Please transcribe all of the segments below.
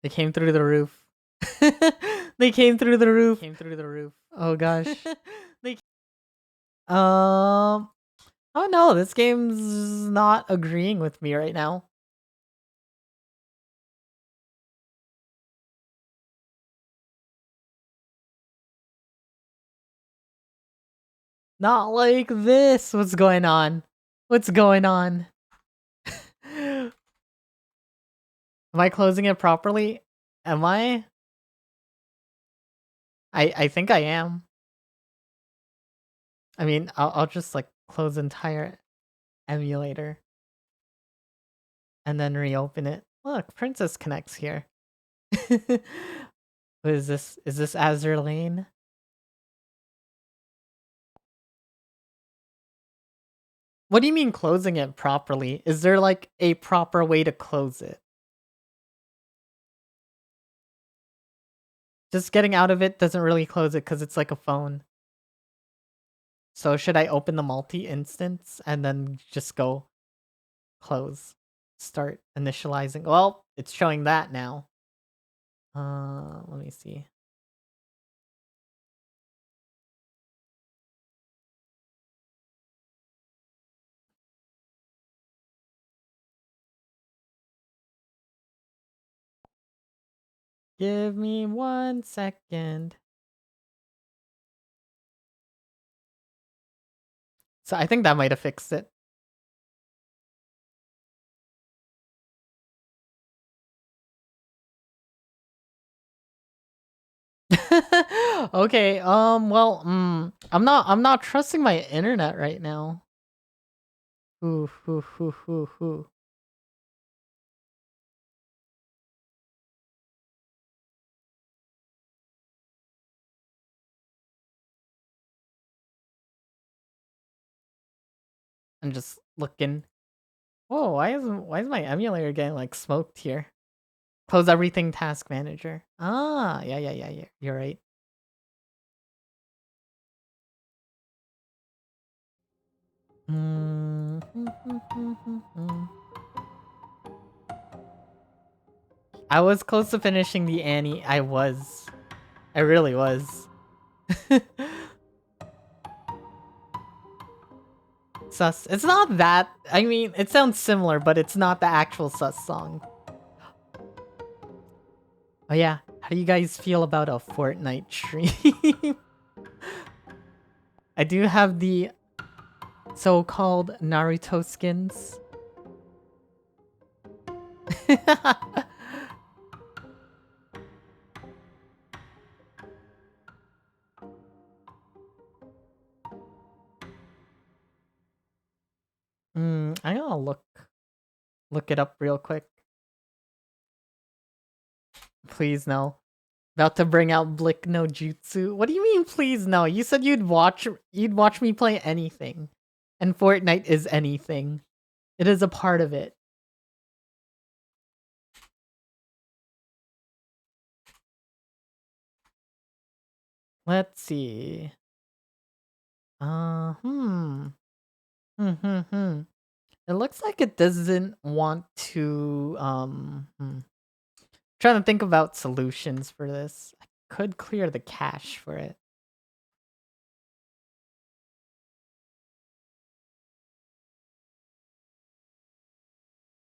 They came through the roof. They came through the roof. Oh gosh. they Oh no, this game's not agreeing with me right now. Not like this. What's going on? What's going on? Am I closing it properly? Am I? I think I am. I mean, I'll just like close entire emulator and then reopen it. Look, Princess Connects here. What is this? Is this Azure Lane? What do you mean closing it properly? Is there like a proper way to close it? Just getting out of it doesn't really close it because it's like a phone. So should I open the multi instance and then just go close, start initializing? Well, it's showing that now. Let me see. Give me 1 second. So I think that might have fixed it. Okay, well, I'm not trusting my internet right now. Ooh. I'm just looking. Whoa, why is my emulator getting like smoked here? Close everything task manager. Ah, yeah. You're right. I was close to finishing the Annie. I was. I really was. Sus. It's not that. I mean, it sounds similar, but it's not the actual Sus song. Oh yeah, how do you guys feel about a Fortnite stream? I do have the so-called Naruto skins. I'm gonna look it up real quick. Please no. About to bring out Blick no Jutsu. What do you mean please no? You said you'd watch me play anything. And Fortnite is anything. It is a part of it. Let's see. It looks like it doesn't want to Trying to think about solutions for this. I could clear the cache for it.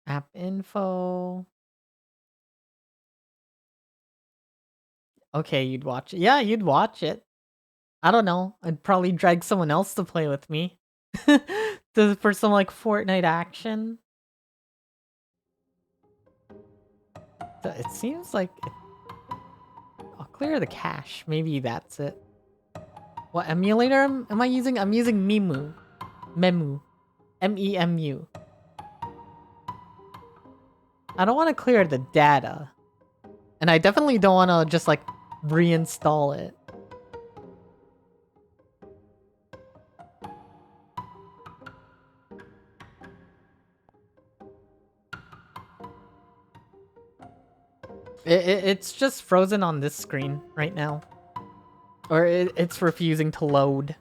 App info. Okay, you'd watch it. Yeah, you'd watch it. I don't know. I'd probably drag someone else to play with me. For some like Fortnite action. It seems like I'll clear the cache. Maybe that's it. What emulator am I using? I'm using Memu. Memu. MEMU. I don't want to clear the data. And I definitely don't want to just like reinstall it. It's just frozen on this screen right now. Or it's refusing to load.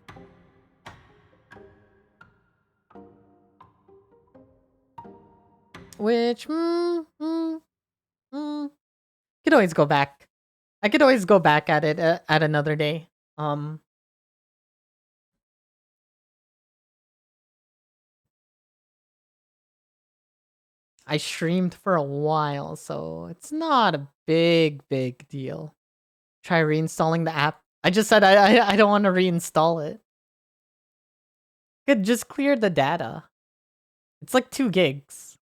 Which, could could always go back. I could always go back at it at another day. I streamed for a while, so it's not a big deal. Try reinstalling the app. I just said I don't want to reinstall it. Could just clear the data. It's like 2 gigs.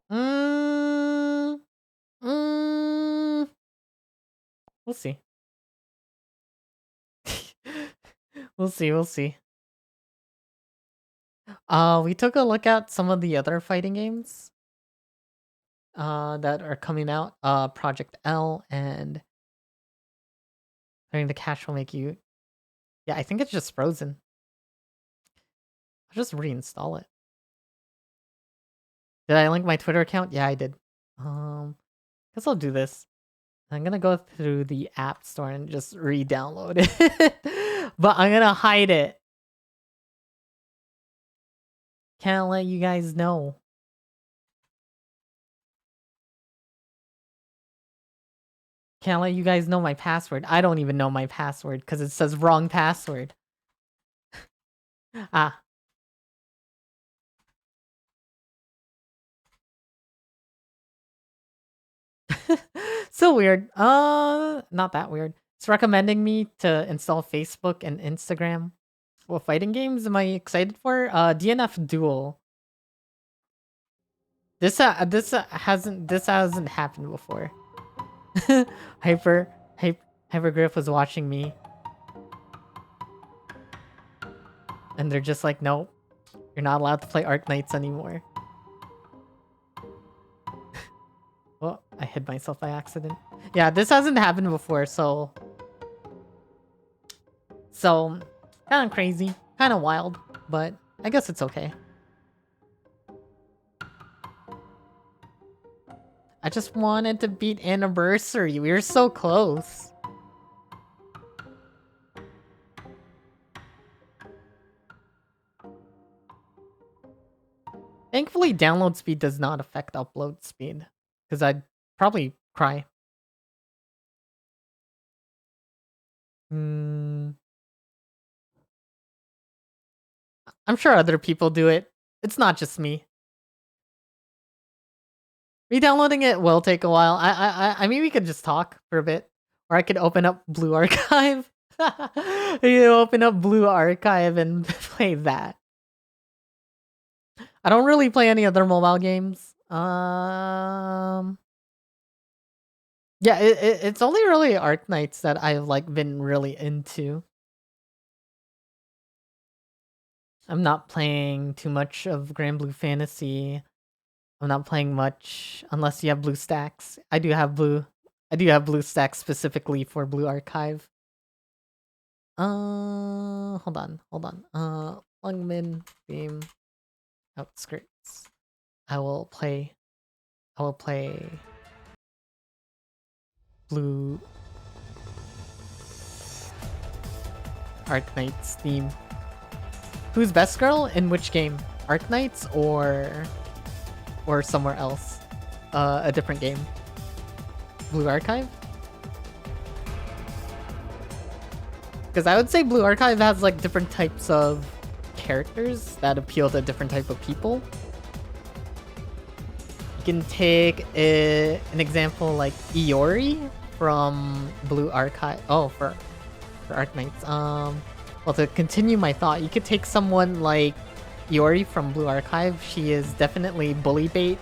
Mm, mm, we'll see. We'll see, we'll see. We took a look at some of the other fighting games that are coming out. Project L and Learning the Cache will make you. Yeah, I think it's just frozen. I'll just reinstall it. Did I link my Twitter account? Yeah, I did. Guess I'll do this. I'm gonna go through the app store and just re-download it. But I'm gonna hide it. Can't let you guys know. Can't let you guys know my password. I don't even know my password because it says wrong password. Ah. So weird. Not that weird. It's recommending me to install Facebook and Instagram. What fighting games am I excited for? DNF Duel. This hasn't happened before. Hypergriff was watching me, and they're just like, nope, you're not allowed to play Arknights anymore. Oh, I hid myself by accident. Yeah, this hasn't happened before, so kind of crazy, kind of wild, but I guess it's okay. I just wanted to beat Anniversary. We were so close. Thankfully, download speed does not affect upload speed, because I'd probably cry. I'm sure other people do it. It's not just me. Re-downloading it will take a while. I mean, we could just talk for a bit, or I could open up Blue Archive. You open up Blue Archive and play that. I don't really play any other mobile games. Yeah, it's only really Arknights that I've like been really into. I'm not playing too much of Grand Blue Fantasy. I'm not playing much unless you have blue stacks. I do have blue stacks specifically for Blue Archive. Hold on. Lungmin theme outskirts. I will play Blue Arknights theme. Who's best girl in which game? Arknights or somewhere else? A different game. Blue Archive? Because I would say Blue Archive has like different types of characters that appeal to different type of people. You can take an example like Iori from Blue Archive. Oh, for Arknights. Well, to continue my thought, you could take someone like Iori from Blue Archive. She is definitely bully bait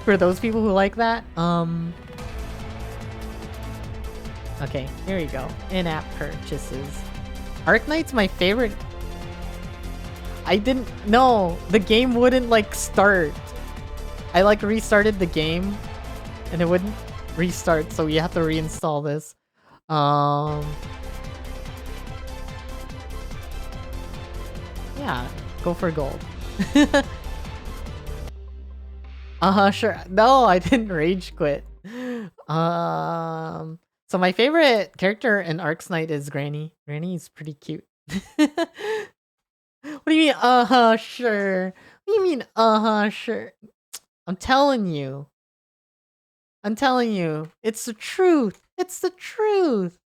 for those people who like that. Okay, here we go. In-app purchases. Arknight's my favorite. I didn't know the game wouldn't like start. I like restarted the game and it wouldn't restart, so we have to reinstall this. Yeah, go for gold. Sure. No, I didn't rage quit. So my favorite character in Arknight is Granny. Granny is pretty cute. What do you mean, sure? What do you mean, sure? I'm telling you. I'm telling you. It's the truth. It's the truth.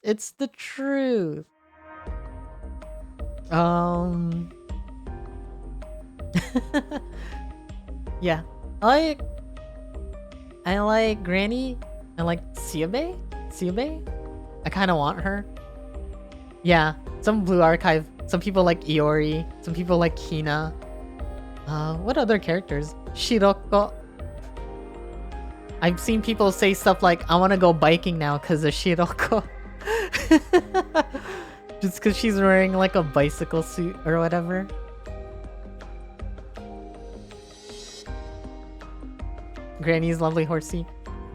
It's the truth. Yeah. I like Granny. I like Siobe. Siobe? I kind of want her. Yeah. Some Blue Archive. Some people like Iori. Some people like Hina. What other characters? Shiroko. I've seen people say stuff like, I want to go biking now because of Shiroko. Just because she's wearing like a bicycle suit or whatever. Granny's lovely horsey.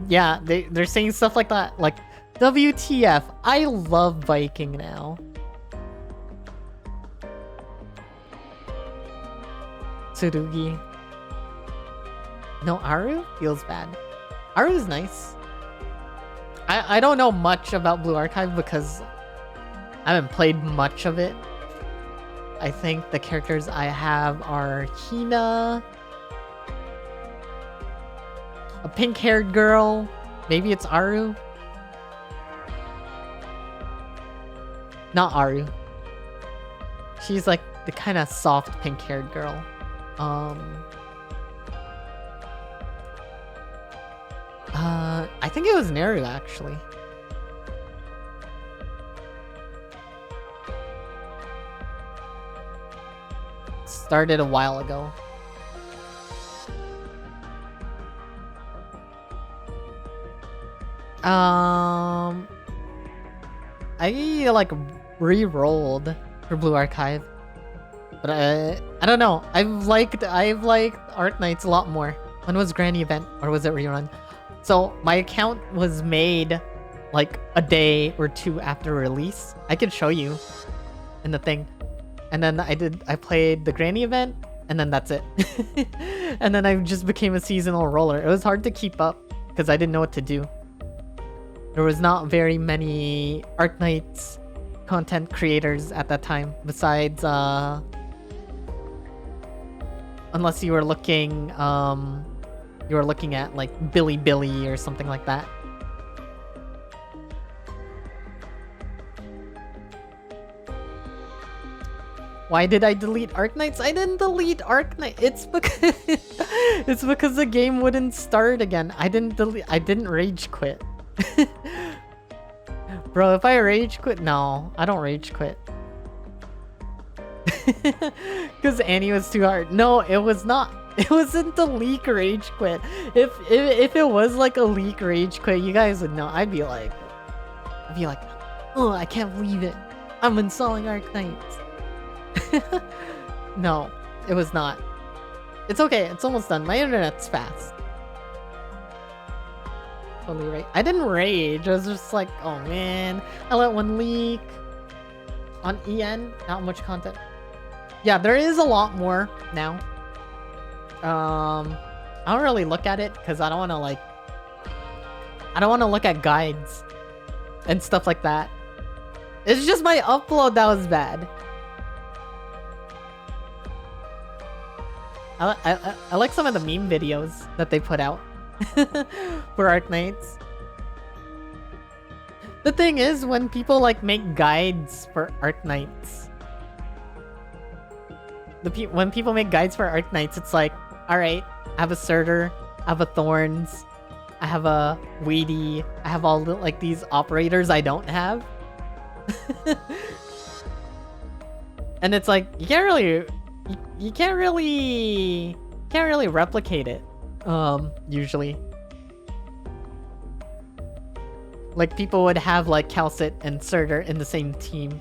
Yeah, they're saying stuff like that. Like, WTF, I love biking now. Tsurugi. No, Aru feels bad. Aru's nice. I don't know much about Blue Archive because I haven't played much of it. I think the characters I have are Hina, a pink-haired girl. Maybe it's Aru. Not Aru. She's like the kind of soft pink-haired girl. I think it was Neru actually. Started a while ago. I like re-rolled for Blue Archive, but I don't know. I've liked Arknights a lot more. When was Granny event, or was it rerun? So my account was made like a day or two after release. I could show you in the thing. And then I played the Granny event, and then that's it. And then I just became a seasonal roller. It was hard to keep up because I didn't know what to do. There was not very many Arknights content creators at that time, besides unless you were looking at like Billy or something like that. Why did I delete Arknights? I didn't delete Arknights. It's because the game wouldn't start again. I didn't rage quit. Bro, if I rage quit, no, I don't rage quit. Because Annie was too hard. No, it was not. It wasn't the leak rage quit. If it was like a leak rage quit, you guys would know. I'd be like, oh, I can't believe it. I'm installing Arknights. No, it was not. It's okay. It's almost done. My internet's fast. Totally right. I didn't rage. I was just like, oh man, I let one leak. On EN, not much content. Yeah, there is a lot more now. I don't really look at it because I don't want to look at guides and stuff like that. It's just my upload that was bad. I like some of the meme videos that they put out for Arknights. The thing is, when people like make guides for Arknights, when people make guides for Arknights, it's like, all right, I have a Surtur, I have a Thorns, I have a Weedy, I have all the, like these operators I don't have. And it's like you can't really replicate it. Usually. Like people would have like Calcit and Surtur in the same team.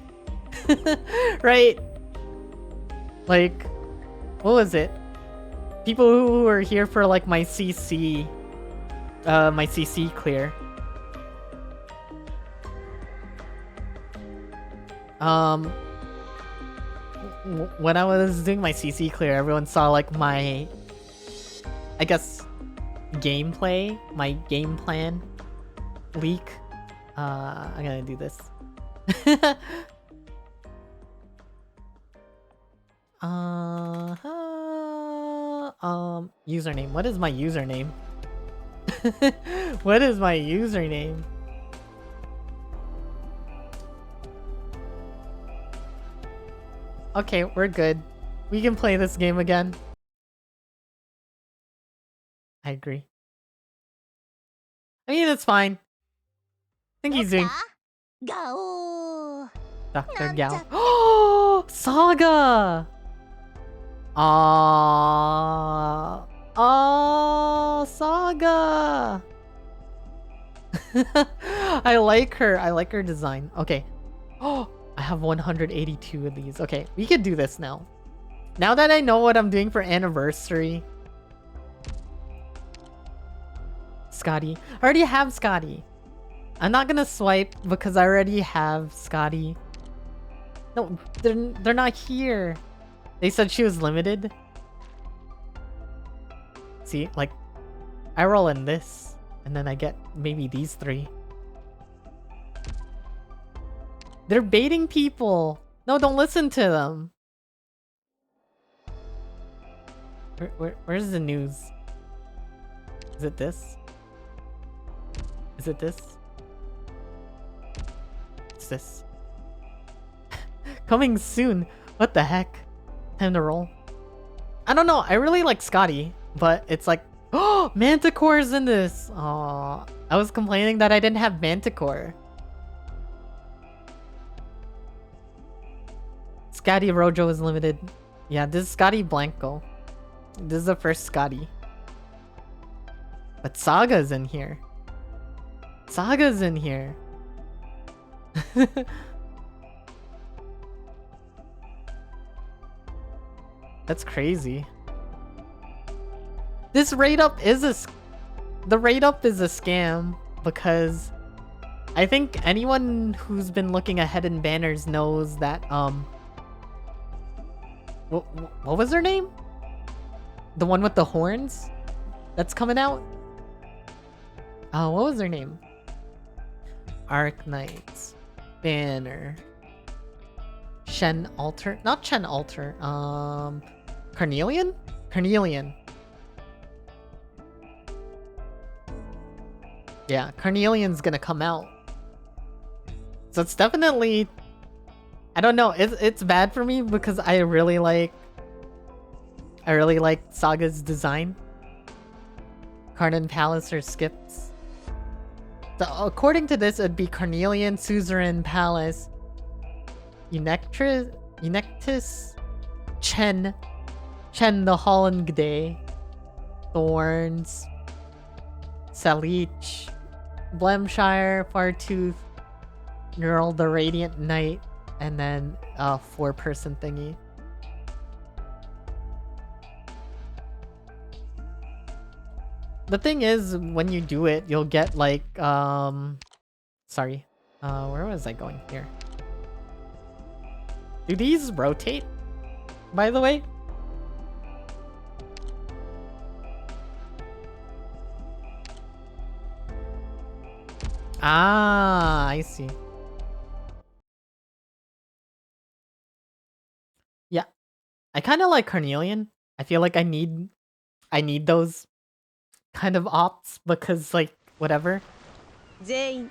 Right? Like, what was it? People who were here for like my CC clear. When I was doing my CC clear, everyone saw like my, I guess, gameplay, my game plan leak. I'm gonna do this. Username. What is my username? What is my username? Okay, we're good. We can play this game again. I agree. I mean, it's fine. I think he's doing... Dr. Gao. Oh, Saga! Oh, Saga! I like her. I like her design. Okay. Oh, I have 182 of these. Okay, we could do this now. Now that I know what I'm doing for anniversary. Scotty. I already have Scotty. I'm not gonna swipe because I already have Scotty. No, they're not here. They said she was limited. See, like, I roll in this, and then I get maybe these 3. They're baiting people. No, don't listen to them. Where's the news? Is it this? Is it this? It's this. Coming soon. What the heck? Time to roll. I don't know. I really like Scotty, but it's like, oh, Manticore's in this. Aw, I was complaining that I didn't have Manticore. Scotty Rojo is limited. Yeah, this is Scotty Blanco. This is the first Scotty. But Saga's in here. Saga's in here. That's crazy. This rate up is the rate up is a scam because I think anyone who's been looking ahead in banners knows that what was her name? The one with the horns that's coming out? Oh, what was her name? Arknights. Banner. Shen Alter? Not Shen Alter. Carnelian? Carnelian. Yeah, Carnelian's gonna come out. So it's definitely... I don't know, it's bad for me because I really like Saga's design. Carnan Palace or Skips. So according to this, it'd be Carnelian, Suzerain Palace, Unectis, Chen the Hollingday, Thorns, Salich, Blemshire, Fartooth, Neural the Radiant Knight, and then a 4-person thingy. The thing is, when you do it, you'll get like, sorry. Where was I going here? Do these rotate, by the way? Ah, I see. Yeah. I kind of like Carnelian. I feel like I need those kind of ops because like whatever. Okay,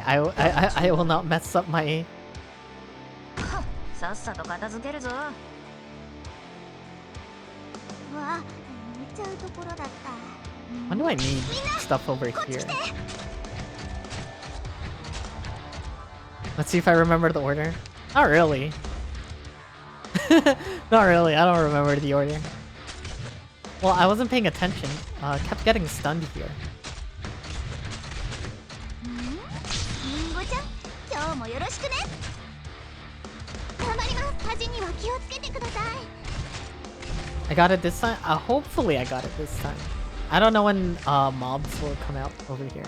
I will not mess up my When do I need stuff over here? Let's see if I remember the order. Not really. Not really, I don't remember the order. Well, I wasn't paying attention. Kept getting stunned here. I got it this time? Hopefully I got it this time. I don't know when mobs will come out over here.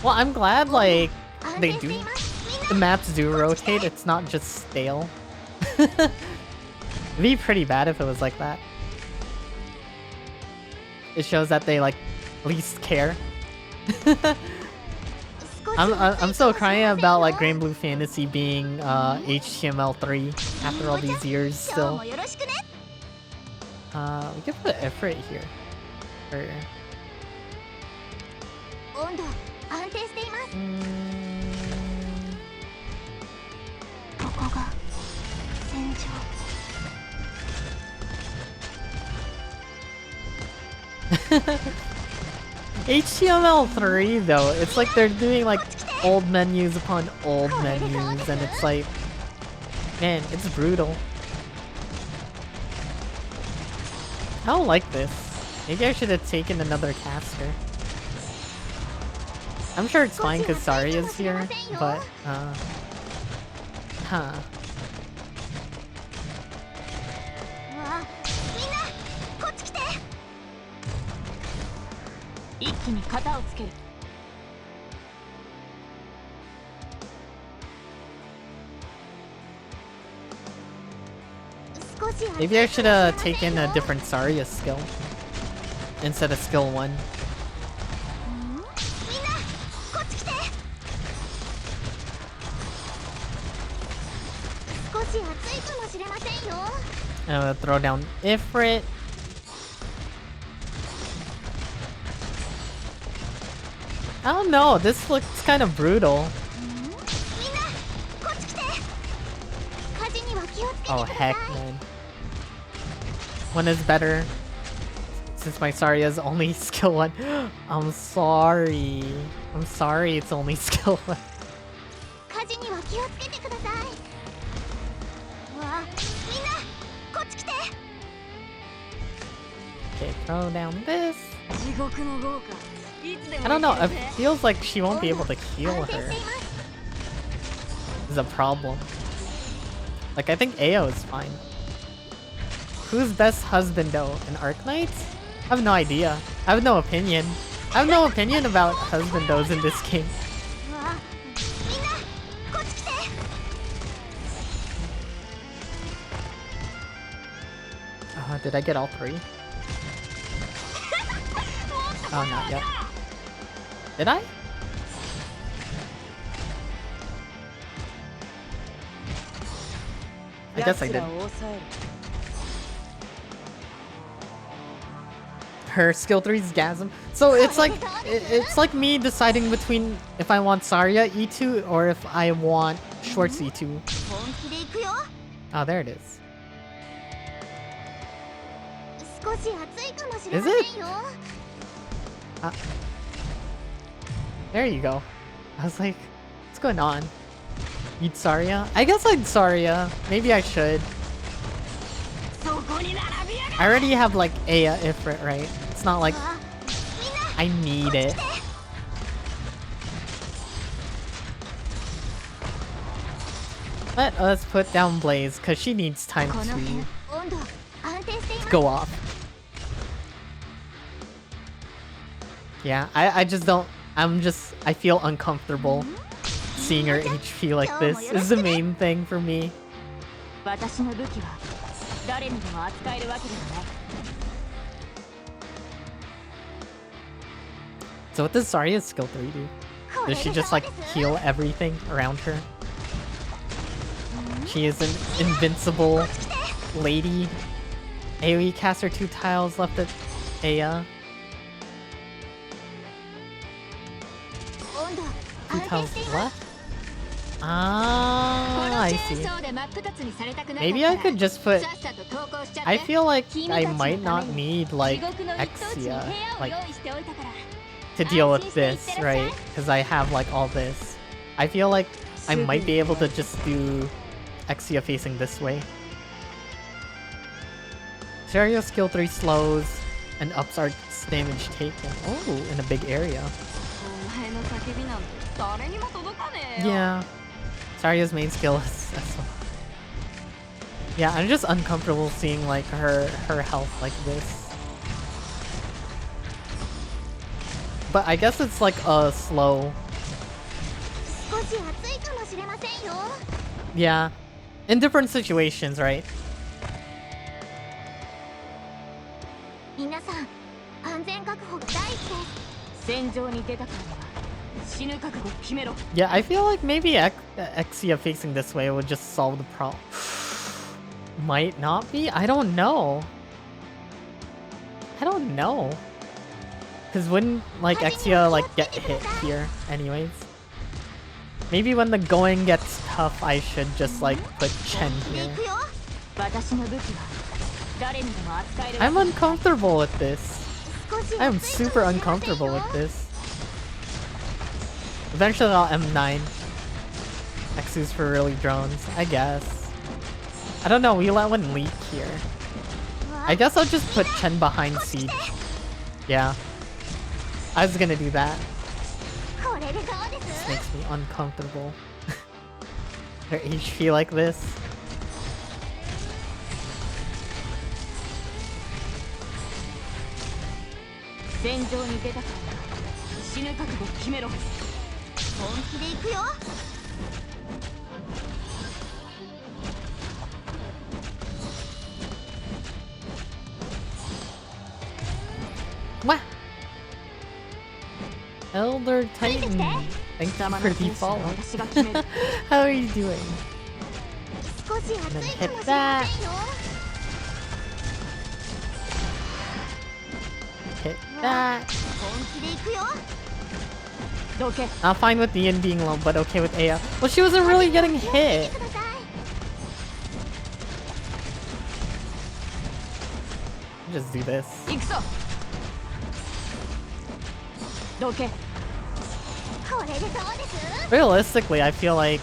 Well, I'm glad, like, the maps do rotate, it's not just stale. It'd be pretty bad if it was like that. It shows that they, like, least care. I'm still crying about like Grand Blue Fantasy being HTML3 after all these years still. We could put Ifrit here. Or... HTML3 though, it's like they're doing like old menus upon old menus, and it's like, man, it's brutal. I don't like this. Maybe I should have taken another caster. I'm sure it's fine because Saria's here, but huh. Maybe I should have taken a different Saria skill instead of skill 1. I'm gonna throw down Ifrit. I don't know, this looks kind of brutal. Oh heck, man. One is better. Since my Saria is only skill 1. I'm sorry. I'm sorry it's only skill 1. Okay, throw down this. I don't know, it feels like she won't be able to heal her. This is a problem. Like, I think AO is fine. Who's best husband though? In Arknights? I have no idea. I have no opinion. I have no opinion about husbandos in this game. Did I get all 3? Oh, not yet. Did I? I guess I did. Her skill 3 is Gasm. So it's like me deciding between if I want Saria E2 or if I want Schwartz E2. Oh, there it is. Is it? There you go. I was like, what's going on? You'd Saria? I guess I'd Saria. Maybe I should. I already have like Aya Ifrit, right? It's not like I need it. Let us put down Blaze because she needs time to go off. Yeah, I just don't. I feel uncomfortable seeing her HP like this is the main thing for me. So what does Saria's skill 3 do? Does she just like heal everything around her? She is an invincible lady. AoE caster 2 tiles left at Aya. 2 tiles left? Ah, I see. Maybe I could just put... I feel like I might not need like Exia like to deal with this, right? Because I have like all this. I feel like I might be able to just do Exia facing this way. Saria skill 3 slows and ups our damage taken. Oh, in a big area. Yeah. Saria's main skill is yeah, I'm just uncomfortable seeing like her health like this. But I guess it's like a slow. Yeah. In different situations, right? Yeah, I feel like maybe Exia facing this way would just solve the problem. Might not be? I don't know. I don't know. Because wouldn't, like, Exia, like, get hit here anyways? Maybe when the going gets tough, I should just, like, put Chen here. I'm uncomfortable with this. I am super uncomfortable with this. Eventually I'll M9. X's for really drones, I guess. I don't know, we let one leak here. I guess I'll just put Chen behind siege. Yeah. I was gonna do that. This makes me uncomfortable. Their HP like this. What? Elder Titan. Thank you for the follow. How are you doing? And then hit that. Hit that. Not fine with Ian being low, but okay with Aya. Well, she wasn't really getting hit. Just do this. Realistically, I feel like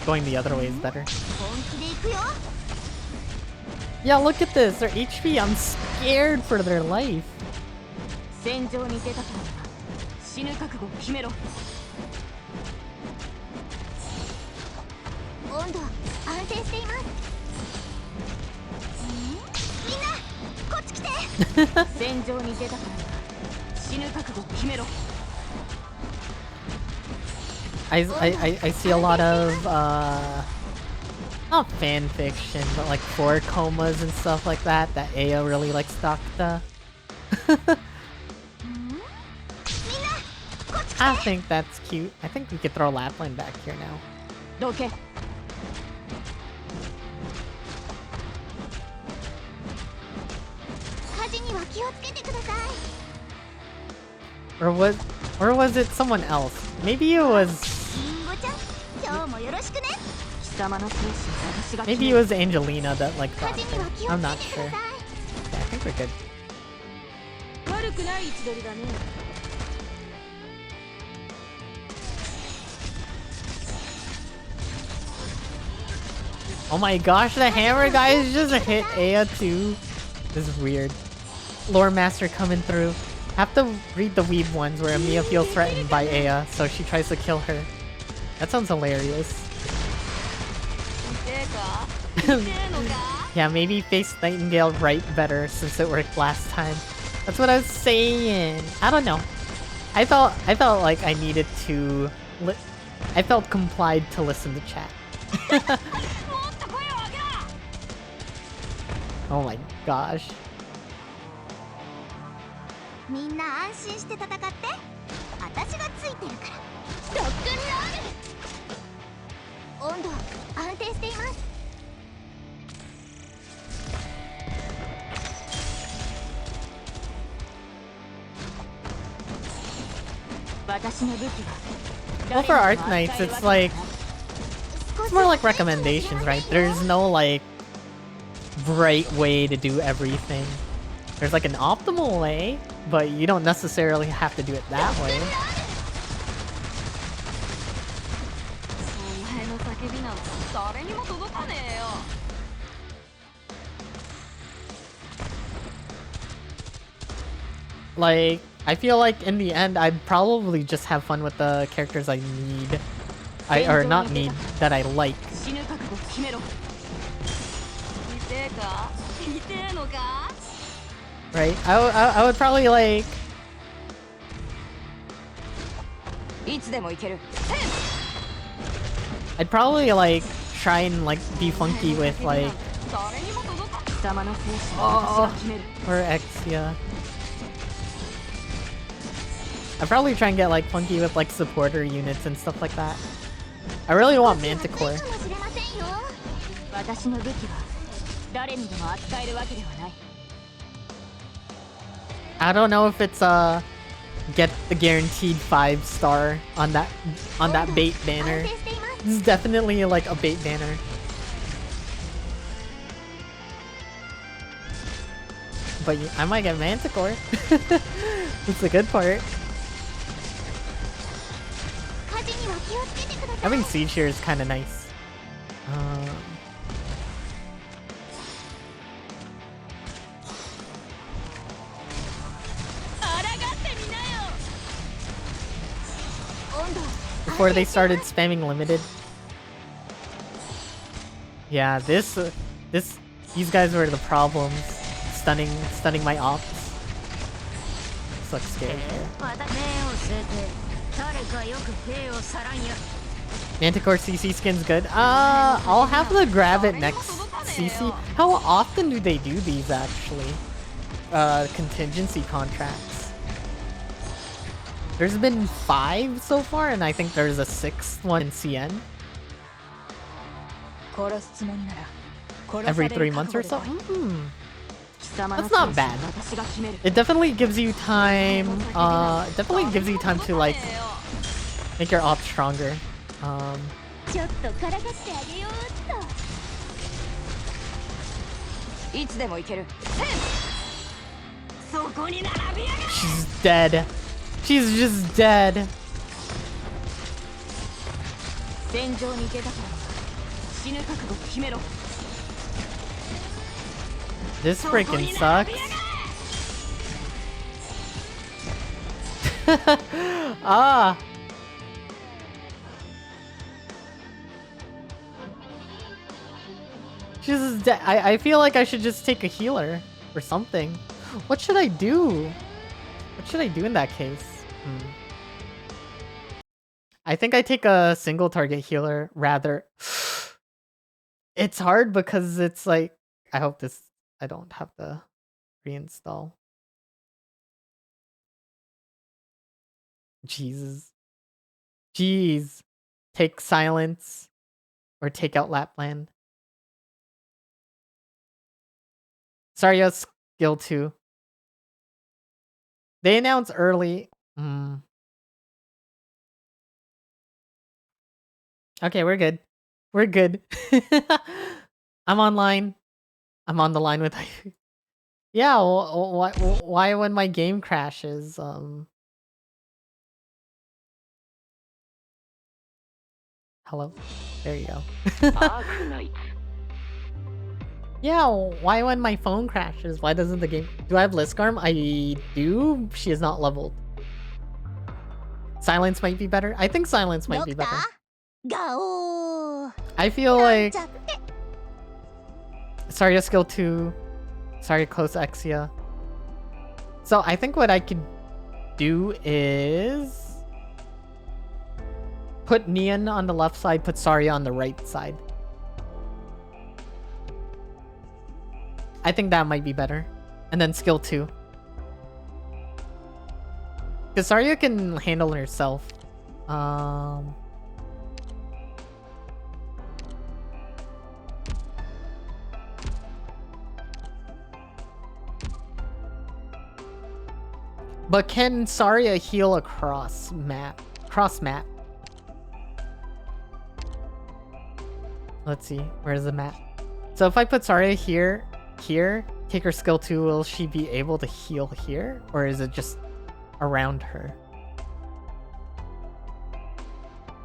going the other way is better. Yeah, look at this. Their HP, I'm scared for their life. I see a lot of not fan fiction, but like 4 comas and stuff like that Aya really likes Docta. I think that's cute. I think we could throw Lapland back here now. Or was it someone else? Maybe it was... Maybe it was Angelina that like thought it. I'm not sure. Yeah, I think we're good. Oh my gosh, the hammer guys just hit Aya too. This is weird. Lore Master coming through. Have to read the weeb ones where Amiya feels threatened by Aya, so she tries to kill her. That sounds hilarious. Yeah, maybe face Nightingale right better since it worked last time. That's what I was saying. I don't know. I felt like I needed to... I felt complied to listen to chat. Oh my gosh. Well, for Arknights, it's like... It's more like recommendations, right? There's no, like, right way to do everything. There's, like, an optimal way, but you don't necessarily have to do it that way. Like, I feel like in the end, I'd probably just have fun with the characters I need. Or not need, that I like. Right? I would probably like... I'd probably like try and like be funky with like... Oh, or Exia. I probably try and get like funky with like supporter units and stuff like that. I really want Manticore. I don't know if it's get the guaranteed 5-star on that bait banner. This is definitely like a bait banner. But I might get Manticore. That's the good part. Having Siege here is kind of nice. Before they started spamming limited. Yeah, these guys were the problems. Stunning my ops. This looks scary here. Manticore CC skin's good. I'll have to grab it next CC. How often do they do these actually? Contingency contracts. There's been 5 so far, and I think there's a 6th one in CN. Every 3 months or so? That's not bad. It definitely gives you time. It definitely gives you time to like make your ops stronger. She's dead. She's just dead. This freaking sucks. Ah. She's just dead. I feel like I should just take a healer or something. What should I do? What should I do in that case? I think I take a single target healer rather. It's hard because it's like, I hope I don't have to reinstall. Jesus. Jeez. Take silence or take out Lapland. Sorry, skill 2. They announced early. Okay, we're good. We're good. I'm online. I'm on the line with you. Yeah, why when my game crashes? Hello? There you go. Arknights. Yeah, why when my phone crashes? Why doesn't the game... Do I have Liskarm? I do. She is not leveled. Silence might be better. I think silence might be better. I feel like... Zarya skill 2. Zarya close Exia. So I think what I could do is... Put Neon on the left side, put Zarya on the right side. I think that might be better. And then skill 2. Because Zarya can handle herself. But can Zarya heal across map? Cross map. Let's see. Where's the map? So if I put Zarya here, take her skill 2, will she be able to heal here? Or is it just around her?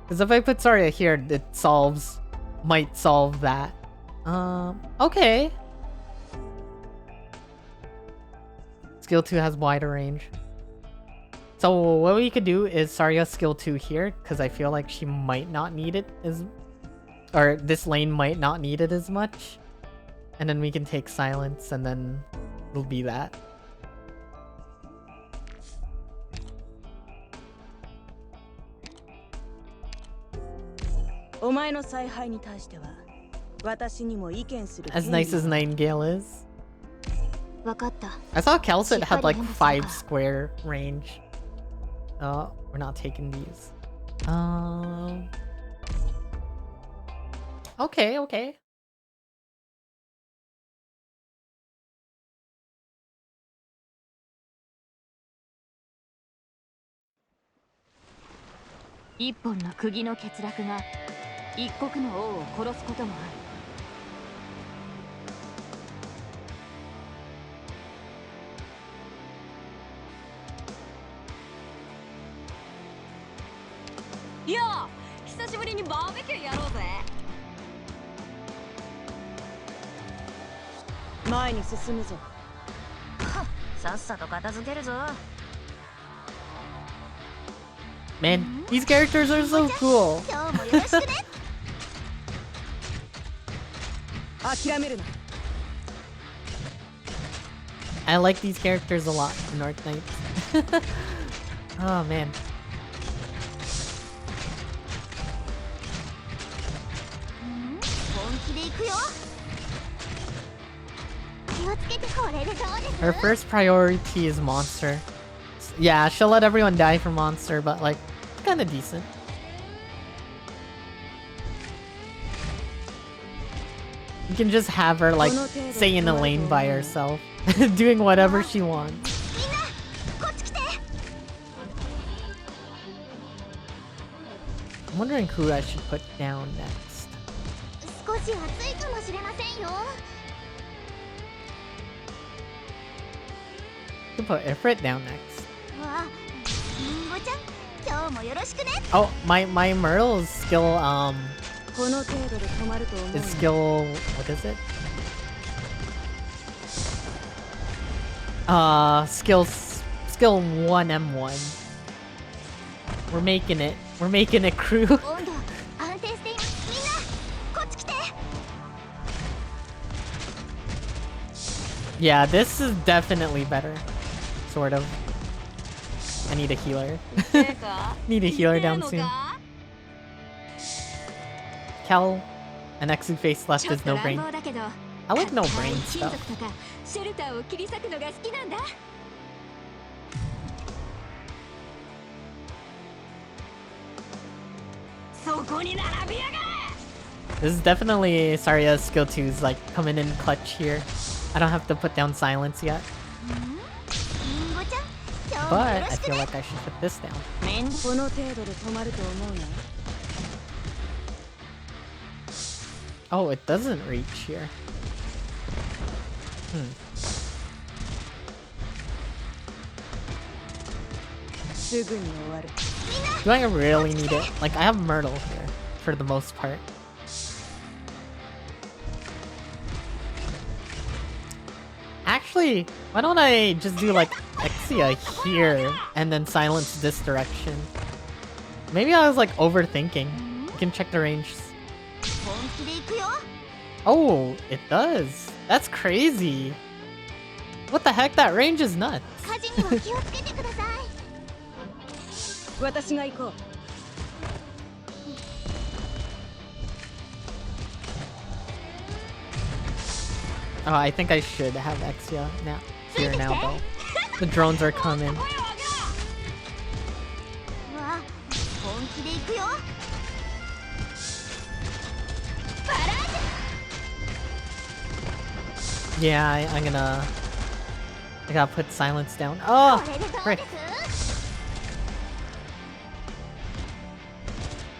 Because if I put Zarya here, it might solve that. Okay. Skill 2 has wider range. So what we could do is Zarya skill 2 here, because I feel like she might not need it or this lane might not need it as much. And then we can take silence, and then it'll be that. As nice as Nightingale is. I saw Calcit had like 5 square range. Oh, we're not taking these. Okay, okay. 一本の釘の欠落が一国の王を殺すこともある。いやあ、久しぶりにバーベキューやろうぜ。前に進むぞ。さっさと片付けるぞ。 Man, these characters are so cool. 今日もよろしくね。諦めるな。 I like these characters a lot in Arknights. Oh man. 本気で行くよ。気をつけてこれでどうです？ Her first priority is Monster. Yeah, she'll let everyone die for Monster, but like, it's kinda decent. You can just have her like stay in a lane by herself, doing whatever she wants. I'm wondering who I should put down next. 少し暑いかもしれませんよ。 I could put Ifrit down next. わあ、リンゴちゃん、今日もよろしくね。 Oh, my Myrtle's skillこの程度で止まると思う。 is skill, what is it? Skill 1M1. We're making it. We're making it, crew. 温度安定しています。みんなこっち来て。 Yeah, this is definitely better. Sort of. I need a healer. Need a healer down soon. Kel, an Exu face left is no brain. I like no brain stuff. シェルターを切り裂くのが好きなんだ。 そこに並びやがれ。 This is definitely Sarya's skill 2's like coming in clutch here. I don't have to put down silence yet. But I feel like I should put this down. この程度で止まると思うな。 Oh, it doesn't reach here. Do I really need it? Like, I have Myrtle here, for the most part. Actually, why don't I just do like Exia here and then silence this direction? Maybe I was like overthinking. You can check the range. Oh, it does. That's crazy. What the heck? That range is nuts. Oh, I think I should have Exia now. Here now, though. The drones are coming. Yeah, I gotta put silence down. Oh, frick.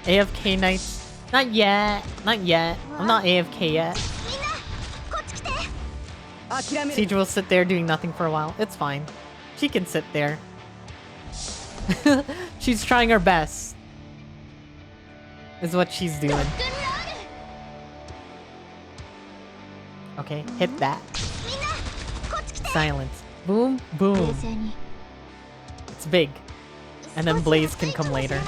AFK Knights. Not yet. Not yet. I'm not AFK yet. Siege will sit there doing nothing for a while. It's fine. She can sit there. She's trying her best. Is what she's doing. Okay, hit that. Silence. Boom, boom. It's big. And then Blaze can come later.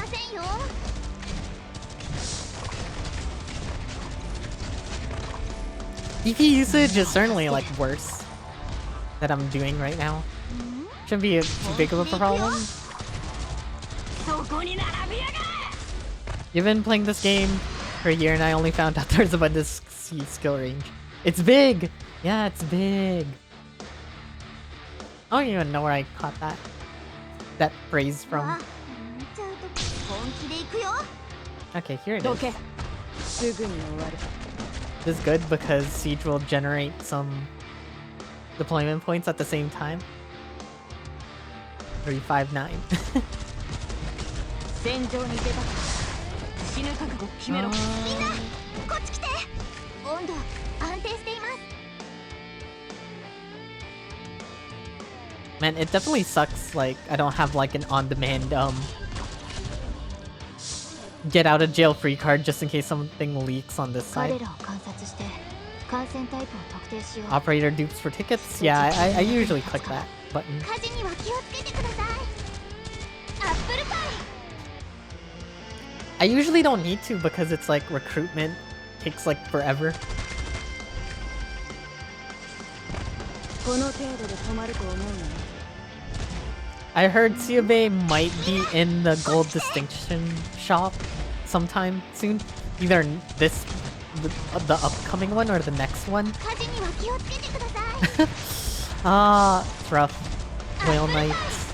DP usage is certainly like worse that I'm doing right now. Shouldn't be too big of a problem. You've been playing this game for a year and I only found out there's about this skill range. It's big! Yeah, it's big. I don't even know where I caught that phrase from. Okay, here it ど is. けすぐに終わる This is good because Siege will generate some deployment points at the same time. 359. 戦場に出た死ぬ覚悟決めろみんなこっち来て温度安定しています Man, it definitely sucks, like, I don't have, like, an on-demand, get out of jail free card just in case something leaks on this side. 彼らを観察して感染タイプを特定しよう Operator dupes for tickets? Yeah, I usually click that button. 火事には気をつけてくださいアップルパイ I usually don't need to because it's like recruitment takes like forever. この程度で止まると思うのね I heard Siabe might be in the gold distinction shop sometime soon. Either this, the upcoming one or the next one. 火事には気をつけてください Ah, it's rough. Whale Knights.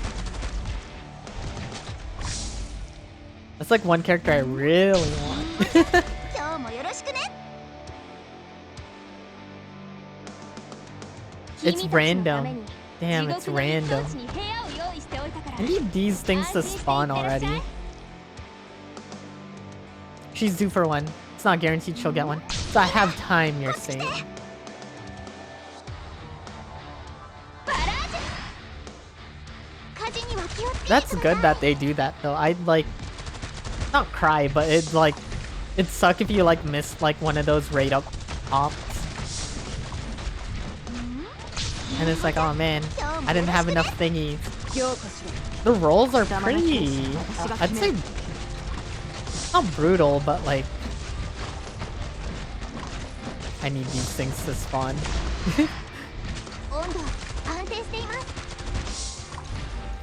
That's like one character I really want. 今日もよろしくね It's random. Damn, it's random. I need these things to spawn already. She's due for one. It's not guaranteed she'll get one. So I have time, you're saying. That's good that they do that though. I'd like not cry, but it'd like it'd suck if you like missed like one of those raid up ops. And it's like, oh man, I didn't have enough thingies. The rolls are pretty, I'd say, not brutal, but like, I need these things to spawn.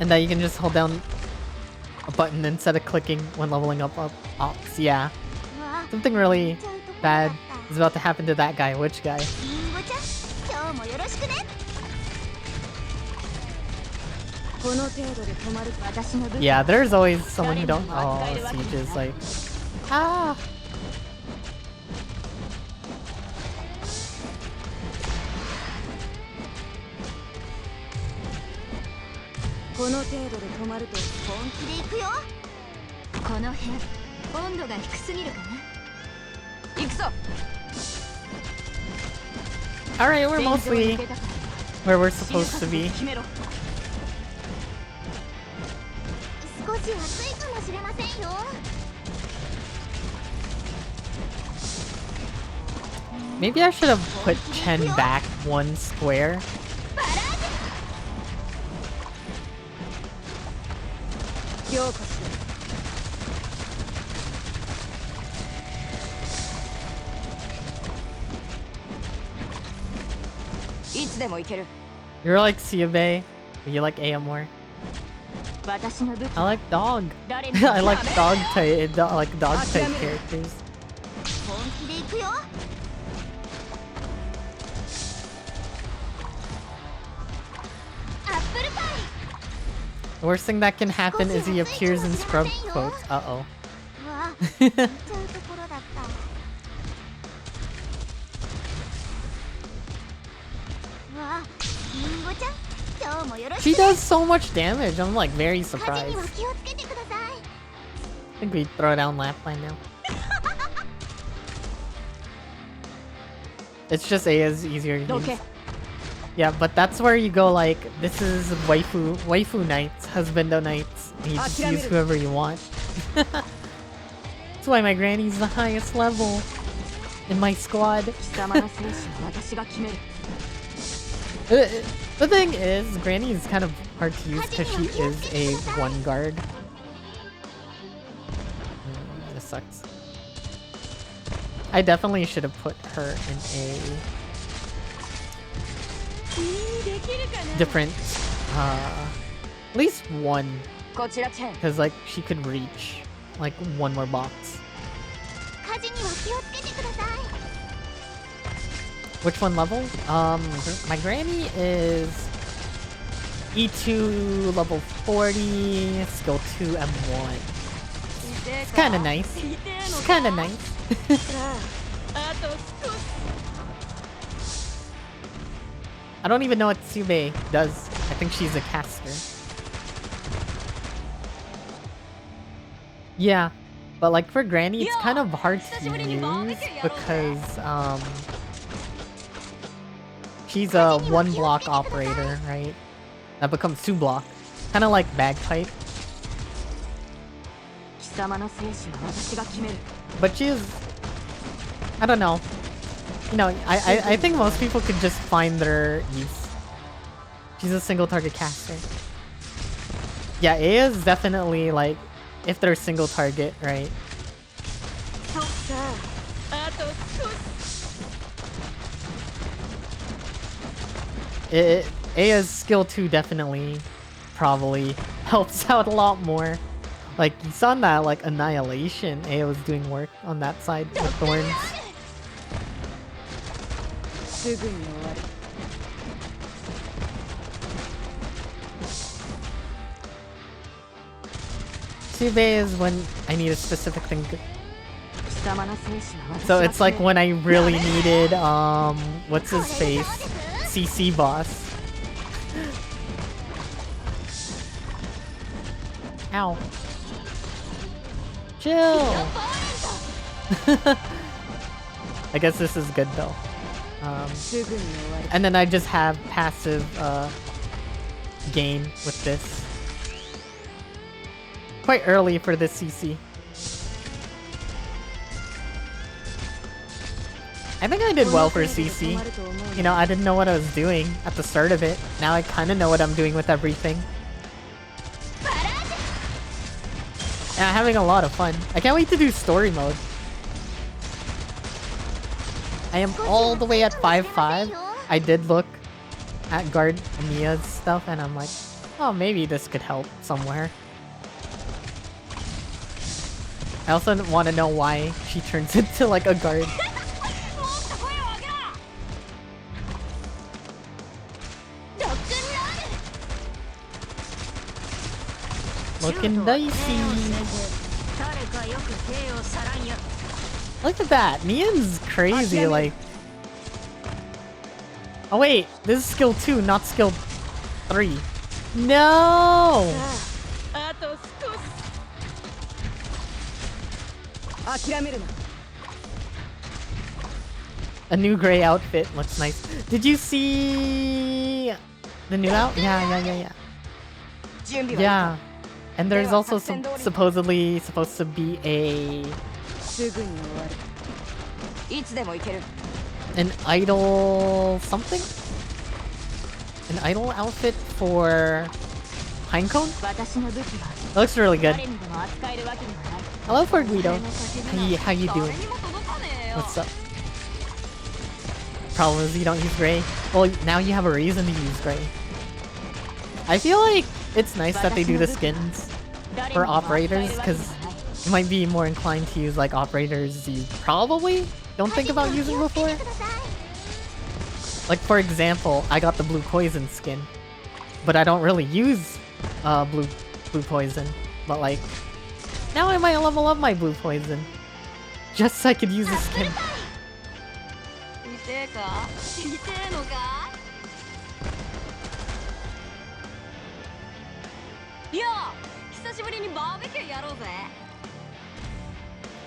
And that you can just hold down a button instead of clicking when leveling up ops. Yeah. Something really bad is about to happen to that guy. Which guy? Yeah, there's always someone who don't. Oh, Siege is like. Ah! Alright, we're mostly where we're supposed to be. Maybe I should have put Chen back one square. You're like Siabe, but you like Aya more. I like dog. I like dog type characters. The worst thing that can happen is he appears in scrub quotes. Uh-oh. She does so much damage. I'm like very surprised. I think we throw down Lapline now. It's just Aya's easier to use. Yeah, but that's where you go like, this is waifu knights, husbando knights. You just use whoever you want. That's why my granny's the highest level in my squad. The thing is, Granny is kind of hard to use because she is a one guard. This sucks. I definitely should have put her in a different, at least one, because like she could reach like one more box. Which one level? My granny is E2 level 40, skill 2 M1. It's kind of nice. It's kind of nice. I don't even know what Tsube does. I think she's a caster. Yeah, but like for Granny, it's kind of hard to use because she's a 1-block operator, right? That becomes 2-block, kind of like Bagpipe. But she's, I don't know. You know, I think most people could just find their use. She's a single target caster. Yeah, Aya is definitely like, if they're single target, right? Aya's skill 2 definitely probably helps out a lot more. Like, you saw in that, like, Annihilation, Aya was doing work on that side with Thorns. Tsube is when I need a specific thing. So it's like when I really needed, what's his face? CC boss. Ow. Chill! I guess this is good though. And then I just have passive gain with this. Quite early for this CC. I think I did well for CC. You know, I didn't know what I was doing at the start of it. Now I kind of know what I'm doing with everything. And I'm having a lot of fun. I can't wait to do story mode. I am all the way at 5-5. I did look at Guard Mia's stuff and I'm like, oh, maybe this could help somewhere. I also want to know why she turns into like a guard. Looking dicey. Look at that. Mian's crazy, like... Oh wait, this is skill 2, not skill 3. No! A new gray outfit looks nice. Did you see the new out? Yeah. Yeah. And there's also some supposedly supposed to be an idol something? An idol outfit for Pinecone? It looks really good. Hello, Guido. How you doing? What's up? Problem is you don't use gray. Well, now you have a reason to use gray. I feel like it's nice that they do the skins for operators, because you might be more inclined to use like operators you probably don't think about using before. Like for example, I got the blue poison skin, but I don't really use blue poison. But like, now I might level up my blue poison just so I could use the skin.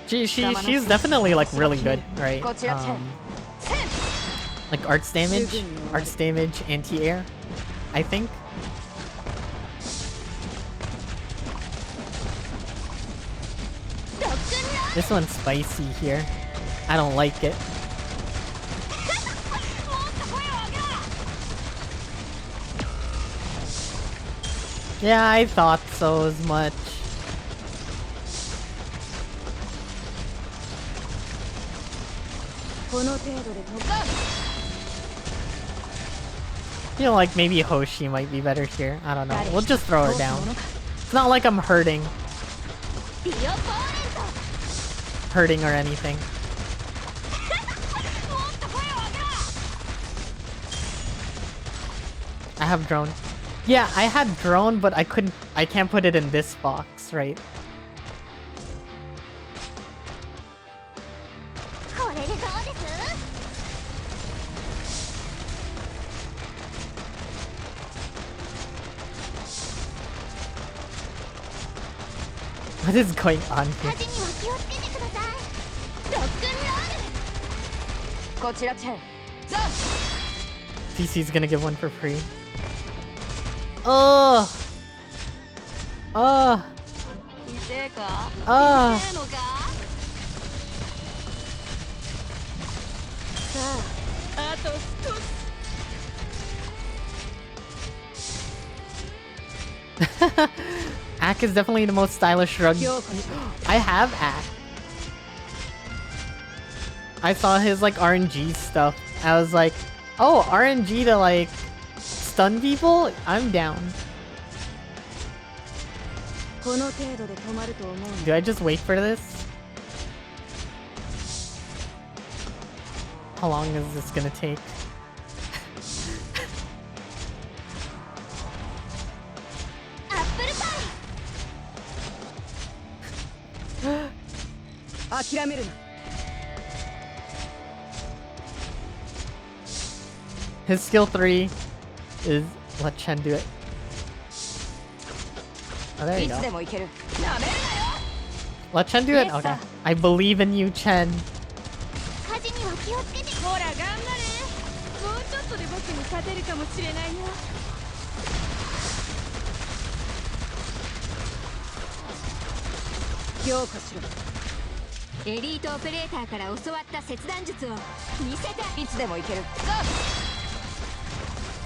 She's definitely like really good, right? Like arts damage, anti-air, I think. This one's spicy here. I don't like it. Yeah, I thought so as much. I feel like maybe Hoshi might be better here. I don't know. We'll just throw her down. It's not like I'm hurting or anything. I have drone. Yeah, I had drone, but I can't put it in this box, right? What is going on here? 火事には気をつけてください。ロックンロール。こちらチェン。ザ。 PC's gonna give one for free. Oh. Oh. 痛えか？ Ah. 痛えのか？さあ、あと少し。 Ack is definitely the most stylish drug. I have Ack. I saw his like RNG stuff. I was like, oh, RNG to like stun people? I'm down. Do I just wait for this? How long is this gonna take? His skill 3 is let Chen do it. Oh, there you go. Let Chen do it? Okay. I believe in you, Chen. 火事には気をつけて。ほら頑張れ。もうちょっとで僕に勝てるかもしれないよ。強化しろ。エリートオペレーターから教わった切断術を見せて。いつでもいける。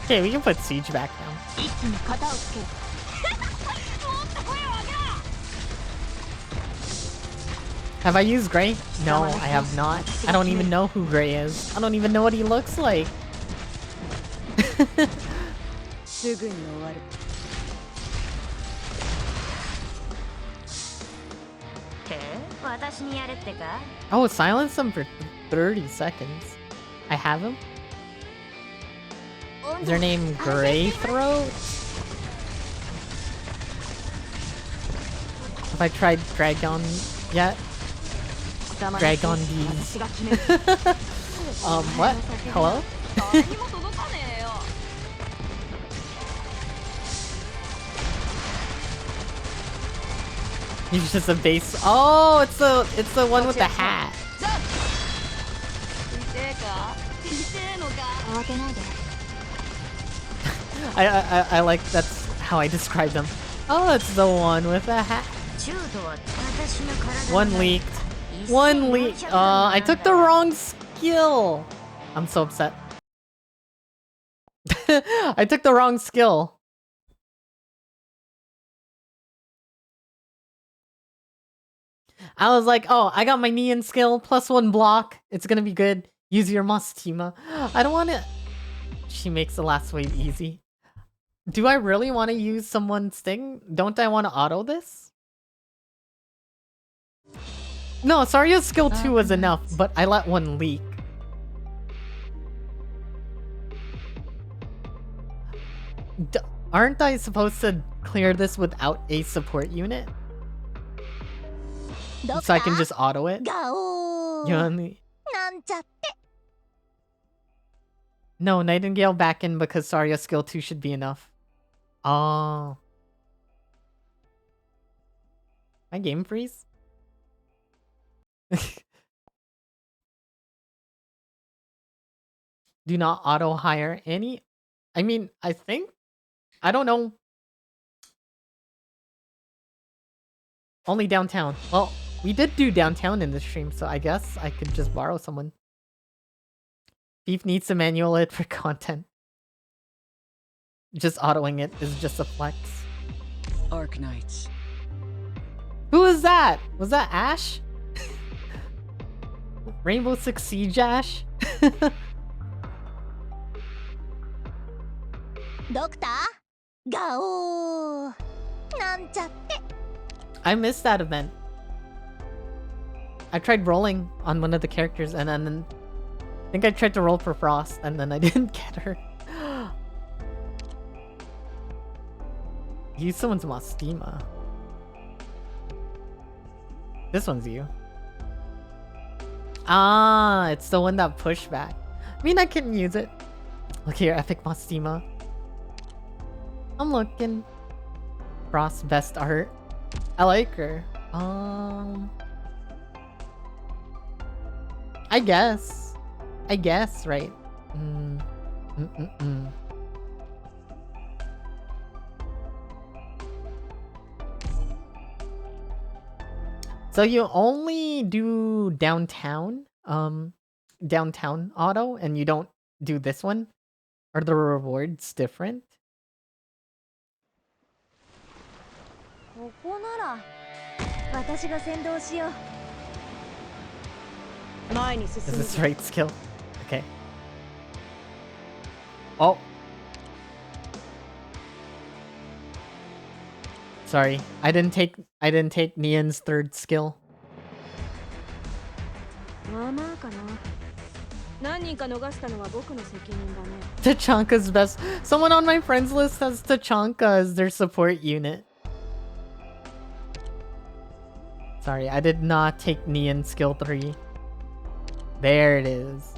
Okay, we can put Siege back now. 一気に型をつける。もっと声を上げろ。 Have I used Gray? No, I have not. I don't even know who Gray is. I don't even know what he looks like. すぐに終わる。 私にやるってか? Oh, silence him for 30 seconds. I have him? Is their name Greythroat? Have I tried Dragon yet? Dragon D's. What? Hello? He's just a base. Oh, it's the one with the hat. I like that's how I describe them. Oh, it's the one with the hat. One leaked. One leaked. I took the wrong skill. I'm so upset. I took the wrong skill. I was like, oh, I got my Neon skill, +1 block. It's gonna be good. Use your Mastima. I don't want to... She makes the last wave easy. Do I really want to use someone's thing? Don't I want to auto this? No, Sarya's skill 2 was enough, but I let one leak. Aren't I supposed to clear this without a support unit? So I can just auto it? No, Nightingale back in because Sarya's skill 2 should be enough. Oh. My game freeze? Do not auto hire any? I mean, I think... I don't know. Only downtown. Well, we did do downtown in the stream, so I guess I could just borrow someone. Beef needs to manual it for content. Just autoing it is just a flex. Arknights. Who is that? Was that Ash? Rainbow Six Siege Ash? Doctor? Gao. I missed that event. I tried rolling on one of the characters and then I think I tried to roll for Frost and then I didn't get her. Use someone's Mastima. This one's you. Ah, it's the one that pushed back. I mean, I can use it. Look here, Epic Mastima. I'm looking. Frost best art. I like her. Um, I guess. I guess, right? Mm. Mm-mm-mm. So you only do downtown, downtown auto, and you don't do this one? Are the rewards different? ここなら私が先導しよう。前に進 Is む this ぞ。 right skill? Okay. Oh. Sorry, I didn't take Nian's third skill. まあまあかな。何人か逃したのは僕の責任だね。 Tachanka's best. Someone on my friends list has Tachanka as their support unit. Sorry, I did not take Nian skill 3. There it is.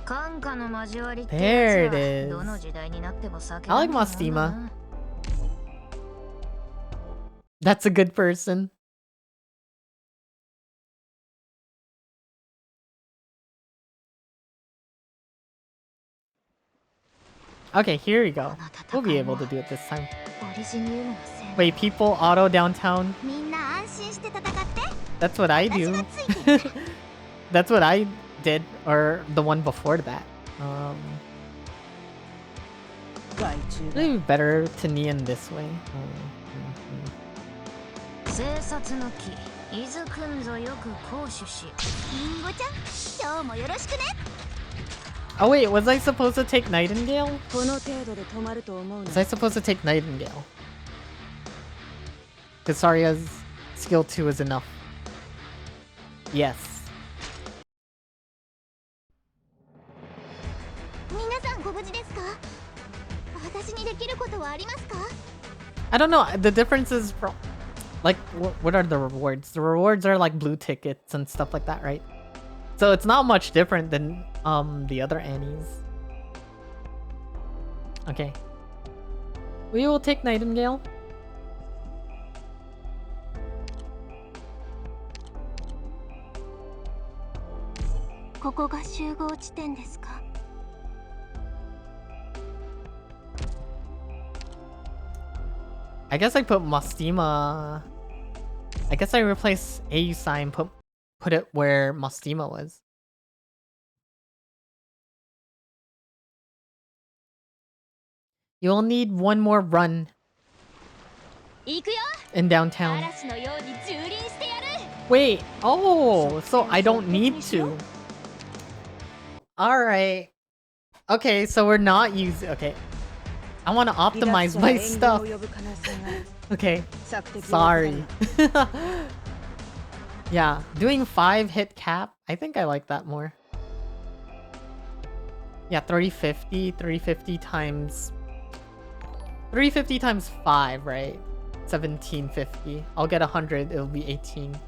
感化の交わりって There や it つ is. はどの時代になっても避け I like られないもんだ Mastima. な。 That's a good person. Okay, here we go. We'll be able to do it this time. オリジニウムのせい。 Wait, people auto downtown? みんな安心して戦って。 That's what I 私 do. がついてる。 That's what I did, or the one before that. Maybe better to Nian this way. 生殺の木、伊豆くんぞよく行使し。リンゴちゃん、今日もよろしくね。 Oh wait, was I supposed to take Nightingale? この程度で止まると思うな。 Was I supposed to take Nightingale? Because Saria's skill 2 is enough. Yes. 皆さんご無事ですか？私にできることはありますか？ I don't know. The difference is like what are the rewards? The rewards are like blue tickets and stuff like that, right? So it's not much different than the other Annies. Okay. We will take Nightingale. I guess I put Mastima. I guess I replace Ayusai and put it where Mastima was. You'll need one more run 行くよ。 in downtown. 嵐のように蹂躙してやる。 Wait, oh, so I don't need to. Alright. Okay, so we're not using... Okay. I want to optimize my stuff. Okay. Sorry. Yeah, doing 5 hit cap. I think I like that more. Yeah, 350 times... 350 times 5, right? 1750. I'll get 100, it'll be 18.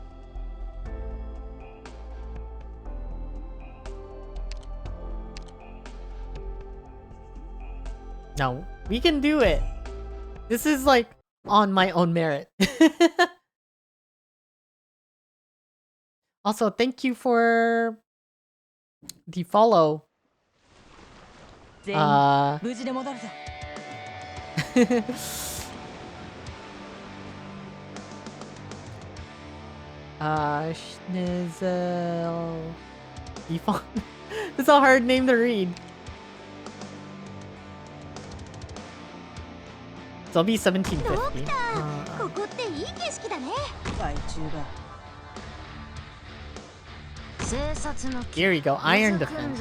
No, we can do it. This is like on my own merit. Also, thank you for the follow. 無事で戻るぞ。 Schnizzle. Defon. It's a hard name to read. So it'll be 1750. ここっていい景色だね。 Here we go, Iron Defense.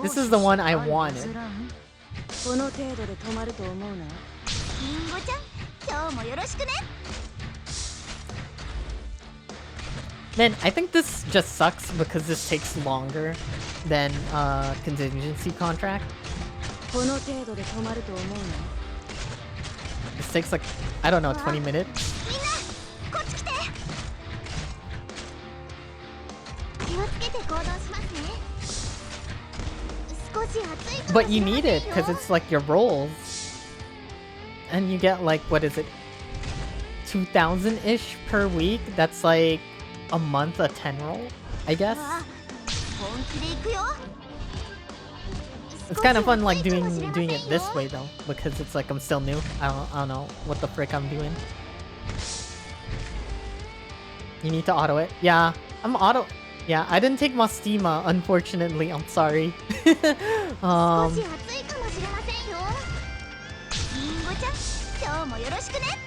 This is the one I wanted. この程度で止まると思うな。リンゴちゃん、今日もよろしくね。 Man, I think this just sucks because this takes longer than contingency contract. この程度で止まると思うな。 This takes like, I don't know, 20 minutes. みんな、こっち来て。気をつけて行動しますね。少し暑いかも But you need it because it's like your rolls. And you get like, what is it? 2,000-ish per week. That's like a month, a 10 roll, I guess. 本気で行くよ It's kind of fun like doing it this way though, because it's like I'm still new. I don't know what the frick I'm doing. You need to auto it. Yeah, I'm auto. Yeah, I didn't take Mastima, unfortunately. I'm sorry. 少し暑いかもしれませんよリンゴちゃん今日もよろしくね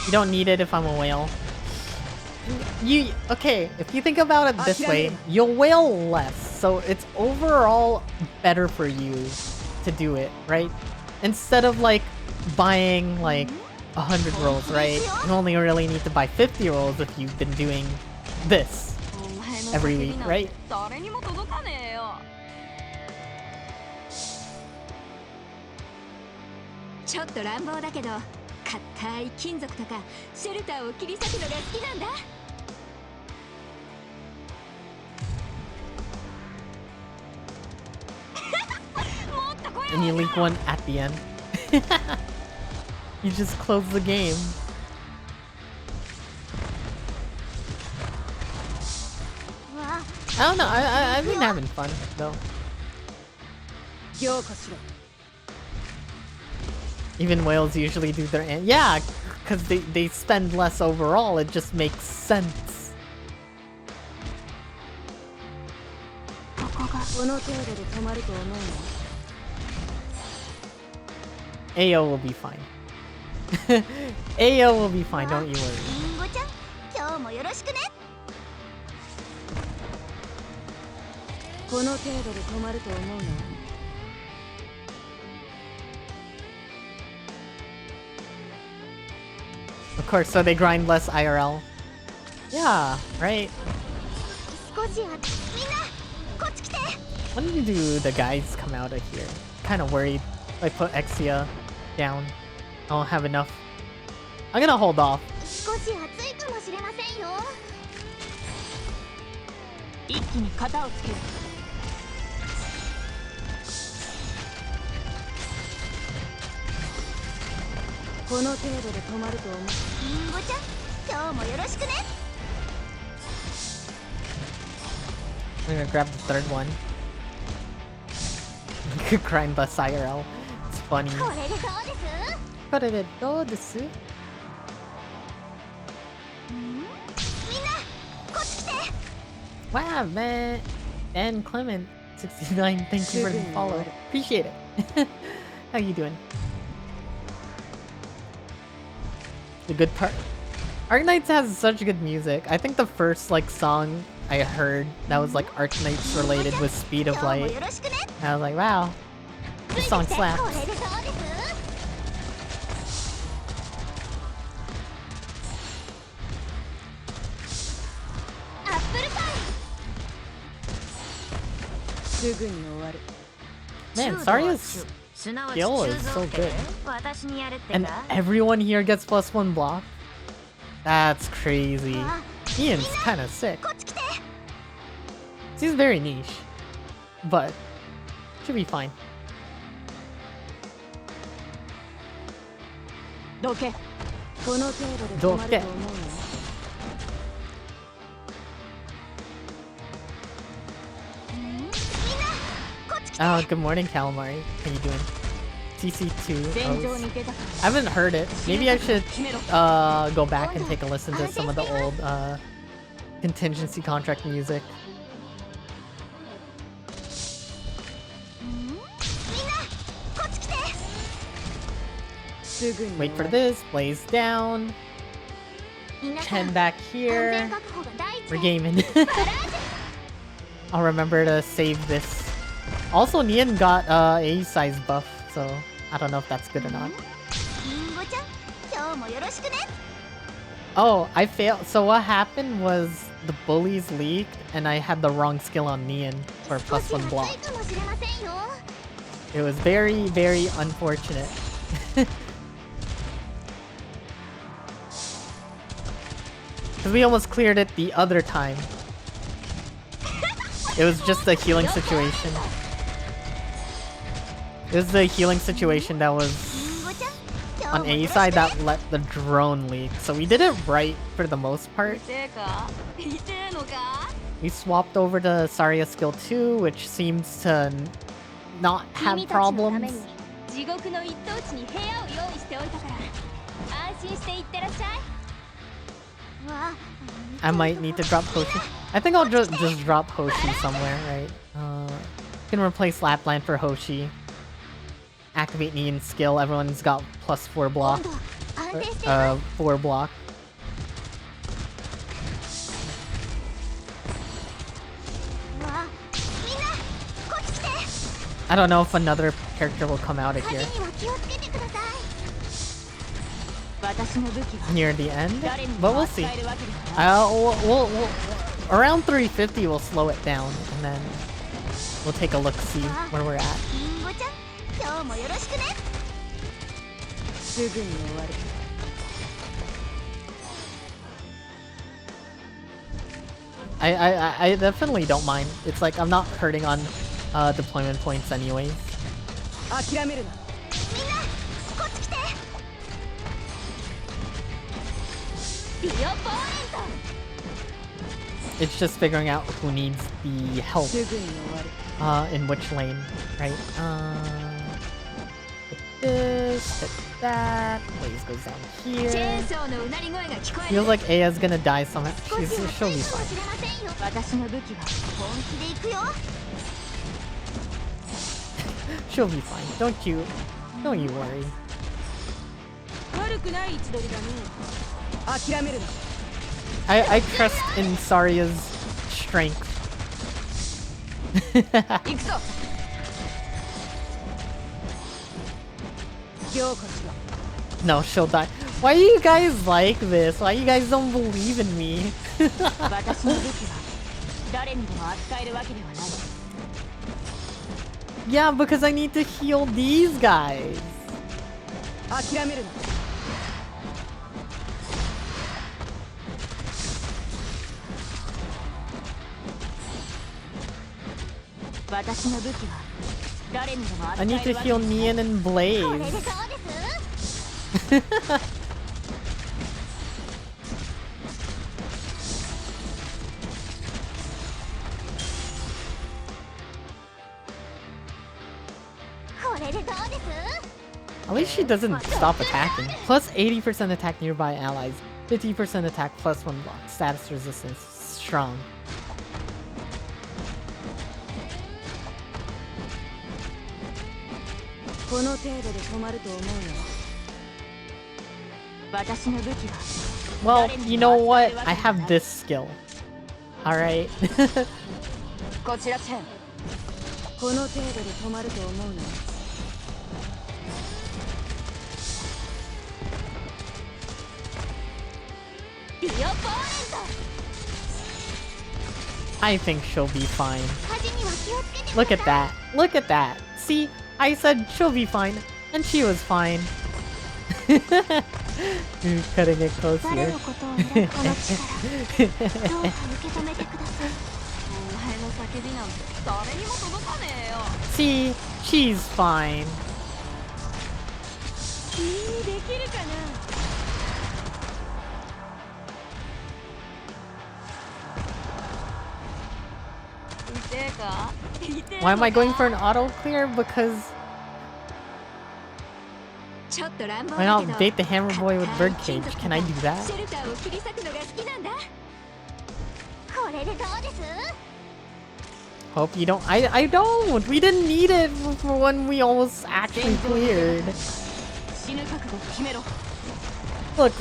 You don't need it if I'm a whale. Okay, if you think about it this way, you'll whale less, so it's overall better for you to do it, right? Instead of like buying like 100 rolls, right? You only really need to buy 50 rolls if you've been doing this every week, right? 誰にも届かねえよちょっと乱暴だけど硬い金属とかシェルターを切り裂くのが好きなんだ And you leak one at the end. You just close the game. I don't know, I've been having fun though. Even whales usually do their end. Yeah, because they spend less overall, it just makes sense. AO will be fine. AO will be fine, don't you worry. リンゴちゃん今日もよろしくねこの程度で止まると思うな Of course, so they grind less IRL. Yeah, right? 少し暑いみんなこっち来て When do the guys come out of here? Kind of worried. I put Exia down. I don't have enough. I'm gonna hold off. 少し暑いかもしれませんよ一気に型をつけるこの程度で止まると思うリンゴちゃん今日もよろしくね I'm gonna grab the third one. You could grind less IRL. It's funny. これでどうですこれでどうです?みんなこっち来て Wow, man. Dan Clement, 69. Thank you for the follow. Appreciate it. How you doing? The good part. Arknights has such good music. I think the first like song I heard that was like Arknights related was Speed of 今日も Light. よろしくね And I was like, wow, つ this いて song きて slaps. これでどうですアップルパイ すぐに終わる Man, Sarya's skill is so good. 私にやるって And か everyone here gets +1 block. That's crazy. あ Ian's kind of sick. こっち来て He's very niche, but should be fine. どけこの程度で止まると思うの Oh, good morning, Calamari. How you doing? TC2. 戦場 O's. に出たか I haven't heard it. Maybe I should go back and take a listen to some of the old contingency contract music. みんなこっち来てすぐに Wait for this. Blaze down. 皆さん Chen back 安全 here. 確保が第一 We're で gaming. I'll remember to save this. Also, Nian got a size buff, so I don't know if that's good or not. リンゴちゃん今日もよろしくね Oh, I failed. So what happened was the bullies leaked, and I had the wrong skill on Nian for 少し +1 block. 暑いかもしれませんよ It was very, very unfortunate. Because we almost cleared it the other time. It was just a healing situation. It was the healing situation that was on A side that let the drone leak, so we did it right for the most part. 痛えか痛えのか We swapped over to Zarya skill 2, which seems to not have 君たちのため problems. に地獄の一等地に部屋を用意しておいたから安心していってらっしゃいわ I might need to drop Hoshi. I think I'll just drop Hoshi somewhere, right? Can replace Lapland for Hoshi. Activate Neon skill. Everyone's got +4 block. 安定しています 4 block. わみんなこっち来て I don't know if another character will come out of 火 here には気をつけてください私の武器は near the end, 誰に but も we'll see. 扱えるわけではない We'll around 350 we'll slow it down and then we'll take a look see where we're at. リンゴちゃん今日もよろしくねすぐに終わる I definitely don't mind. It's like I'm not hurting on deployment points anyways. 諦めるな。みんなこっち来てビオポーエント It's just figuring out who needs the help すぐに終わる。 in which lane, right? Hit this, hit that. Blaze goes down チェー here. ンソーのうなり声が聞こえる Feels like Aya's gonna die somehow. 少し She'll 遅 be いかも fine. しれませんよ私の武器は本気で行くよ She'll be fine. Don't you worry. 悪くない位置取りだね諦めるな。I trust in Zarya's strength. 行くぞ 行こしは No, she'll die. Why you guys like this? Why you guys don't believe in me? 私の武器は誰にでも扱えるわけではない Yeah, because I need to heal these guys. 諦めるな。私の武器は誰にでも I 扱 need え to るわけ heal Nian and これで Blaze. そうです これでどうです At least she doesn't stop attacking. Plus 80% attack nearby allies. 50% attack plus 1 block. Status resistance. Strong. この程度で止まると思うよ。私の武器は Well, you know what? I have this skill. Alright. こちらチェンこの程度で止まると思うよ。ビオポーエント I think she'll be fine. 火事には気をつけて Look at that. Look at that. See? I said she'll be fine. And she was fine. Cutting it close 誰 here. のことを選ぶこの力どうか受け止めてくださいお前の叫びなんて誰にも届かねえよ See? She's fine. 君にできるかな Why am I going for an auto clear? Because ちょっと乱暴 why だけ not ど date the hammer boy with birdcage? Can I do that? シェルターを切り裂くのが好きなんだこれでどうです Hope you don't. I don't. We didn't need it for when we almost actually cleared. 死ぬ覚悟決めろ Look,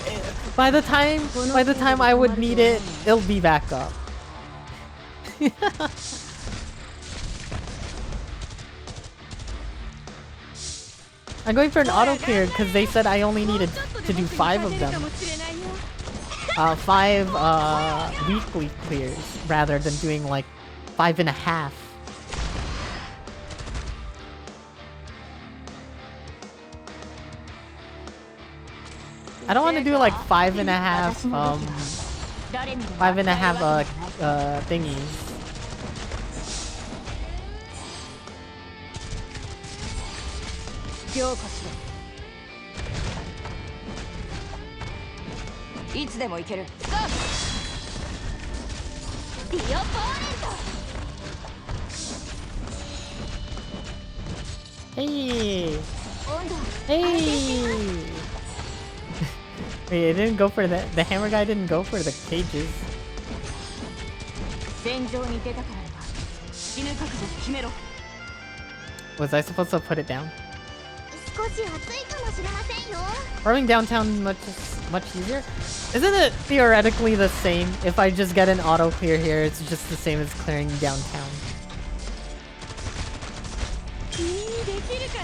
by the time I would need it, it'll be back up. I'm going for an auto clear because they said I only needed to do 5 of them. 5 weekly clears rather than doing like 5.5. I don't want to do like 5.5 thingies. いつでも行ける。ゴー。ディオポーネント。 Hey! 温度。 Hey! Wait, it didn't go for the hammer guy didn't go for the cages. 戦場に出たからには死ぬ覚悟決めろ。 Was I supposed to put it down? 少し暑いかもしれませんよ。 Farming downtown much easier? Isn't it theoretically the same? If I just get an auto clear here, it's just the same as clearing downtown. 君にできるか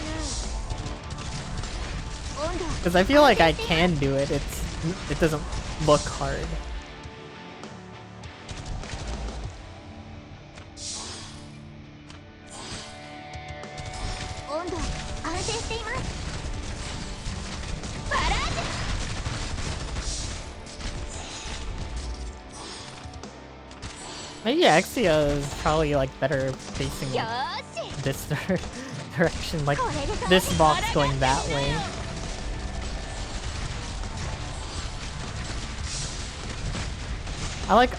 な。温度。 Because I feel like I can do it. It doesn't look hard. 温度安定しています。バラージ Maybe Exia is probably like better facing よーし。 this direction, like this box going that way. I like,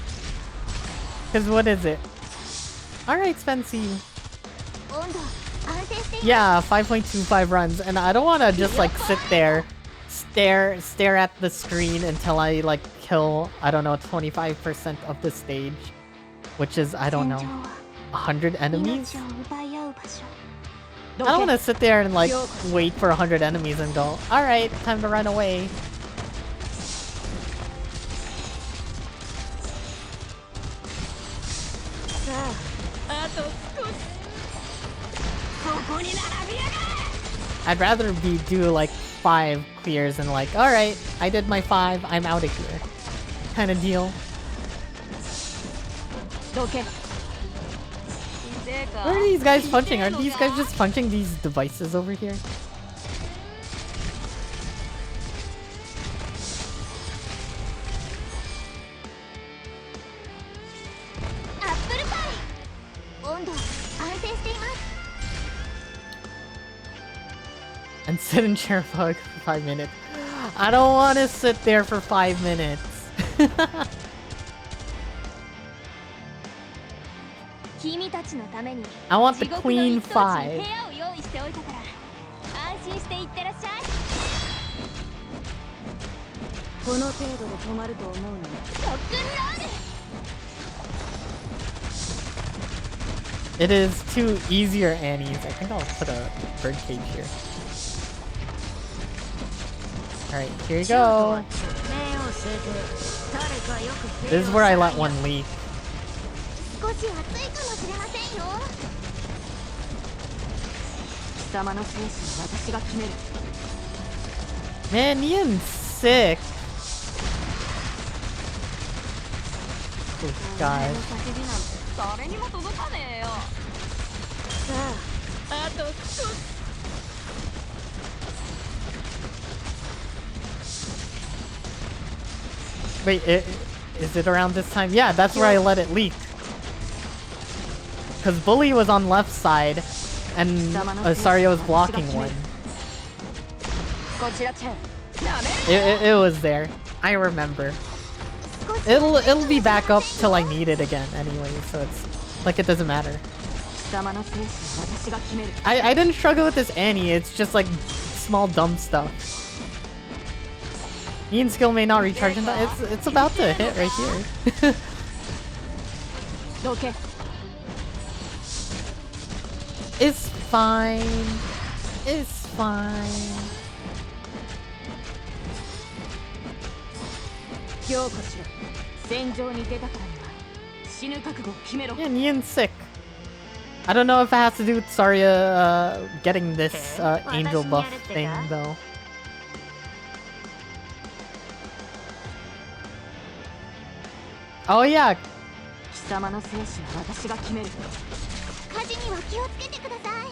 because what is it? Alright, Spency. 温度安定しています。 Yeah, 5.25 runs, and I don't want to just like sit there, stare at the screen until I like kill, I don't know, 25% of the stage, which is, I don't know, 100 enemies? 命を奪い合う場所。 I don't want to sit there and like wait for 100 enemies and go, alright, time to run away. さあ、あと少し。ここに並びやがれ。 I'd rather do like 5 clears and like, alright, I did my 5, I'm out of here. Kind of deal. どけ。 Where are these guys punching? Are these guys just punching these devices over here? アップルパイ。温度安定しています。 And sit in chair for 5 minutes. I don't want to sit there for 5 minutes. 君たちのために I want the 地獄の queen 一等地に 5. 部屋を用意しておいたから安心していってらっしゃい。この程度で止まると思うの。ロックンロール。 It is 2 easier Annies. I think I'll put a bird cage here. Alright, here you go. This is where I let one leak. 少し暑いかもしれませんよ。貴様の生死は私が決める。 Man, Ian's sick. Oh お前 god. の叫びなんて誰にも届かねえよ。さあ、あと少し。 Wait, is it around this time? Yeah, that's where I let it leak. Because Bully was on left side, and Sario was blocking one. こちらチェン。ダメ。 It was there. I remember. It'll be back up till I need it again anyway, so it's like it doesn't matter. 貴様の生死は私が決める。 I didn't struggle with this Annie, it's just like small dumb stuff. Ian's skill may not recharge in time. It's about to hit right here. どけ。 It's fine. It's fine. 強固しろ。戦場に出たからには死ぬ覚悟を決めろ。 Yeah, Ian's sick. I don't know if it has to do with Saria getting this angel buff thing though. Oh yeah, 貴様の生死は私が決める。火事には気をつけてください。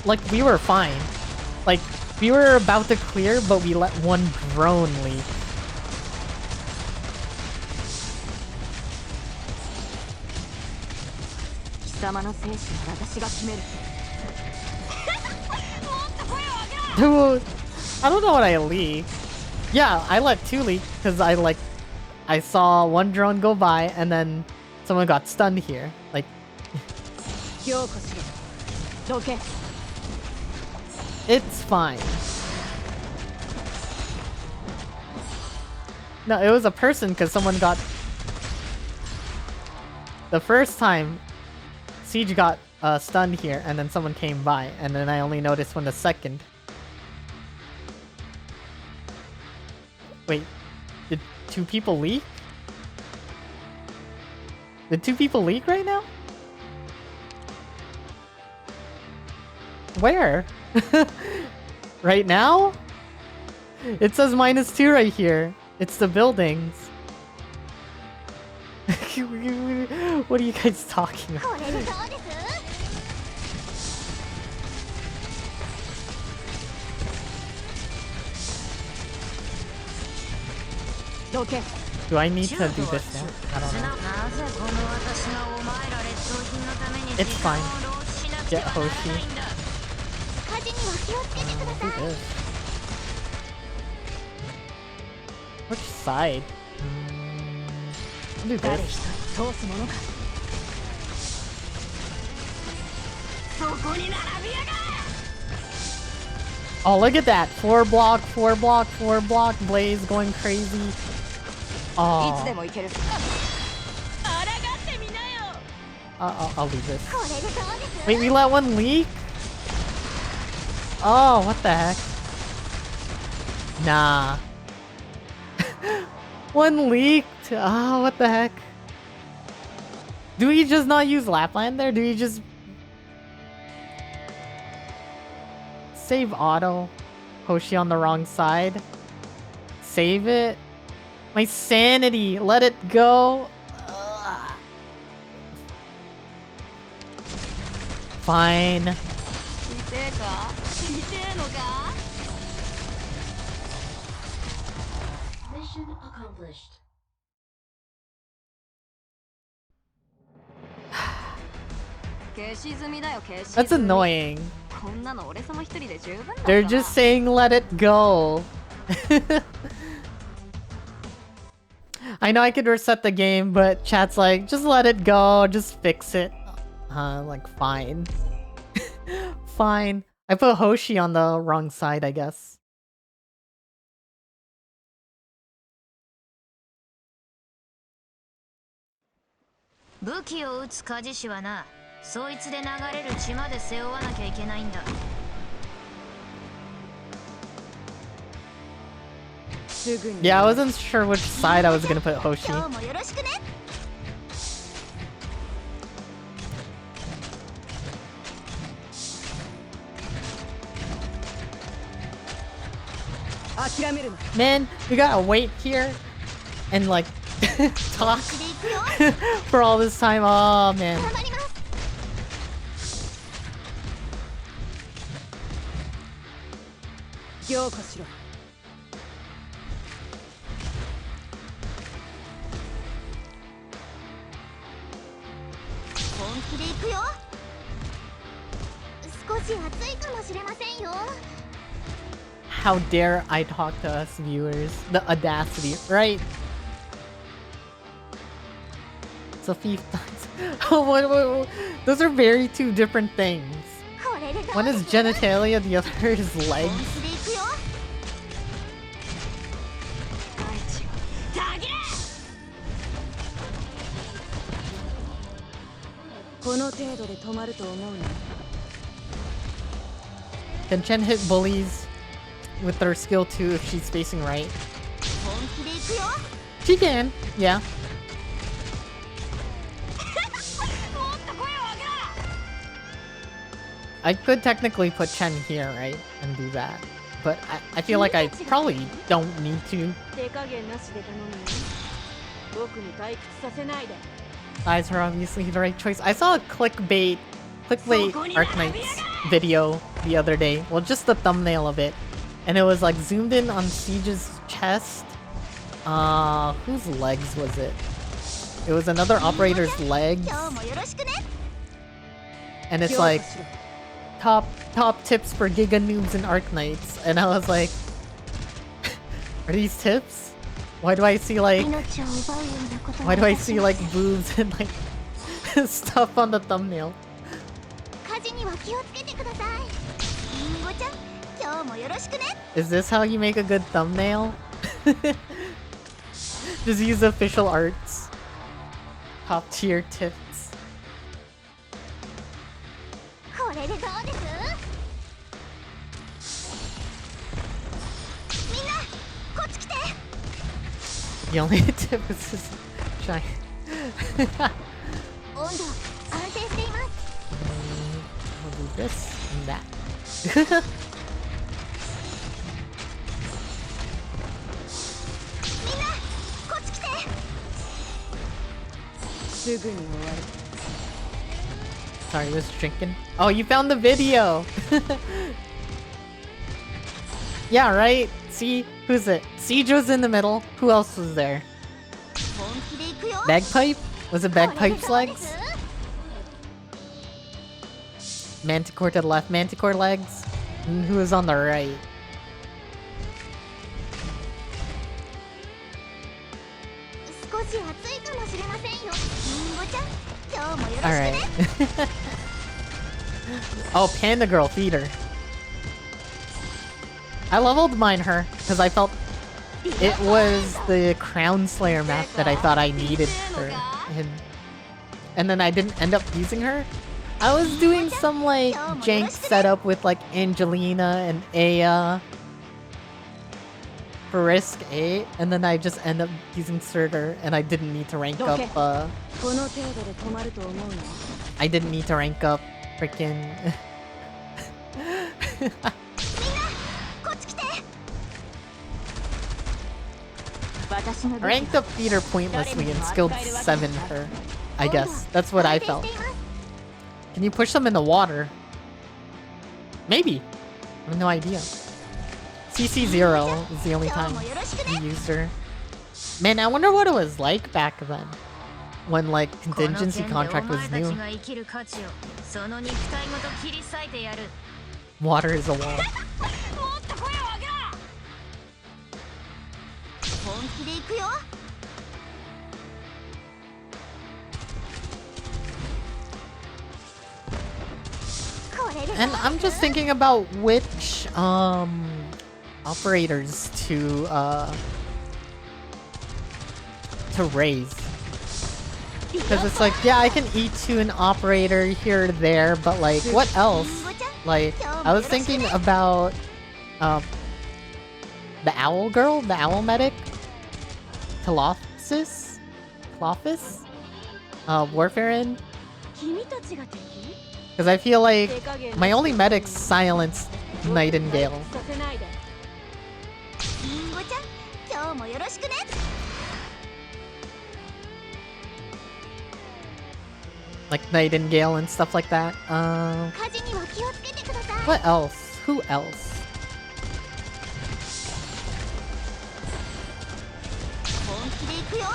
like we were fine. Like we were about to clear, but we let one drone leak. 貴様の生死は私が決める。もっと声を上げろ。 Dude, I don't know what I leaked. Yeah, I let 2 leak because I saw 1 drone go by and then someone got stunned here. Like, 強固しろどけ it's fine. No, it was a person because someone got... The first time, Siege got stunned here and then someone came by and then I only noticed when the second... Wait, did 2 people leak? Did 2 people leak right now? Where? Right now? It says -2 right here. It's the buildings. What are you guys talking about? これでそうです どけ Do I need to do this now? I don't know. なぜこの私がお前ら劣等品のために It's fine. 浪費しなくて Get はならないん Hoshi. だ火事には気をつけてくだ Do さい this. Which side? I'll do 誰 this. 一人通すものかそこに並びやがれ Oh, look at that! 4 block, 4 block, 4 block, Blaze going crazy. いつで Oh, もいける抗ってみなよ I'll do this. これでそうです Wait, we let 1 leak? Oh, what the heck? Nah. 1 leaked? Oh, what the heck? Do we just not use Lapland there? Do we just... Save auto? Hoshi on the wrong side? Save it? My sanity! Let it go! Ugh. Fine. 痛えか痛えのか Mission accomplished That's annoying. こんなの俺様一人で十分だ They're just saying let it go. I know I could reset the game, but chat's like, just let it go, just fix it. Like, fine. Fine. I put Hoshi on the wrong side, I guess. 武器を撃つ鍛冶師はなそいつで流れる血まで背負わなきゃいけないんだ Yeah, I wasn't sure which side I was gonna put Hoshi. 今日もよろしくね 諦めるな Man, we gotta wait here and like talk for all this time. Oh man. 頑張ります 強固しろ 本気で行くよ少し暑いかもしれませんよ How dare I talk to us viewers? The audacity, right? It's a thief. what? Those are very 2 different things. これでどう One is genitalia, the other is 本 legs. 気で行くよ大地をたぎれこの程度で止まると思うな Can Chen hit bullies with her skill 2 if she's facing right? 本気で行くよ She can, yeah. もっと声を上げろ I could technically put Chen here, right? And do that. But I feel like I probably don't need to. 手加減なしで頼むよ僕に退屈させないで Eyes are obviously the right choice. I saw a clickbait Arknights video the other day. Well, just the thumbnail of it. And it was like zoomed in on Siege's chest. Whose legs was it? It was another operator's legs. 今日もよろしくね And it's like top tips for Giga Noobs and Arknights. And I was like, Are these tips? Why do I see like 命を奪うようなことは why do I いたし see ま like せん boobs and like stuff on the thumbnail? 火事には気をつけてくださいりんごちゃん今日もよろしくね Is this how you make a good thumbnail? Just use official arts. Top tier tips. これでどうですみんなこっち来て The only tip is just shine. 温度安定しています We'll do this and that. みんなこっち来てすぐに終わる Sorry, I was drinking. Oh, you found the video! Yeah, right? See? Who's it? Siege was in the middle. Who else was there? 本気で行くよ Bagpipe? Was it これで Bagpipe's どうで legs? す Manticore to the left, Manticore legs? And who was on the right? 少し暑いかもしれませんよりんごちゃん今日もよろしく Alright. ね Oh, Panda Girl Theater. I leveled mine her because I felt it was the Crown Slayer map that I thought I needed her in. And then I didn't end up using her. I was doing some like jank setup with like Angelina and Aya for Risk 8, and then I just end up using Surtur, and I didn't need to rank up この程度で止まると思うの I didn't need to rank up freaking みんなこっち来て 私の I ranked up Theater pointlessly and skilled 7 her. I guess. That's what I 安定 felt. しています Can you push them in the water? Maybe. I have no idea. CC0 is the only 今 time 日もよろしく we ね used her. Man, I wonder what it was like back then. When like この contingency 件で contract お was 前た new. ちが生きる価値をその肉体ごと切り裂いてやる Water is a wall. もっと声を上げろ本気で行くよ これでどう And I'm just thinking about which operators to raise. Because it's like, yeah, I can E2 an operator here or there, but like, what else? Like, I was thinking about the owl girl, the owl medic, Telopsis, Telopis, Warfarin. 君たちが敵 Because I feel like 手加減 my only medic's Silence Nightingale. させないでりんごちゃん今日もよろしくね Like Nightingale and stuff like that. 火事には気をつけてください What else? Who else? 本気で行くよ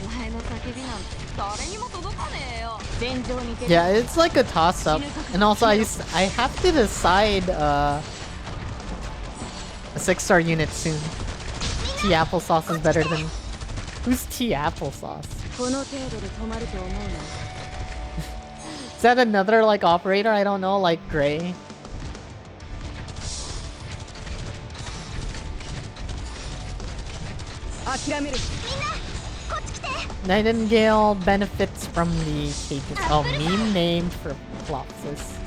お前の叫びなんて誰にも届かねえよ戦場に出 Yeah, it's like a toss-up. And also, I have to decide a 6-star unit soon. Tea applesauce is better than... Who's tea applesauce? この程度で止まると思うの Is that another, like, operator? I don't know, like Gray? 諦める Nightingale benefits from the cages. Oh, meme name for Flopsis.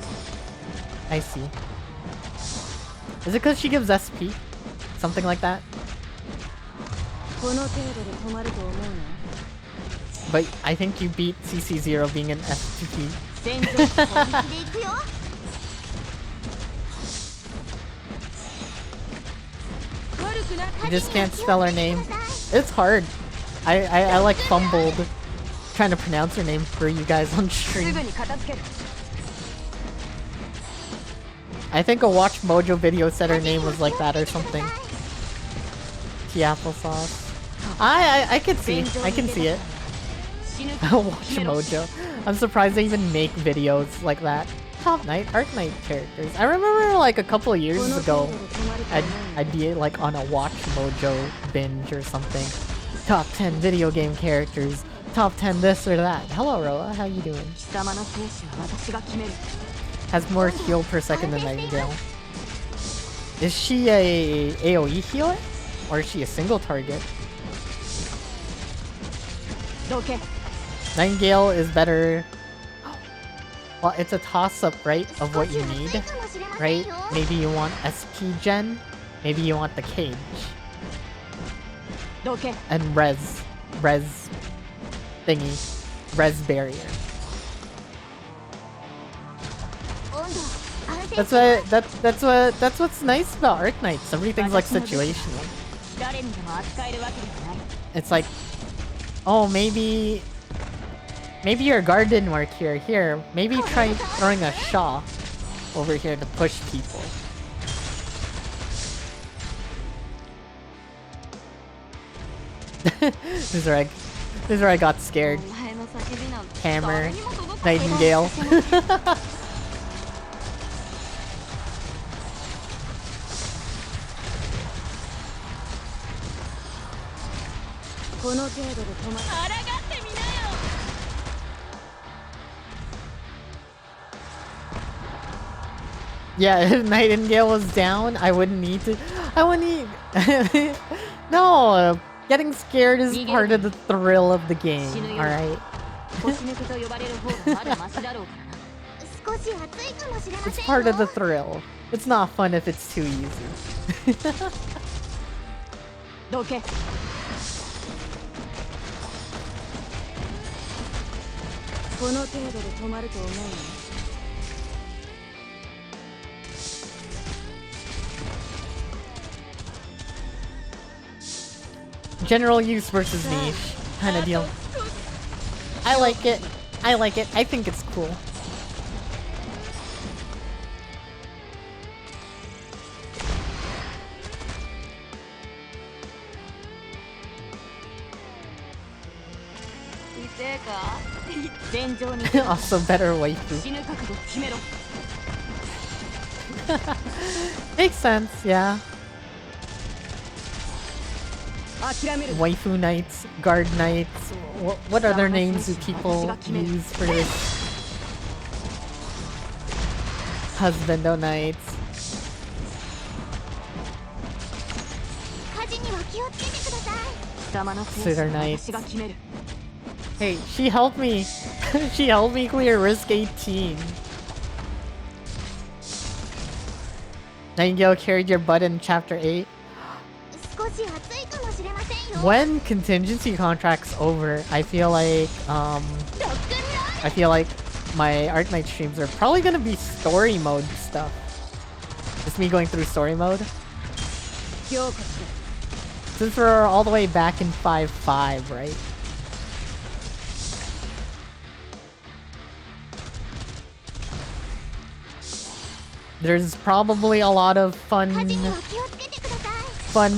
I see. Is it because she gives SP? Something like that? この程度で止まると思うの But I think you beat CC0 being an FTP. 戦場本気で行くよ 悪くな You just can't spell her name. It's hard. I like fumbled trying to pronounce her name for you guys on す stream. ぐに片付ける I think a Watch Mojo video said her name was like that or something. Tea applesauce. I can see. I can see it. 死ぬ Watch Mojo. I'm surprised they even make videos like that. Top Knight, Arknight characters. I remember like a couple of years ago, I'd be like on a Watch Mojo binge or something. Top 10 video game characters. Top 10 this or that. Hello, Roa. How you doing? Has more heal per second than Nightingale. Is she a AoE healer? Or is she a single target? Nightingale is better. Well, it's a toss-up, right, of what you need, right? Maybe you want SP gen, maybe you want the cage. And res thingy, res barrier. That's what's nice about Arknights. Everything's like situational. It's like, oh, maybe your guard didn't work here. Here, maybe try throwing a Shaw over here to push people. This is where I got scared. Hammer, Nightingale. Yeah, if Nightingale was down, I wouldn't need to. I wouldn't need. No, getting scared is part of the thrill of the game. All right. It's part of the thrill. It's not fun if it's too easy. General use versus niche kind of deal. I like it. I like it. I think it's cool. Also better waifu. Makes sense, yeah. Waifu knights, guard knights. What other names do people use for this? Husbando knights. Sitter knights. Hey, she helped me. She helped me clear risk 18. Nightingale carried your butt in chapter 8. When contingency contract's over, I feel like my Arknight streams are probably gonna be story mode stuff. Just me going through story mode. Since we're all the way back in 5.5, right? There's probably a lot of fun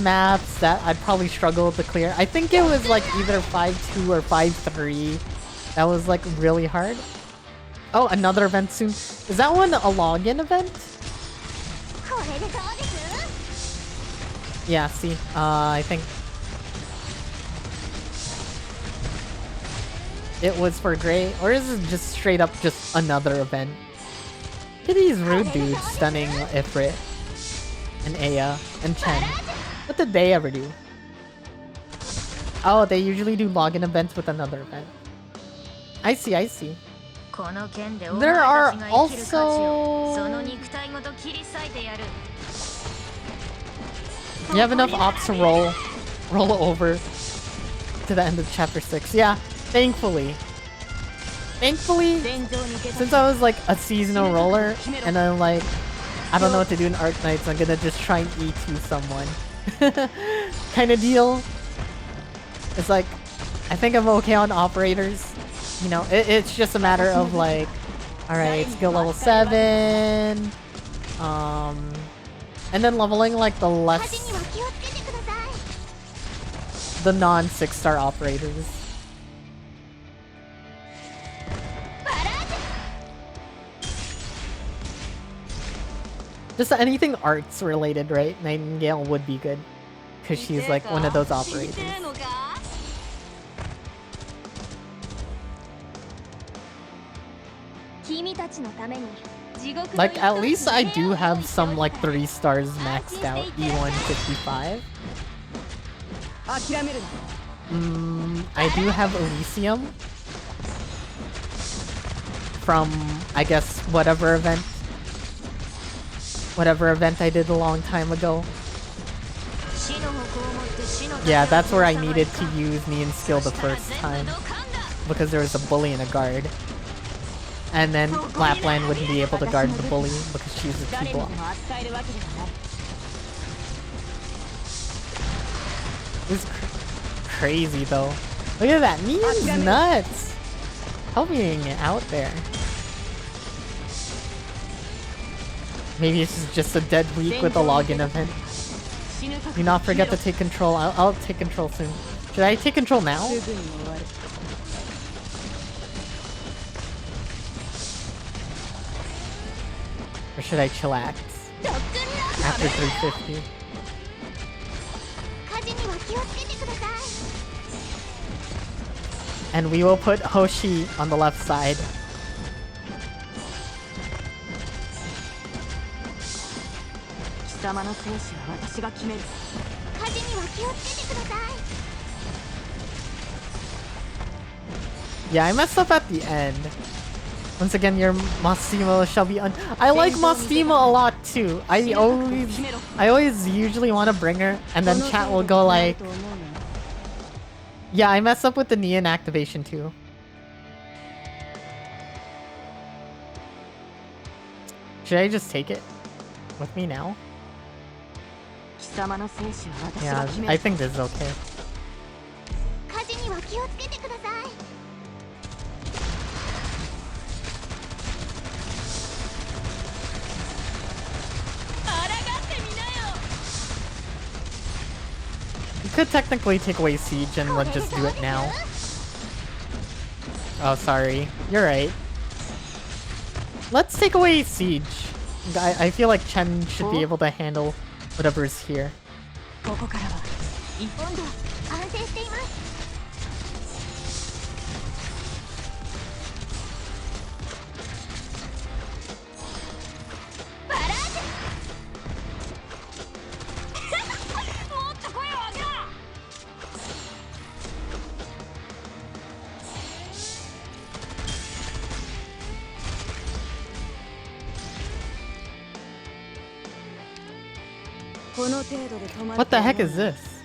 maps that I'd probably struggle to clear. I think it was like either 5.2 or 5.3 that was like really hard. Oh, another event soon. Is that one a login event? Yeah, see, I think it was for Grey, or is it just straight up just another event? Look at these rude dudes stunning Ifrit and Aya and Chen. What did they ever do? Oh, they usually do login events with another event. I see, I see. There are also... You have enough ops to roll over to the end of chapter 6. Yeah, thankfully. Thankfully, since I was like a seasonal roller, and I'm like, I don't know what to do in Arknights, I'm gonna just try and E2 someone. Kind of deal. It's like, I think I'm okay on operators. You know, it's just a matter of like, alright, skill level 7, and then leveling like the non 6-star operators. Just anything arts related, right? Nightingale would be good. Because she's like one of those operators. Like, at least I do have some like 3 stars maxed out E155. I do have Elysium. From, I guess, whatever event. Whatever event I did a long time ago. Yeah, that's where I needed to use Neon skill the first time. Because there was a bully and a guard. And then Lapland wouldn't be able to guard the bully because she was a 2-block. It was crazy though. Look at that, Neon's nuts! Helping out there. Maybe it's just a dead week with a login event. Do not forget to take control. I'll take control soon. Should I take control now? Or should I chillax? After 350. And we will put Hoshi on the left side. Yeah, I messed up at the end. Once again, your Mastimo shall be un- I like Mastimo a lot too. I always usually want to bring her, and then chat will go like... Yeah, I messed up with the Neon activation too. Should I just take it with me now? Yeah, I think this is okay. You could technically take away Siege and let's just do it now. Oh, sorry. You're right. Let's take away Siege. I feel like Chen should be able to handle whatever's here. What the heck is this?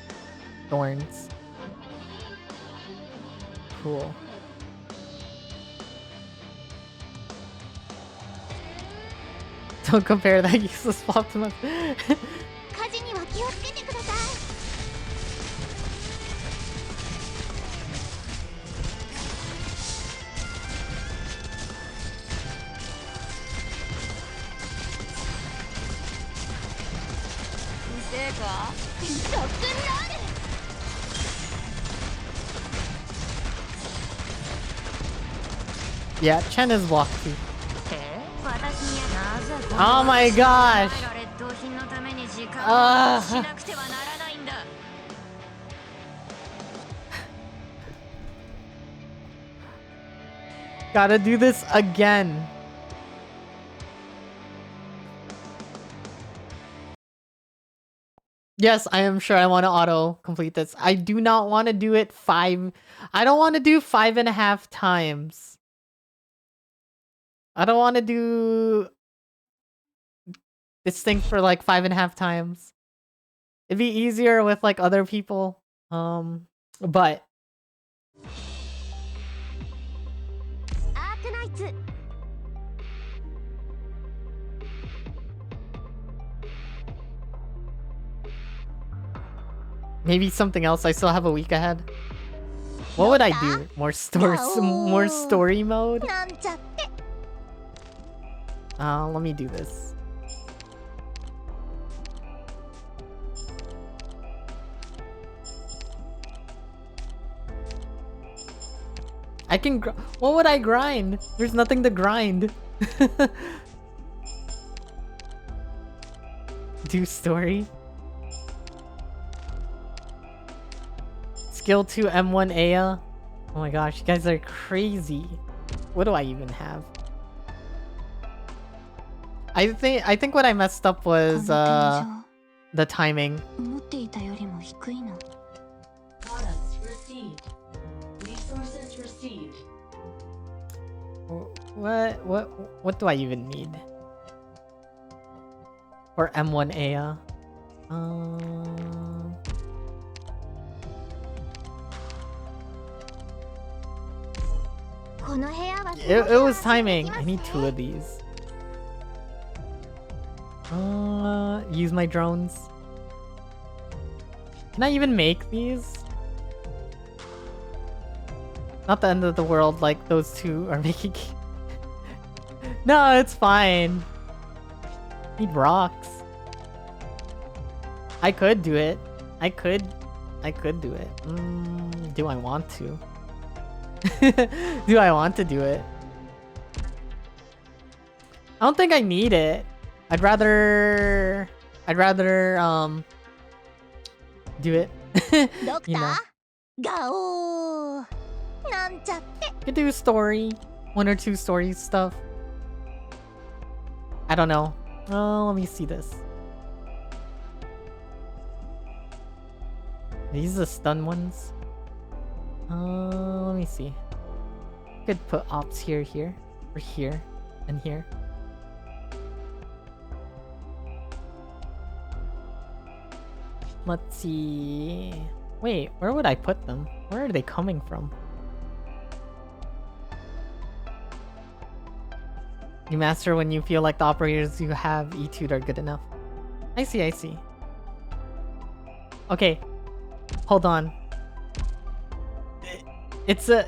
Thorns. Cool. Don't compare that useless flop to my... Yeah, Chen is blocked too. Oh my gosh! Gotta do this again. Yes, I am sure I want to auto complete this. I do not want to do it I don't want to do 5.5 times. I don't want to do this thing for like 5.5 times. It'd be easier with like other people. But Arknights. maybe something else. I still have a week ahead. What would I do? More story mode? Let me do this. I can what would I grind? There's nothing to grind. Do story. Skill 2 M1 Aya. Oh my gosh, you guys are crazy. What do I even have? I think what I messed up was the timing. 思っていたよりも低いな。 Products received. Resources received. What do I even need? For M1 Aya? It was timing. I need 2 of these. Use my drones. Can I even make these? Not the end of the world like those 2 are making. No, it's fine. Need rocks. I could do it. I could do it. Do I want to? Do I want to do it? I don't think I need it. I'd rather do it. You know. Could do story. 1 or 2 story stuff. I don't know. Oh, let me see this. These are the stun ones. Let me see. Could put ops here, or here, and here. Let's see. Wait, where would I put them? Where are they coming from? You master when you feel like the operators you have E2'd are good enough. I see. Okay. Hold on. It's a...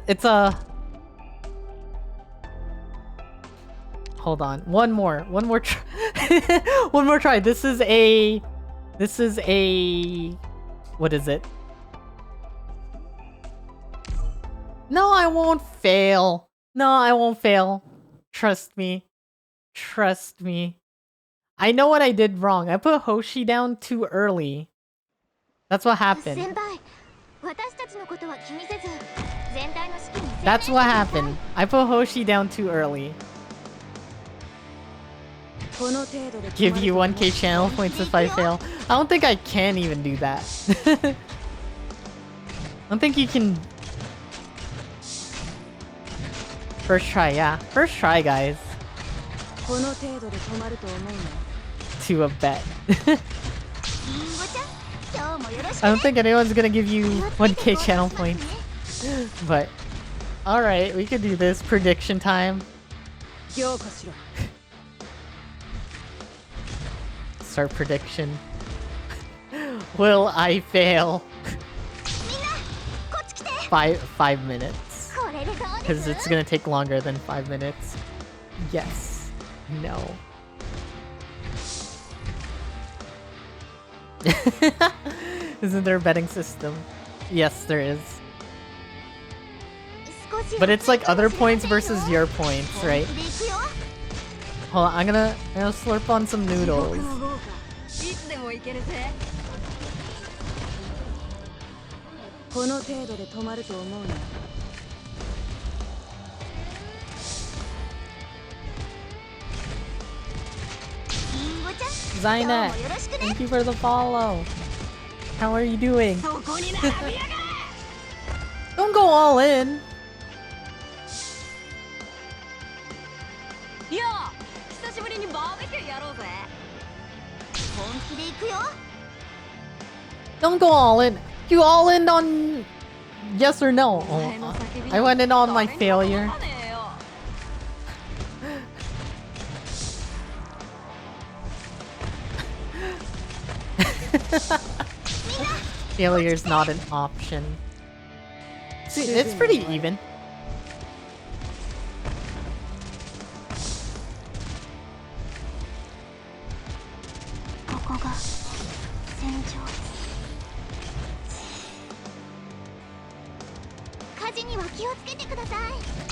Hold on. One more try. One more try. This is a... What is it? No, I won't fail. Trust me. I know what I did wrong. I put Hoshi down too early. That's what happened. That's what happened. I put Hoshi down too early. Give you 1k channel points if I fail. I don't think I can even do that. I don't think you can... First try, yeah. First try, guys. To a bet. I don't think anyone's gonna give you 1k channel points. But... Alright, we could do this. Prediction time. Start prediction. Will I fail? 5 minutes. Because it's gonna take longer than 5 minutes. Yes. No. Isn't there a betting system? Yes, there is. But it's like other points versus your points, right? Hold on, I'm gonna slurp on some noodles. Zynet, thank you for the follow. How are you doing? Don't go all in. Don't go all in. You all in on yes or no? Oh, I went in on my failure. Failure's not an option. See, it's pretty even.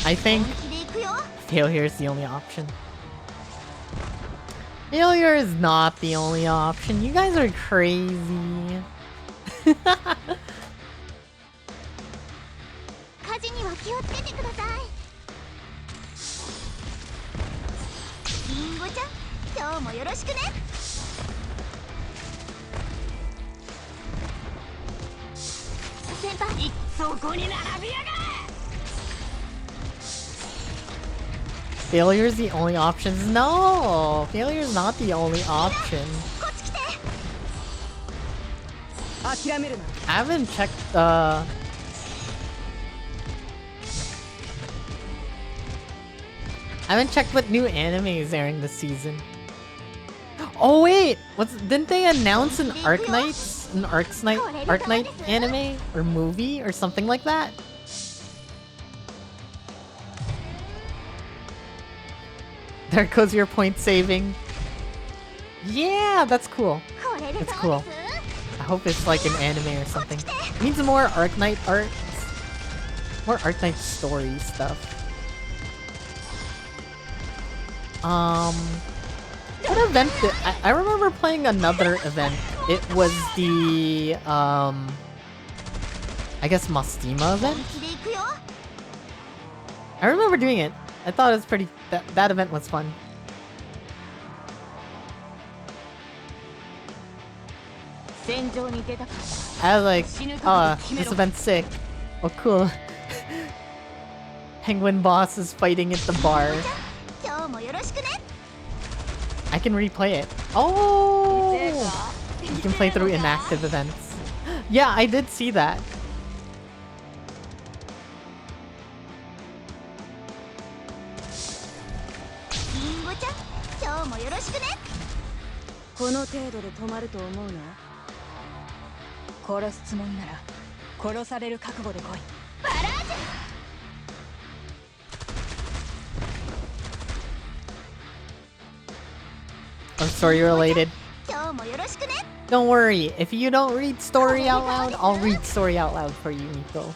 I think failure is the only option. Failure is not the only option. You guys are crazy. 火事には気をつけてください。リンゴちゃん、今日もよろしくね。先輩、そこに並びやがれ。 Failure is the only option. No! Failure is not the only option. こっち来て。諦めるな。 I haven't checked I haven't checked what new anime is airing this season. Oh wait! Didn't they announce an Arknights? An Arknight anime? Or movie? Or something like that? There goes your point saving. Yeah, that's cool. これで That's どう cool. です？ I hope it's like an anime or something. Needs more Arknight art. More Arknight story stuff. What event did I remember playing another event. It was the I guess Mastima event? 本気で行くよ。 I remember doing it. I thought it was pretty that event was fun. 戦場に出たか。 I was like, this event's sick. Oh cool. Penguin boss is fighting at the bar. 今日もよろしくね。 I can replay it. Oh! You can play through inactive events. Yeah, I did see that. リンゴちゃん、今日もよろしくね。この程度で止まると思うな。殺すつもりなら殺される覚悟で来い。バラージュ。 I'm story related. 今日もよろしくね。 Don't worry, if you don't read story out loud, I'll read story out loud for you, Nico.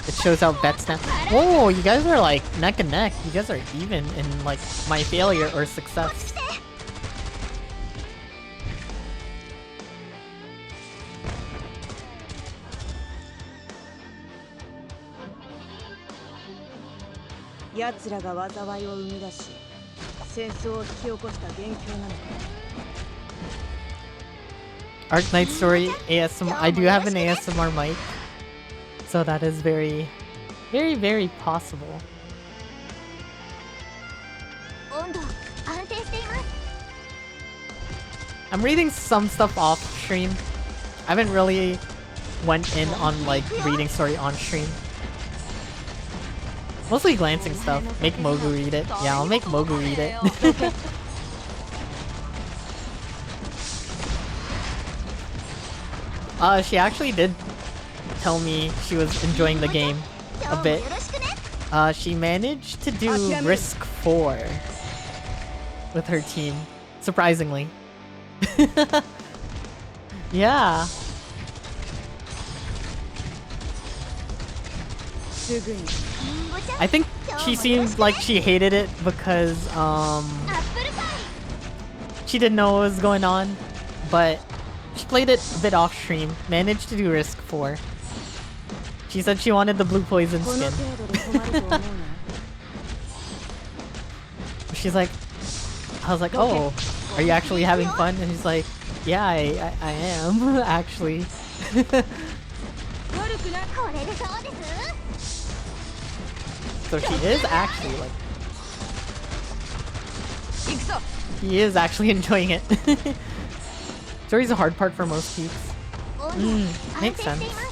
It shows out bets now. Whoa, you guys are like neck and neck. You guys are even in like my failure or success. 来て。 奴らが災いを生み出し、戦争を引き起こした元凶なのか。 Arknight story ASMR. I do have an ASMR mic, so that is very, very, very possible. 温度安定しています。 I'm reading some stuff off stream. I haven't really went in on like reading story on stream. Mostly glancing stuff. Make Mogu read it. Yeah, I'll make Mogu read it. She actually did tell me she was enjoying the game a 今日も bit. よろしくね。 She managed to do Risk 4 with her team, surprisingly. Yeah. すぐに。リンゴちゃん、 I think she seemed like she hated it because アップルパイ。 she didn't know what was going on, but she played it a bit off stream, managed to do Risk 4. She said she wanted the blue poison この skin. 程度で止まると思うな。 She's like, I was like, oh, are you actually having fun? And he's like, yeah, I am, actually. 悪くない。これでそうです。 So she is actually like, 行くぞ。 he is actually enjoying it. Story's a hard part for most peeps. 温度 Makes 安定して sense. います。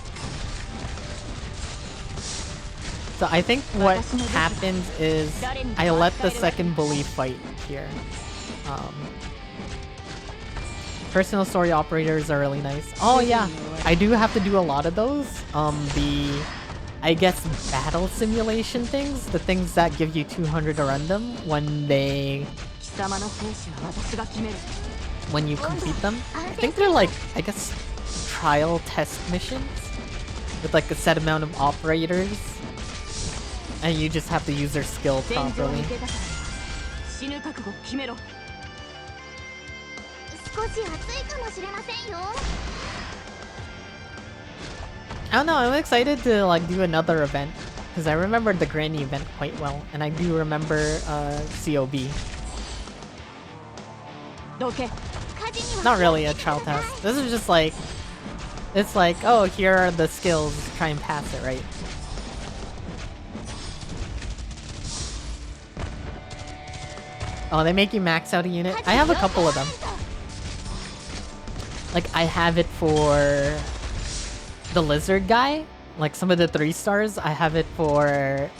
So I think what happens is I let the second bully fight here. Personal story operators are really nice. Oh yeah, I do have to do a lot of those. I guess battle simulation things, the things that give you 200 to run them when貴様の生死は私が決める。 you complete them. I think they're like, I guess, trial test missions with like a set amount of operators, and you just have to use their skill 戦場 properly. に出たから死ぬ覚悟決めろ。少し暑いかもしれませんよ。 I don't know, I'm excited to like do another event because I remember the granny event quite well, and I do remember COB. どけ。 Not really a trial test. This is just like, it's like, oh, here are the skills, try and pass it, right? Oh, they make you max out a unit? I have a couple of them. Like, I have it for the lizard guy, like some of the 3 stars. I have it for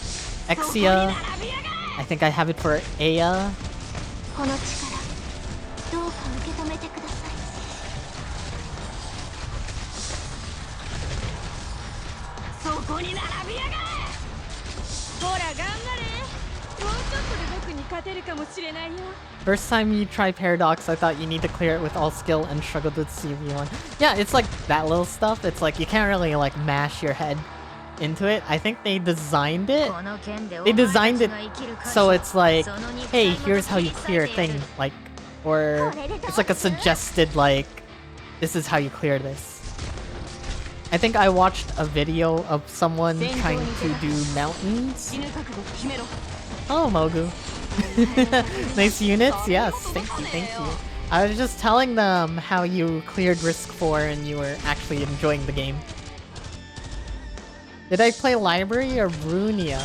Exia. I think I have it for Aya. この力どうか受け止めてください。そこに並びやがれ。ほら頑張れ。もうちょっとで僕に勝てるかもしれないよ。 First time you try Paradox, I thought you need to clear it with all skill and struggle to CV1. Yeah, it's like that little stuff. It's like you can't really like mash your head into it. I think they designed it. They designed it so it's like, hey, here's how you clear a thing. Like, or it's like a suggested like, this is how you clear this. I think I watched a video of someone trying to do mountains. 死ぬ覚悟決めろ。 Oh, Mogu. Nice units? Yes, thank you, thank you. I was just telling them how you cleared Risk 4 and you were actually enjoying the game. Did I play Library or Brunia?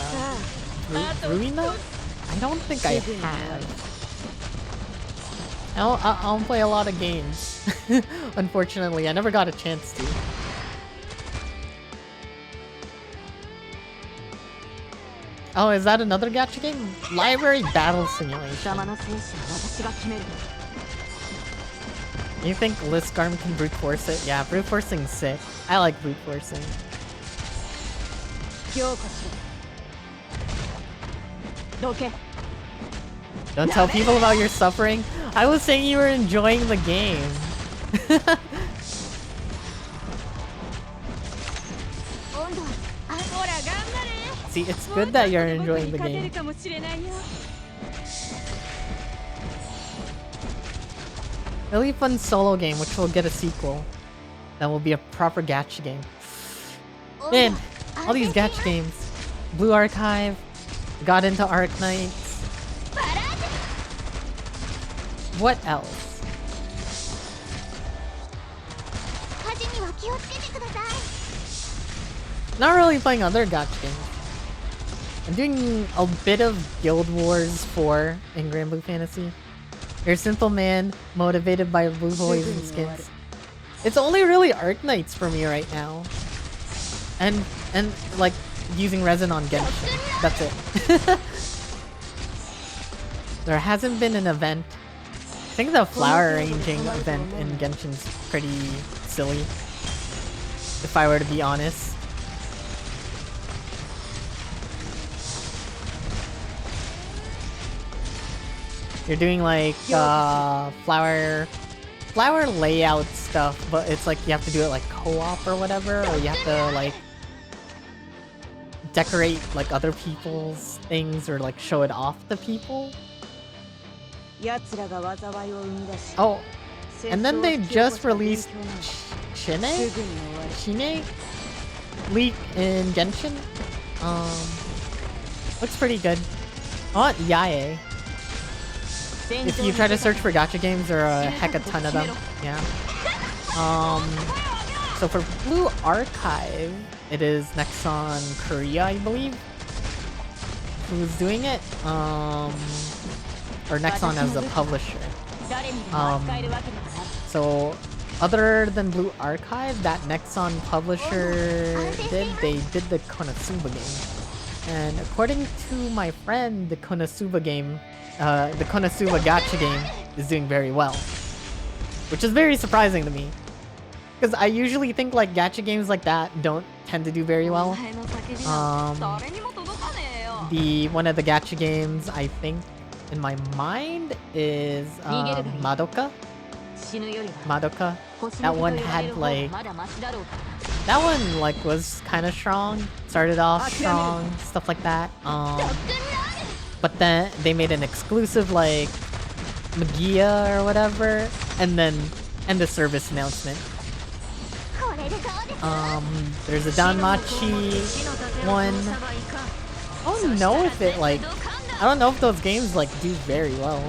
Bruina? I don't think I have. I don't play a lot of games. Unfortunately, I never got a chance to. Oh, is that another gacha game? Library Battle Simulation. 貴様の生死は私が決める。 You think Liskarm can brute force it? Yeah, brute forcing's sick. I like brute forcing. 強化しろ。どけ。 Don't tell people about your suffering. I was saying you were enjoying the game. 温度あほら頑張れ。 See, it's good that you're enjoying the 勝て game. るかもしれないよ。 Really fun solo game, which will get a sequel. That will be a proper gacha game. Man, all these gacha games. Blue Archive, got into Arknights. What else? 火事には気をつけてください。 Not really playing other gacha games. I'm doing a bit of Guild Wars 4 in Grand Blue Fantasy. You're a simple man, motivated by blue poison skins. It's only really Arknights for me right now. And like using resin on Genshin. That's it. There hasn't been an event. I think the flower arranging event in Genshin's pretty silly, if I were to be honest. You're doing like flower layout stuff, but it's like you have to do it like co-op or whatever, or you have to like decorate like other people's things or like show it off to people. 奴らが災いを生み出し、 Oh, and then they 戦争を引き起こ just した勉 released 強なんて Shine? すぐに終わる。 Shine? Leak in Genshin? Looks pretty good. I want Yae. If you try to search for gacha games, there are a heck of a ton of them. Yeah. So for Blue Archive, it is Nexon Korea, I believe, who's doing it. Or Nexon as a publisher. 誰にでも扱えるわけだから。 So other than Blue Archive, that Nexon publisher they did the Konosuba game. And according to my friend, the Konosuba game, the Konosuba gacha game is doing very well. Which is very surprising to me. Because I usually think like gacha games like that don't tend to do very well. お前の叫びなんて誰にも届かねえよ。 One of the gacha games I think in my mind is Madoka. 死ぬよりは Madoka. That one had like that one like was kind of strong. Started off strong, stuff like that. But then they made an exclusive like Magia or whatever, and then the service announcement. There's a Danmachi one. I don't know if it like I don't know if those games like do very well.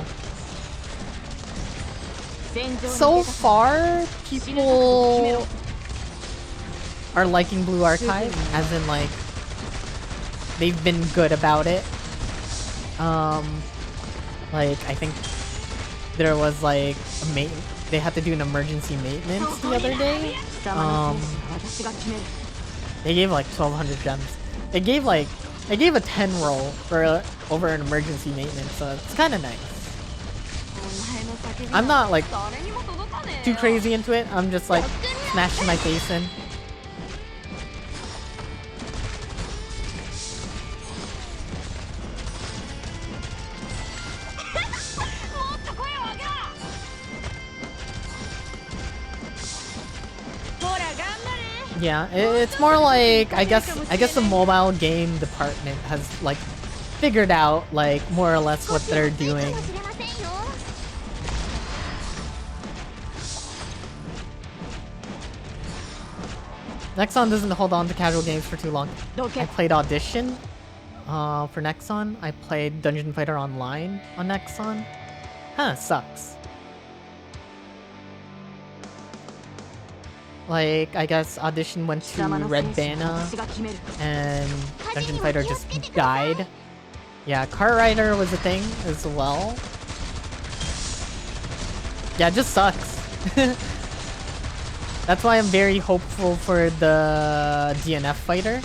So far, people are liking Blue Archive, as in like they've been good about it. Like I think there was like they had to do an emergency maintenance the other day. They gave like 1,200 gems. They gave a 10 roll for over an emergency maintenance, so it's kind of nice. I'm not like too crazy into it. I'm just like smashing my face in. Yeah, it's more like I guess the mobile game department has like figured out like more or less what they're doing. Nexon doesn't hold on to casual games for too long. I played Audition for Nexon. I played Dungeon Fighter Online on Nexon. Kinda sucks. Like, I guess Audition went to Red Banner and Dungeon Fighter just died. Yeah, Kart Rider was a thing as well. Yeah, it just sucks. That's why I'm very hopeful for the DNF fighter.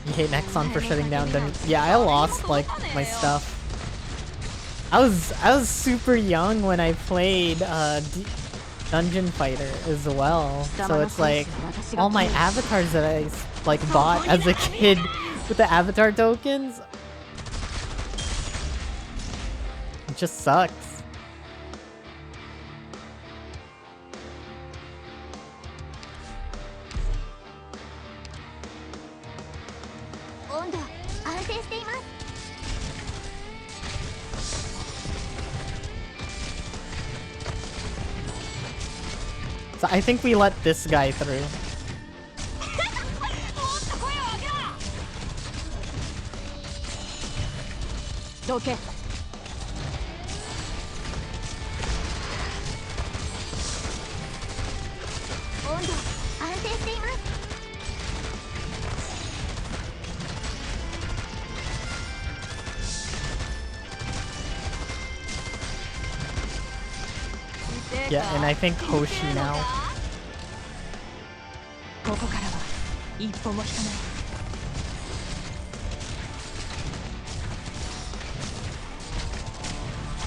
You hate Nexon for shutting down Dungeon. Yeah, I lost like my stuff. I was super young when I played Dungeon Fighter as well, so it's like all my avatars that I like bought as a kid with the avatar tokens. It just sucks. So I think we let this guy through. Yeah, and I think Hoshi now.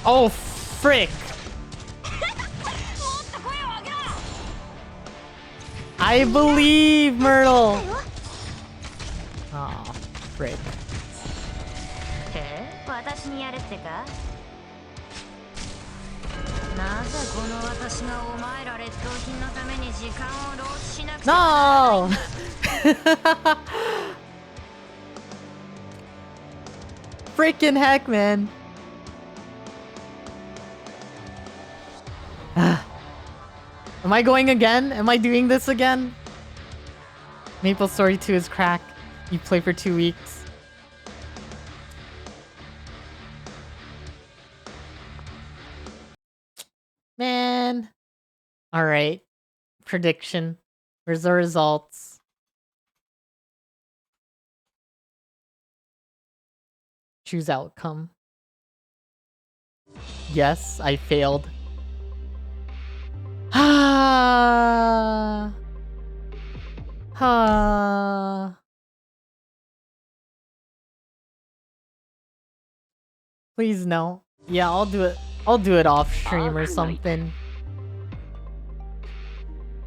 Oh, frick! I believe, Myrtle! Oh, frick. No! Freaking heck, man. Am I going again? Am I doing this again? Maple Story 2 is crack. You play for 2 weeks. Man. Alright. Prediction. Where's the results? Choose outcome. Yes, I failed. Ah. Ah. Please no. Yeah, I'll do it. I'll do it off stream or something.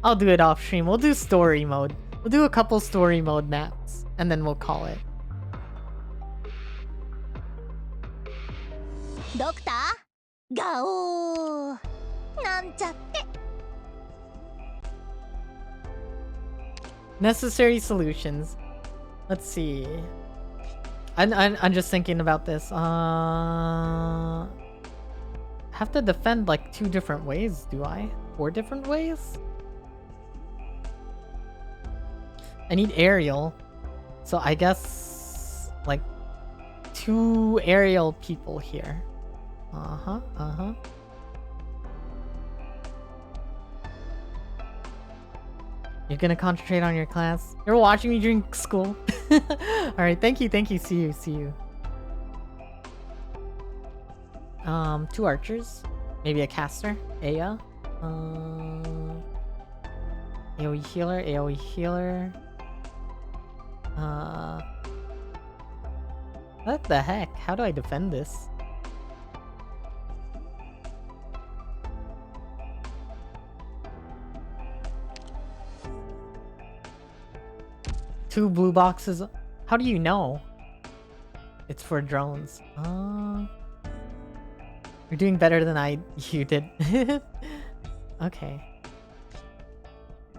I'll do it off stream. We'll do story mode. We'll do a couple story mode maps and then we'll call it. Doctor? Go! なんちゃって。 Necessary solutions. Let's see. I'm just thinking about this. Have to defend like 2 different ways, do I? 4 different ways? I need aerial. So I guess like 2 aerial people here. Uh-huh. You're gonna concentrate on your class? You're watching me during school? Alright, thank you. See you. 2 archers. Maybe a caster. Aya. AoE healer. What the heck? How do I defend this? Two blue boxes. How do you know? It's for drones. You're doing better than you did. Okay.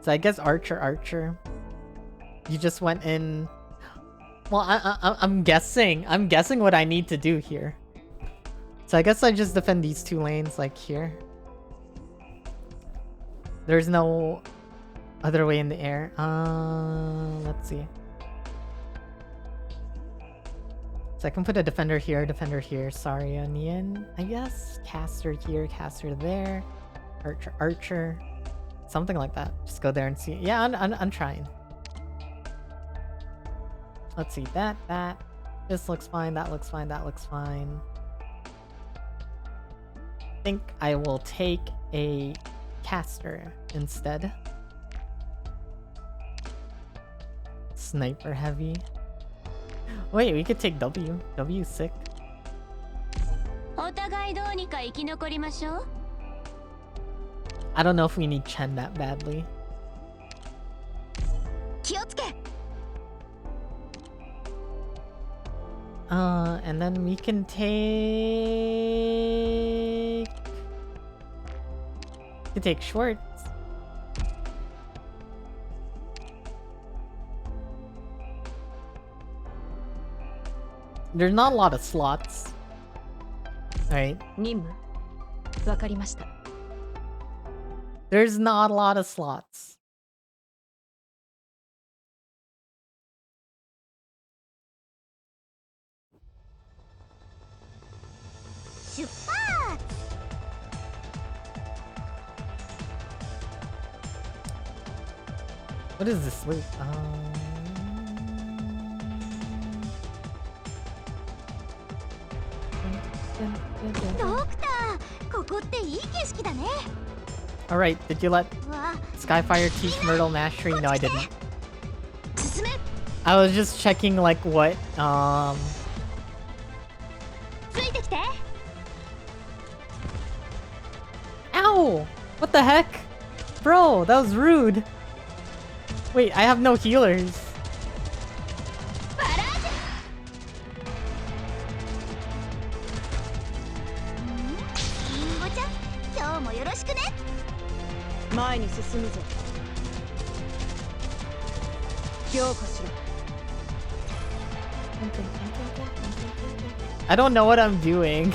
So I guess archer. You just went in. Well, I'm guessing what I need to do here. So I guess I just defend these 2 lanes like here. There's no other way in the air. Let's see. So I can put a defender here. Sorry, Onion, I guess. Caster here, caster there. Archer. Something like that. Just go there and see. Yeah, I'm trying. Let's see. That. This looks fine. That looks fine. I think I will take a caster instead. Sniper heavy. Wait, we could take W. W sick. お互いどうにか生き残りましょう。 I don't know if we need Chen that badly. 気をつけ。 And then we can take Schwartz. There's not a lot of slots. Alright. 任務わかりました。 There's not a lot of slots. What is this loop? Alright, did you let Skyfire teach Myrtle Mastery? No, I didn't. I was just checking like what Ow! What the heck? Bro, that was rude. Wait, I have no healers. I don't know what I'm doing.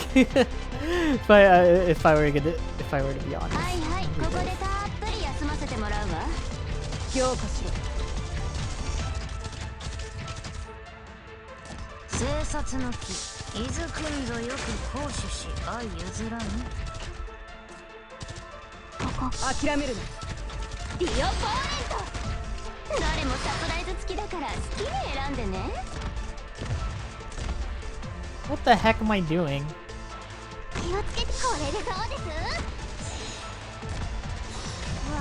But if I were to be honest. はいはい、ここでたっぷり休ませてもらうわ。強化しろ。生殺の木、伊豆くんぞよく行使し、相譲らぬ。諦めるな。ディオポーネント。誰もサプライズ付きだから好きに選んでね。What the heck am I doing? 気をつけて、これでどうです？わあ、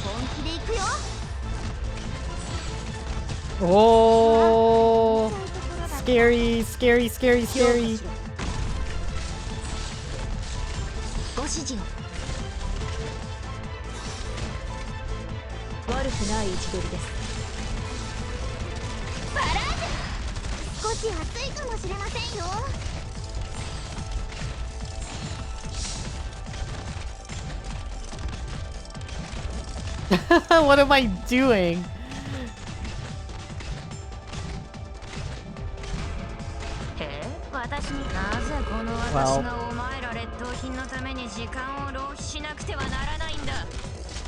本気で行くよ。Oh, scary. ご指示を。悪くない位置取りです。バラージュ。少し暑いかもしれませんよ。What am I doing? Well,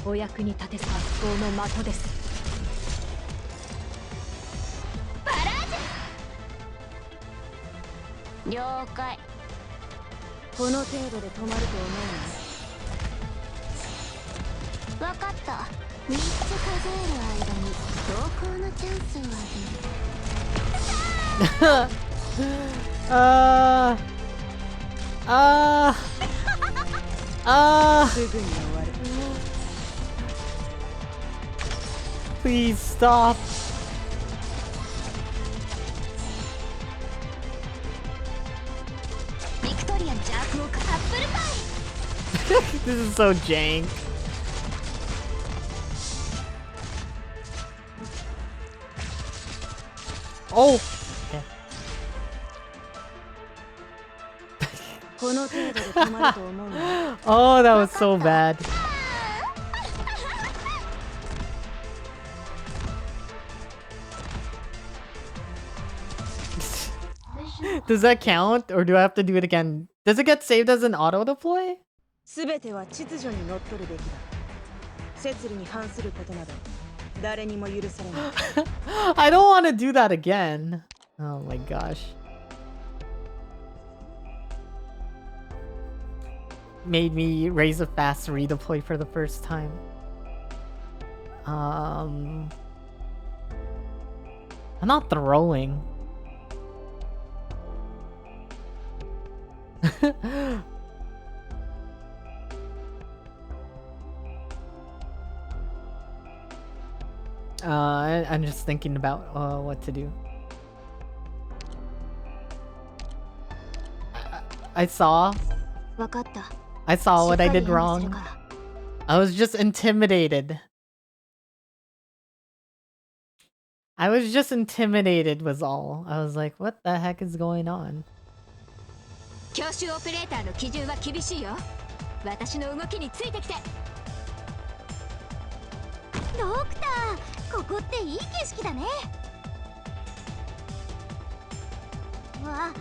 お役に立てた不幸の的です。バラージュ了解。この程度で止まると思うわかった。3つ数える間に投稿のチャンスをあげる。すぐに終わる。Please stop. ビクトリアンジャークをアップルパイ。This is so jank. Oh. Okay. この程度で止まると思うの。Oh, that was so bad. Does that count, or do I have to do it again? Does it get saved as an auto deploy? すべては秩序にのっとるべきだ。摂理に反することなど誰にも許されない。I don't want to do that again. Oh my gosh. Made me raise a fast redeploy for the first time. I'm not throwing. I'm just thinking about what to do. I saw what I did wrong. I was just intimidated. Was all. I was like, what the heck is going on? 教習オペレーターの基準は厳しいよ。私の動きについてきて。ドクター、ここっていい景色だね。わあ、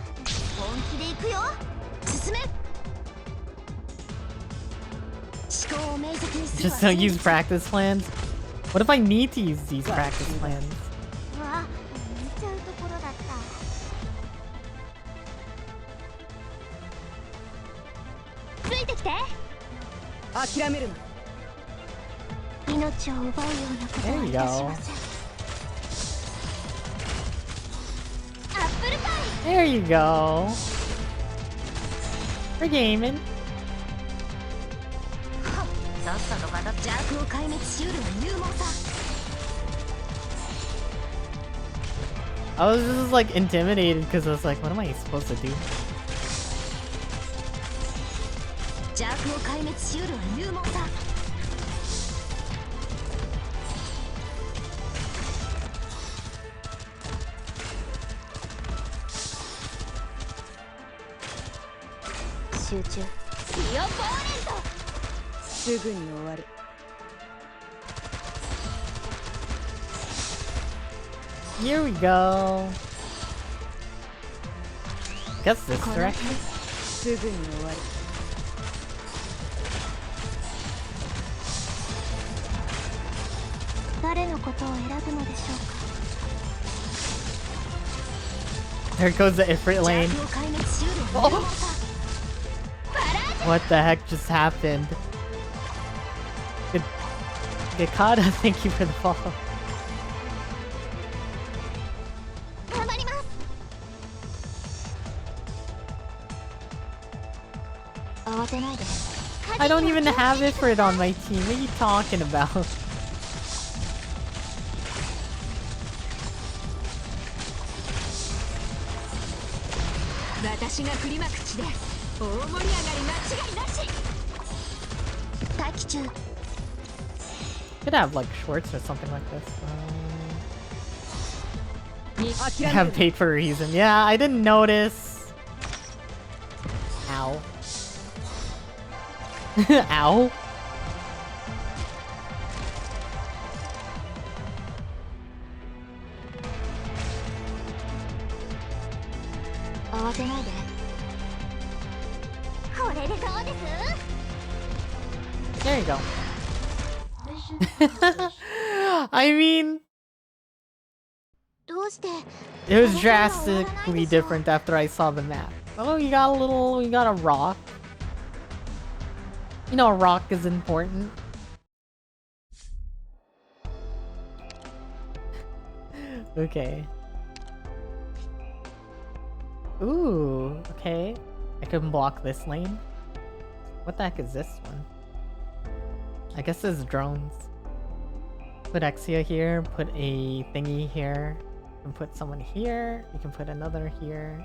本気で行くよ。進め。思考を明晰にする。Just don't use practice plans. What if I need to use these practice plans? わあ、見ちゃうところだった。ついてきて。諦めるな。命を奪うようなことはいたしません。アップルパイ。There you go. We're gaming. さっさと片邪悪を壊滅しうるは勇猛さ。I was just like intimidated because I was like, what am I supposed to do? 邪悪を壊滅しうるは勇猛さ。集中。シオポーレント。すぐに終わる。Here we go. Guess this direction. すぐに終わる。誰のことを選ぶのでしょうか。 There goes the Ifrit lane. Oh. What the heck just happened? Gekada, thank you for the follow. 頑張ります。慌てないで。I don't even have Ifrit on my team. What are you talking about? 私が振りまく地で大盛り上がり間違いなし。待機中。 Could have like shorts or something like this. I have paid for a reason. Yeah, I didn't notice. Ow. Ow. 慌てないで。これでどうです？ There you go. I mean, どうして？ it was drastically different after I saw the map. Oh, we got a rock. You know, a rock is important. Okay. Ooh, okay. I can block this lane. What the heck is this one? I guess it's drones. Put Exia here, put a thingy here. You can put someone here. You can put another here.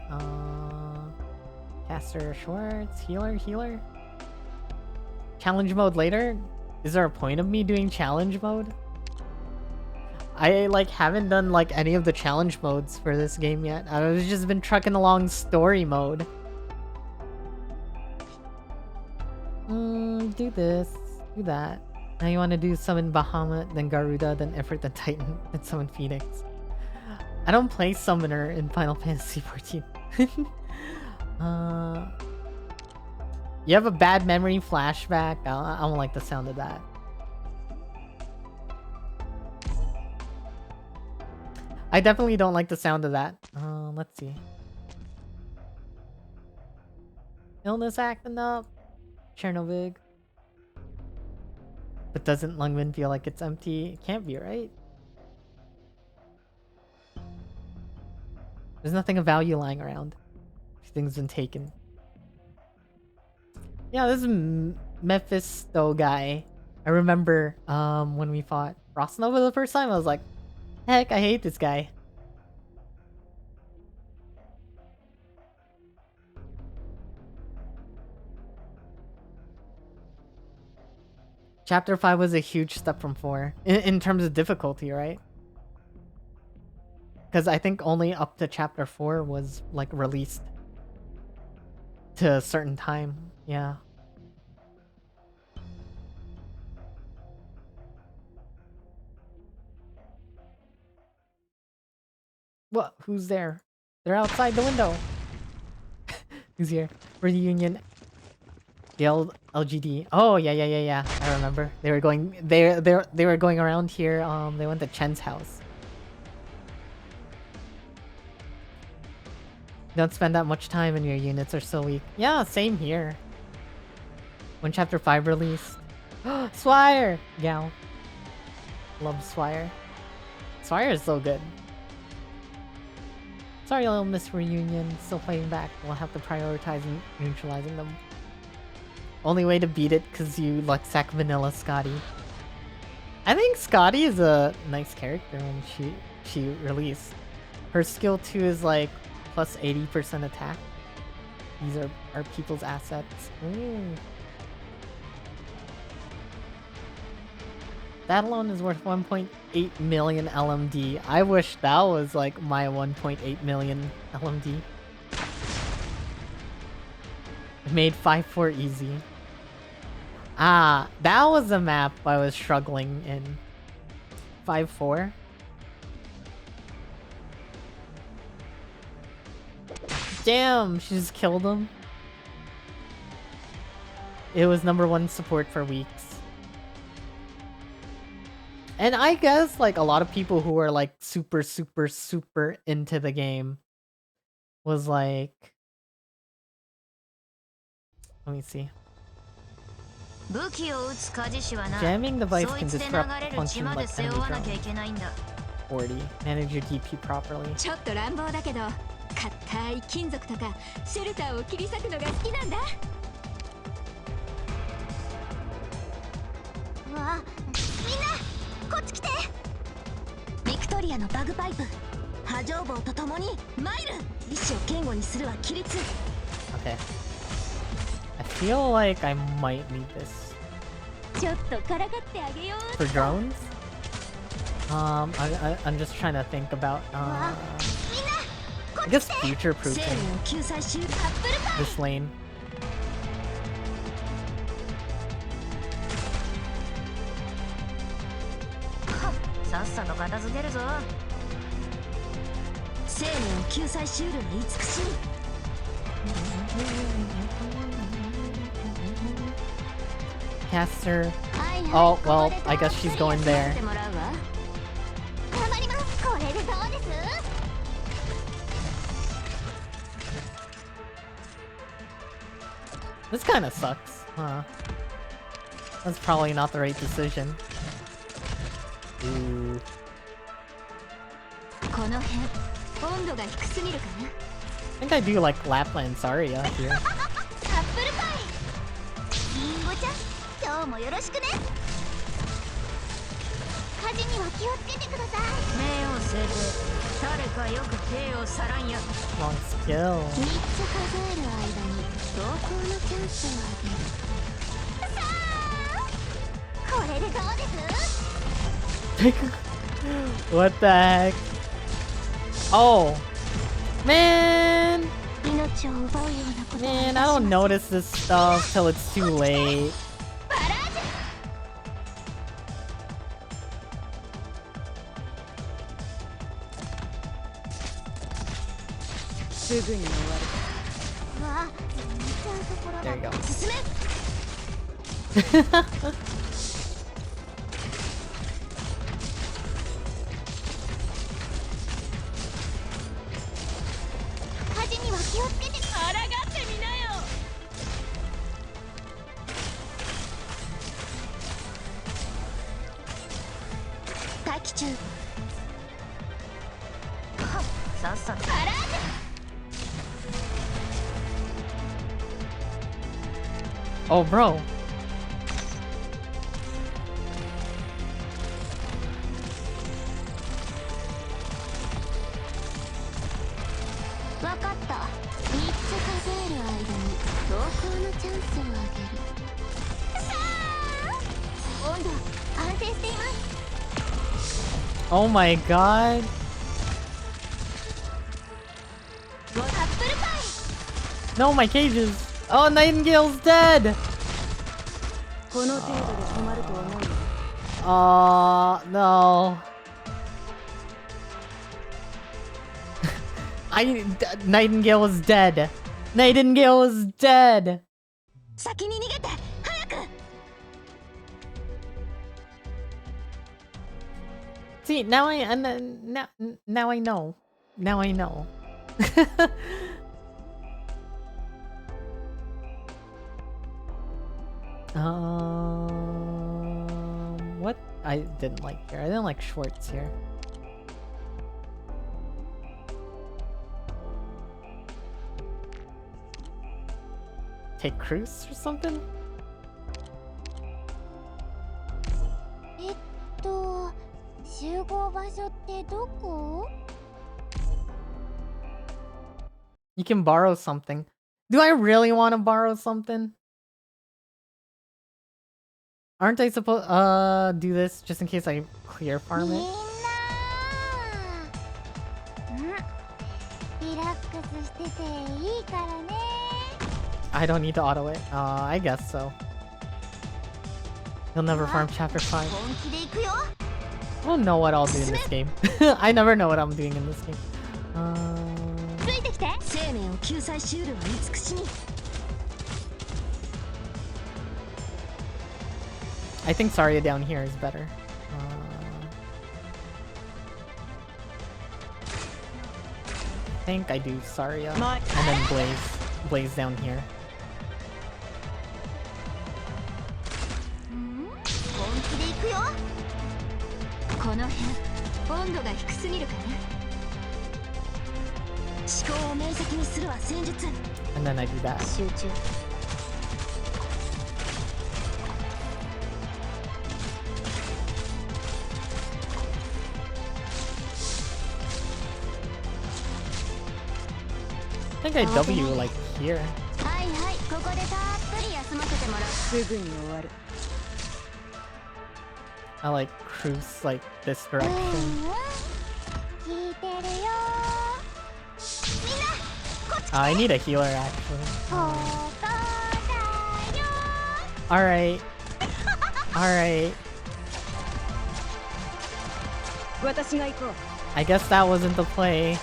Caster Schwartz, healer. Challenge mode later? Is there a point of me doing challenge mode? I like haven't done like any of the challenge modes for this game yet. I've just been trucking along story mode. Do this, do that. Now you want to do summon Bahamut, then Garuda, then Ifrit, then Titan, then summon Phoenix. I don't play Summoner in Final Fantasy XIV. You have a bad memory flashback? I don't like the sound of that. I definitely don't like the sound of that. Let's see. Illness acting up. Chernobyl. But doesn't Lungman feel like it's empty? It can't be, right? There's nothing of value lying around. Everything's been taken. Yeah, this is Mephisto guy. I remember when we fought Frostnova the first time, I was like, heck, I hate this guy. Chapter 5 was a huge step from 4. In terms of difficulty, right? Because I think only up to Chapter 4 was, like, released to a certain time. Yeah. What? Who's there? They're outside the window. Who's here? Reunion. The LGD. Oh yeah. I remember. They were going. They were going around here. They went to Chen's house. Don't spend that much time and your units are so weak. Yeah, same here. When Chapter 5 released. Swire! Gal. Love Swire. Swire is so good. Sorry, little Miss Reunion. Still fighting back. We'll have to prioritize neutralizing them. Only way to beat it because you Luxac Vanilla Scotty. I think Scotty is a nice character when she released. Her skill 2 is like plus 80% attack. These are people's assets. Ooh. That alone is worth 1.8 million LMD. I wish that was like my 1.8 million LMD. It made 5-4 easy. Ah, that was the map I was struggling in. 5-4. Damn, she just killed him. It was #1 support for weeks. And I guess like a lot of people who are like super into the game was like, let me see. Jamming device can disrupt function like enemy drones. 40. Manage your DP properly. ちょっと乱暴だけど、硬い金属とかシェルターを切り裂くのが好きなんだ。うわ、みんなこっち来て。ビクトリアのバグパイプ、波状棒とともにマイル。意志を堅固にするは規律。Okay. I feel like I might need this. ちょっとからかってあげよう。 For drones? I'm just trying to think about I guess future proofing this lane. Caster. Oh, well, I guess she's going there. This kind of sucks. Huh. That's probably not the right decision. Ooh. I think I do like Lapland Zarya here. 今日もよろしくね。火事には気をつけてください。目を伏せて、誰かよく手をさらんや。Long skill. 3つ数える間に投稿のチャンスをあげる。さあ、これでどうです？ What the heck? Oh, man. Man, I don't notice this stuff till it's too late. There you go. Oh, bro. Oh my god. No, my cages. Oh, Nightingale's dead. No. Nightingale was dead. Nightingale was dead. See, now I now I know. Now I know. What? I didn't like here. I didn't like Schwartz here. Take Cruz or something? You can borrow something. Do I really want to borrow something? Aren't I supposed do this just in case I clear farm it? I don't need to auto it. I guess so. You'll never farm chapter 5. I don't know what I'll do in this game. I never know what I'm doing in this game. I think Zarya down here is better. I think I do Zarya and then Blaze down here. And then I do that. I think I W like here. I like cruise like this direction. I need a healer actually. Alright. Alright. I guess that wasn't the play.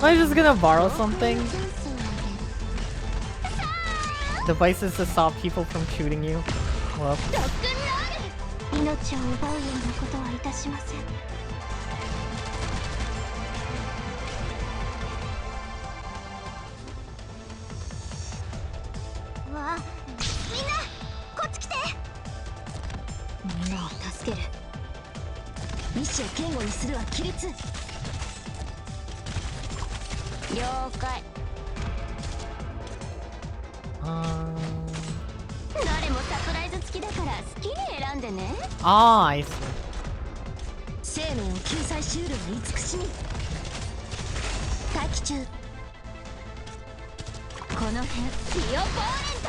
I'm just gonna borrow something. Devices to stop people from shooting you. Whoops. 命を奪うようなことはいたしません。わあ、みんなこっち来て。みんなを助ける。意志を堅固にするは規律。了解。誰もサプライズ付きだから好きに選んでね。Ah, I see. 生命を救済しうるは慈しみ。待機中。この辺ピオポーレント。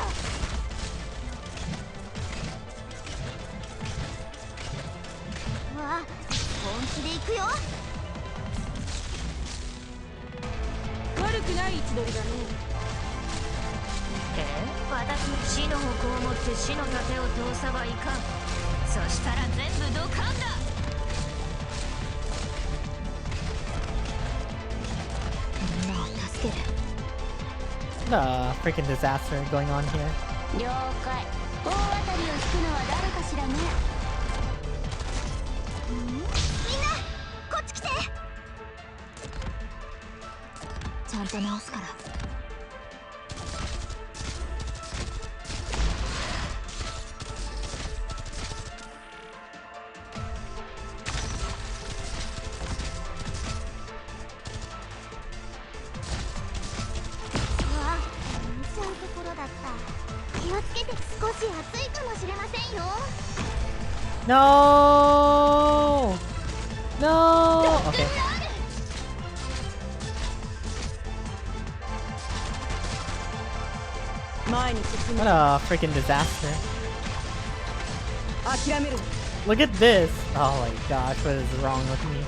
わあ、本気で行くよ。悪くない位置取りだね。私死の矛を持って死の盾を通さばいかん。そしたら全部ドカンだ。みんなを助ける。 What a freaking disaster going on here. 了解。大当たりを引くのは誰かしらね。みんなこっち来て。ちゃんと直すから。No! No! Okay. What a freaking disaster. Look at this! Oh my gosh, what is wrong with me?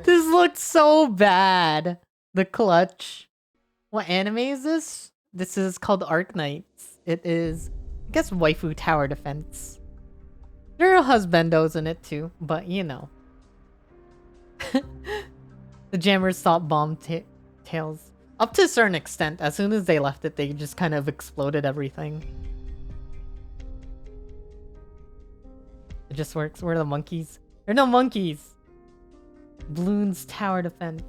This looks so bad. The clutch. What anime is this? This is called Arknights. It is, I guess, waifu tower defense. There are husbandos in it too, but you know. The jammers thought bomb tails. Up to a certain extent. As soon as they left it, they just kind of exploded everything. It just works. Where are the monkeys? There are no monkeys! Bloons tower defense.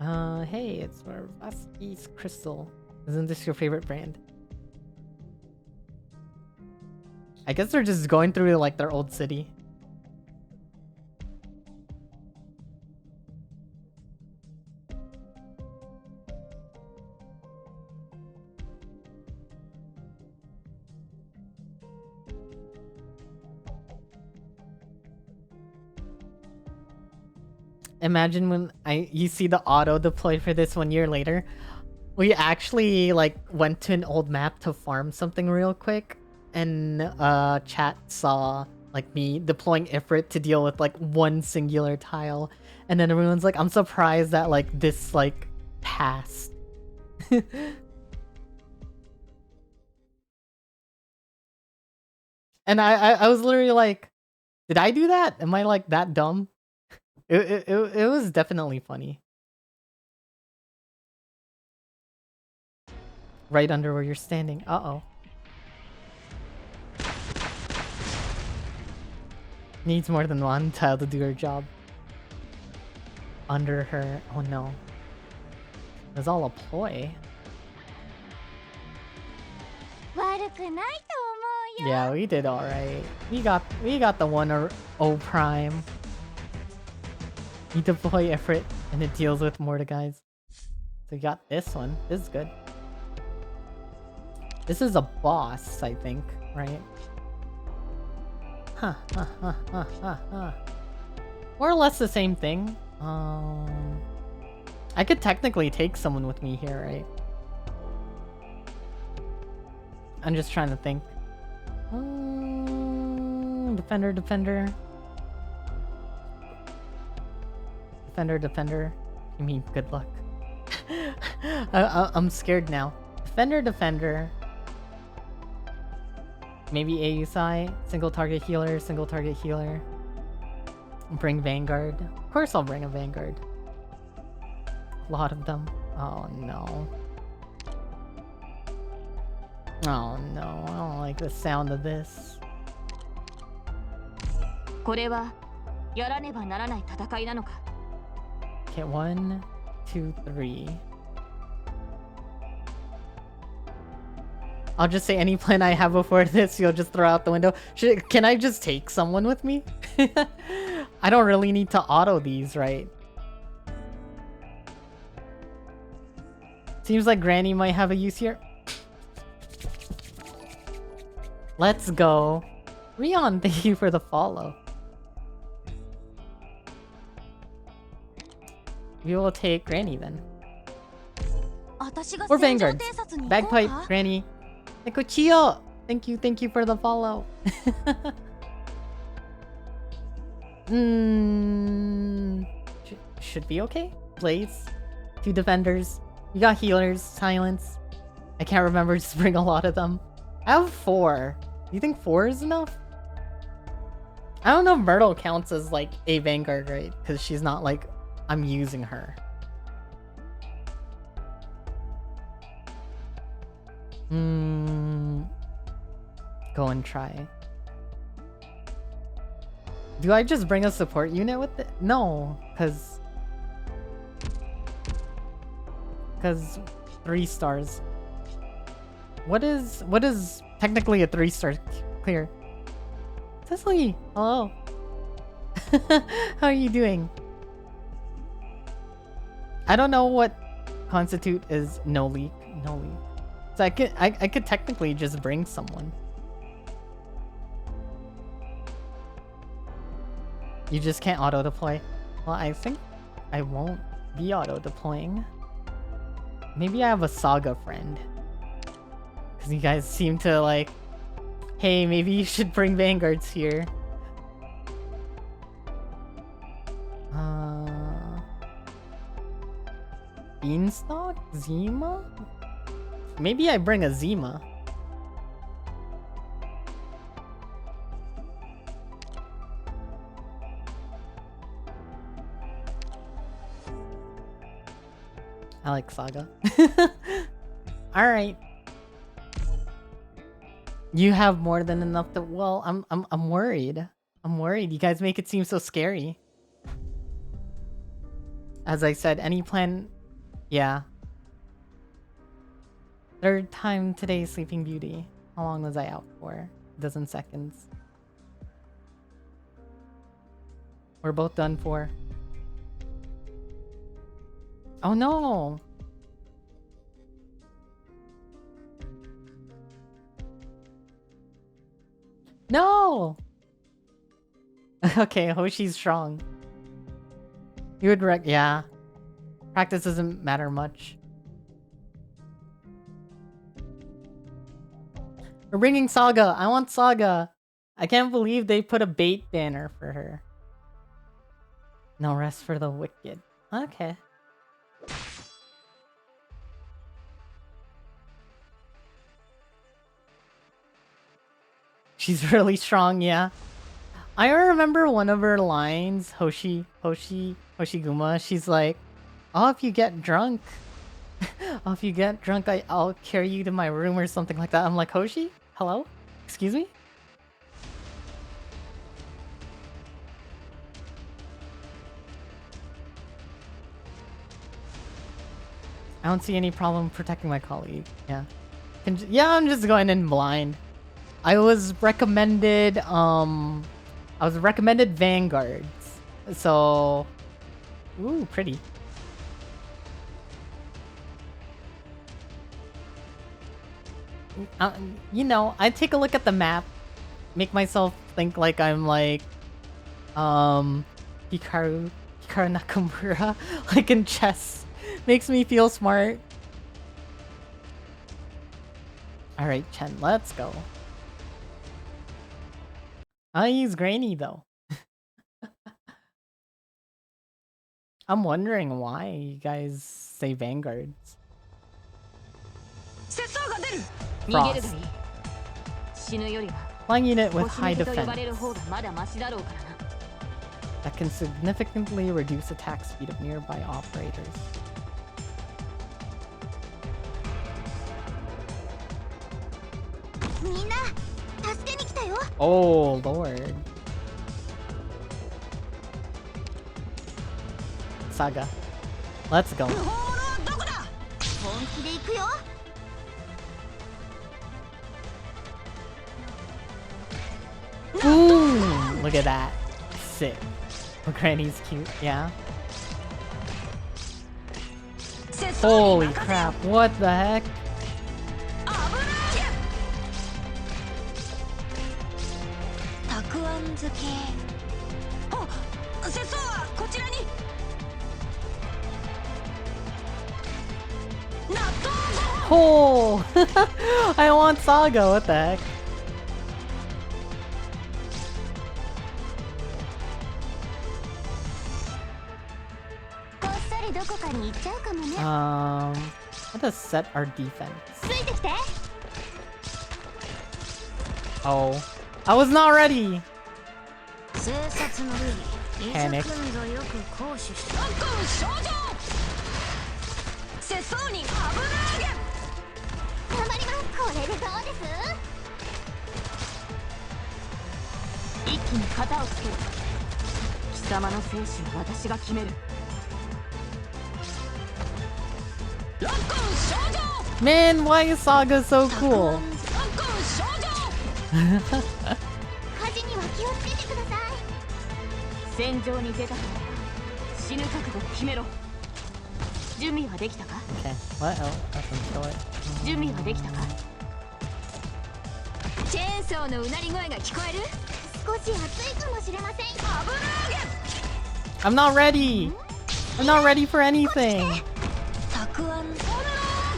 Hey, it's Swarovski's crystal. Isn't this your favorite brand? I guess they're just going through like their old city. Imagine when you see the auto deploy for this 1 year later. We actually like went to an old map to farm something real quick, and chat saw like me deploying Ifrit to deal with like one singular tile, and then everyone's like, I'm surprised that like this like passed. And I was literally like, did I do that? Am I like that dumb? It was definitely funny. Right under where you're standing. Uh-oh. Needs more than one tile to do her job. Under her. Oh no. It was all a ploy. Yeah, we did alright. We got the 1-0 prime. You deploy Ifrit and it deals with Mordecai's. So you got this one. This is good. This is a boss, I think, right? Huh. More or less the same thing. I could technically take someone with me here, right? I'm just trying to think. Defender. Defender, defender. You mean good luck? I'm scared now. Defender, defender. Maybe AUSI. Single target healer, single target healer. Bring Vanguard. Of course I'll bring a Vanguard. A lot of them. Oh no. Oh no, I don't like the sound of this. これはやらねばならない戦いなのか。 Okay, 1, 2, 3. I'll just say any plan I have before this, you'll just throw out the window. Can I just take someone with me? I don't really need to auto these, right? Seems like Granny might have a use here. Let's go. Rion, thank you for the follow. We will take Granny then. 私が Or 戦場 Vanguards. 偵察に行こう Bagpipe, か Granny. Neko Chio! Thank you for the follow. Should be okay. Blaze. 2 defenders. You got healers, silence. I can't remember, just bring a lot of them. I have 4. Do you think 4 is enough? I don't know if Myrtle counts as like a Vanguard, right? Because she's not like I'm using her. Go and try. Do I just bring a support unit with it? No, because 3 stars. What is technically a 3-star clear? Cecily, hello. How are you doing? I don't know what constitute is no leak. So I could technically just bring someone. You just can't auto deploy. Well, I think I won't be auto deploying. Maybe I have a Saga friend. Because you guys seem to like, hey, maybe you should bring Vanguards here. Beanstalk? Zima? Maybe I bring a Zima. I like Saga. Alright. You have more than enough to... Well, I'm worried. I'm worried. You guys make it seem so scary. As I said, any plan... Yeah. 3rd time today, Sleeping Beauty. How long was I out for? A dozen seconds. We're both done for. Oh no! No! Okay, Hoshi's strong. You would yeah. Practice doesn't matter much. We're bringing Saga. I want Saga. I can't believe they put a bait banner for her. No rest for the wicked. Okay. She's really strong, yeah. I remember one of her lines, Hoshiguma, she's like, oh, if you get drunk, I'll carry you to my room or something like that. I'm like, Hoshi? Hello? Excuse me? I don't see any problem protecting my colleague. Yeah. Yeah, I'm just going in blind. I was recommended Vanguards. So, ooh, pretty. You know, I take a look at the map, make myself think like I'm like Hikaru Nakamura, like in chess. Makes me feel smart. Alright, Chen, let's go. I use Granny though. I'm wondering why you guys say vanguards. 節操が出る。逃げるがいい。死ぬよりは Flying unit with 星 high 抜けと呼 defense ばれる方がまだマシだろうからな。 that can significantly reduce attack speed of nearby operators. みんな助けに来たよ。 Oh lord. Saga. Let's go. 不法のどこだ。本気で行くよ。 Ooh, look at that. Sick. But Granny's cute, yeah. 節操に Holy 任せよ。 crap, what the heck? 危ない。たくあん漬け。お、節操はこちらに。納豆ご飯。 Oh! I want Saga, what the heck? こっそりどこかに行っちゃうかもね。 Let us set our defense. ついてきて。 Oh. I was not ready! 生殺のルール。 Panic. いつ君ぞよく行使して。特訓症状。節操に危ない。頑張ります。これでどうです？ 一気に型をつける。貴様の生死は私が決める。ロックン症状。 Man, why is Saga so cool? ロックン症状。火事には気をつけてください。戦場に出たから死ぬ覚悟を決めろ。準備はできたか。 Okay, what else? Let them kill it. 準備はできたか。チェーンソーのうなり声が聞こえる。少し暑いかもしれません。危ない。 I'm not ready! I'm not ready for anything! たくあん。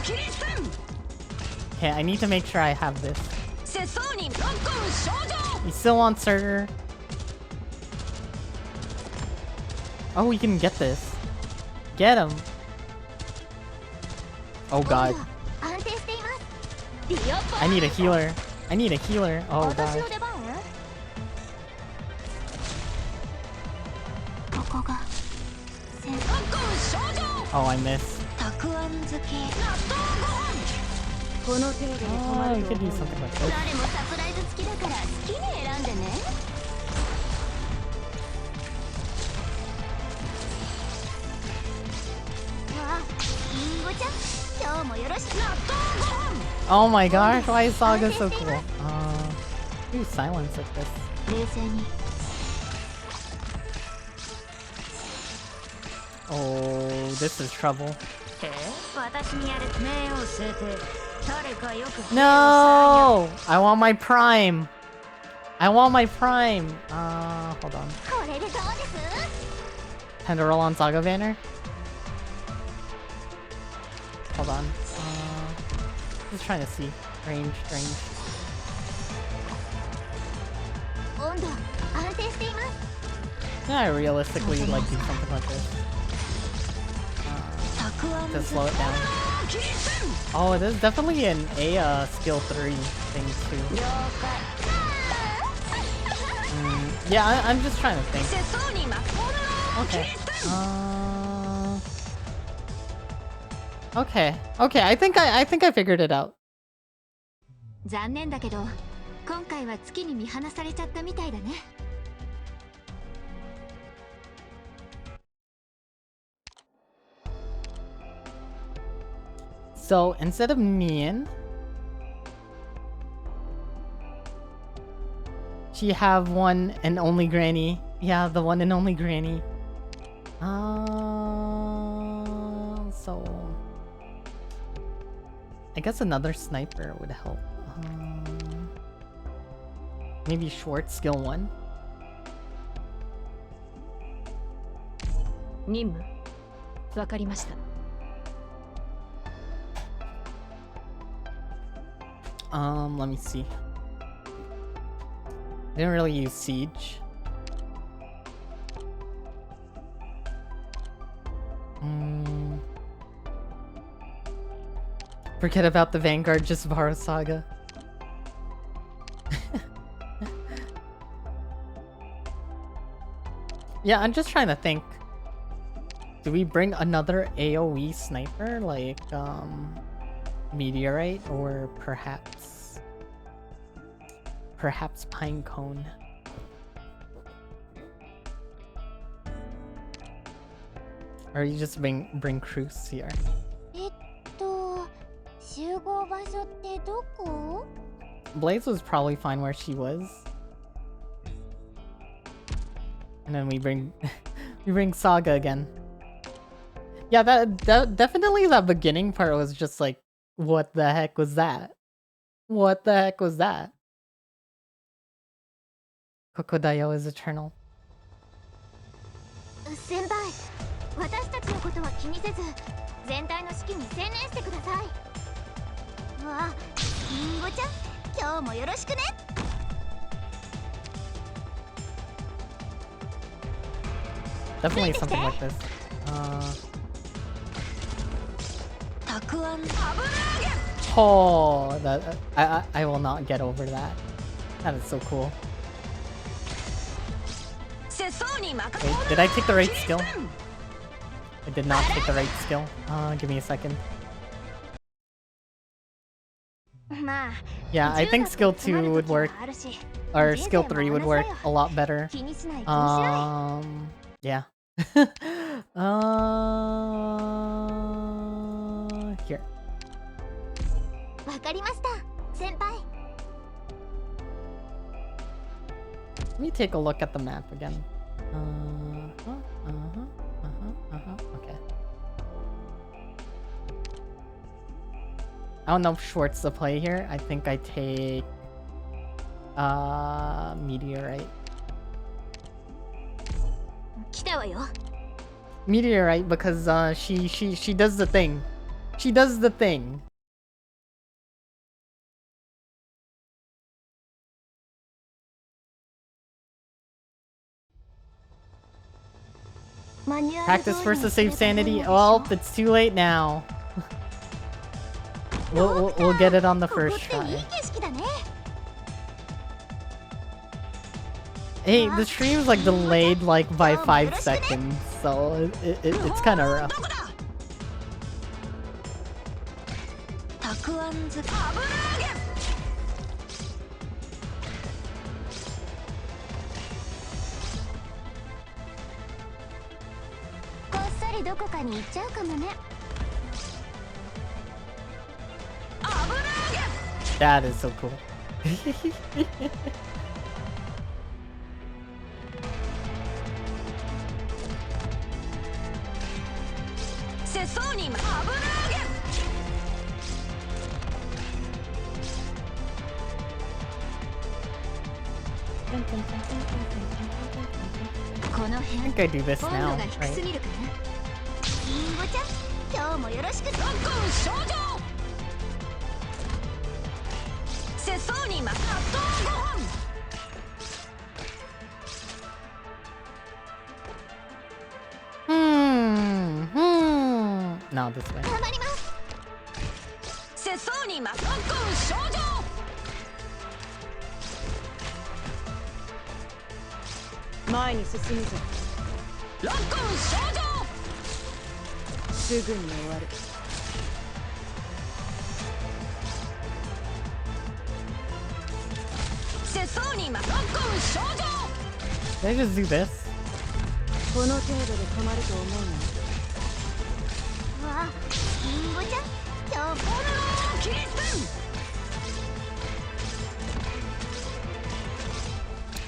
キリステン。 Okay, I need to make sure I have this. 節操にロックン症状。 You still want Surtur? Oh, we can get this. Get him! Oh god. 安定しています。ディオポ I need a healer. I need a healer. Oh 私 god. の出番？ここが戦ロックン症状。 Oh, I missed. たくあん漬け。納豆ご飯。この程度で困 Oh, we ると could do 思う。 something like 誰 this. もサプライズ付きだから好きに選んでね。わあ、リンゴちゃん、今日もよろしく。納豆ご飯。 Oh my gosh, why is Saga so cool? Do silence like this. 冷静に。 Oh, this is trouble. 私にやる名誉制定。誰かよく。 No! I want my prime. I want my prime. Hold on. これでどうです？ Time to roll on Saga Banner. Hold on. Just trying to see. Range. 温度安定しています。 Can I realistically like do something like this? たくあん To 漬 slow it down. け。キリステン。 Oh, it is definitely an A skill 3 thing too. 了解。 Yeah, I'm just trying to think. 節操に巻くもの。 Okay. キリステン。 Okay. I think I figured it out. 残念だけど、今回は月に見放されちゃったみたいだね。 So instead of Mian, she have one and only Granny. Yeah, the one and only Granny. So I guess another sniper would help. Maybe short skill 1. 任務わかりました。 Let me see. Didn't really use siege. Forget about the Vanguard, just Varo Saga. Yeah, I'm just trying to think. Do we bring another AoE sniper like Meteorite, or perhaps Pinecone? Or you just bring Cruz here? 集合場所ってどこ？ Blaze was probably fine where she was. And then we bring we bring Saga again. Yeah, that definitely that beginning part was just like, what the heck was that? What the heck was that? Kokodayo is eternal. 先輩、私たちのことは気にせず、全体の指揮に専念してください。わあ、リンゴちゃん、今日もよろしくね。Definitely something like this. たくあん。 Oh, that I will not get over that. That is so cool. Wait, did I take the right skill? I did not take the right skill. Give me a second. Yeah, I think skill 2 would work, or skill 3 would work a lot better. Yeah. Here. わかりました、先輩。 Let me take a look at the map again. Okay. I don't know if Schwartz to play here. I think I take Meteorite. 来たわよ。 Meteorite because she does the thing. She does the thing. Practice first to save sanity. Oh, it's too late now. We'll get it on the first try. Hey, the stream's like delayed like by 5 seconds, so it's kind of rough. たくあん漬け。こっそりどこかに行っちゃうかもね。 That is so cool. せそうにま。危なげ。 この I 辺 think I do this 温度 now, が低す right? ぎるかな。リンゴちゃん、今日もよろしく。ロックン症状。せそうにま。納豆ご飯。 No, this way. 頑張ります。 せそうにま。ロックン症状。 前に進むぞ。ロックン症状。すぐに終わる。せそうにま。ロックン症状。 Did I just do this? この程度で止まると思うな。 わあ、リンゴちゃん、今日も。 キリス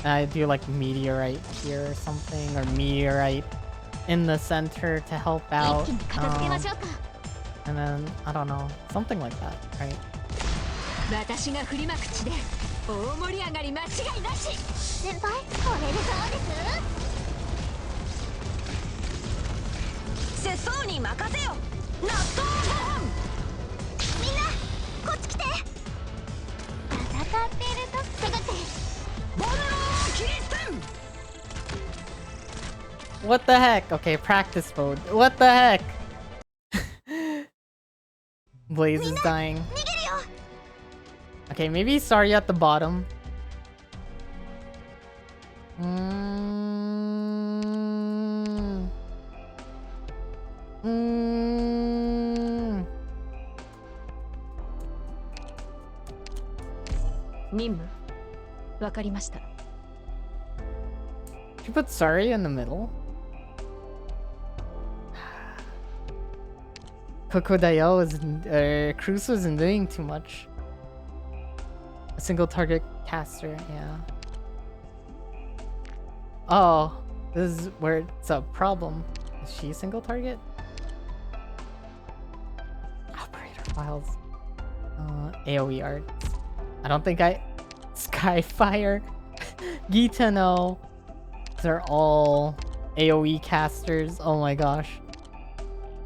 ン。 I do like meteorite here or something, or meteorite in the center to help 一 out. 気に片付けましょうか。 And then, I don't know, something like that, right? 私が振りまく地で大盛り上がり間違いなし。先輩、これでどうです？ せそうに任せよ。納豆ご飯。 みんな、こっち来て。戦っているとすぐって。 ボルローキリスン。 What the heck? Okay, practice mode. What the heck? Blaze is dying. Okay, maybe sorry at the bottom. Should you put sorry in the middle? Kokodayo is Cruz wasn't doing too much. A single target caster, yeah. Oh, this is where it's a problem. Is she a single target? Operator files. AoE arts. I don't think Skyfire. Gita, no. They're all AoE casters. Oh my gosh.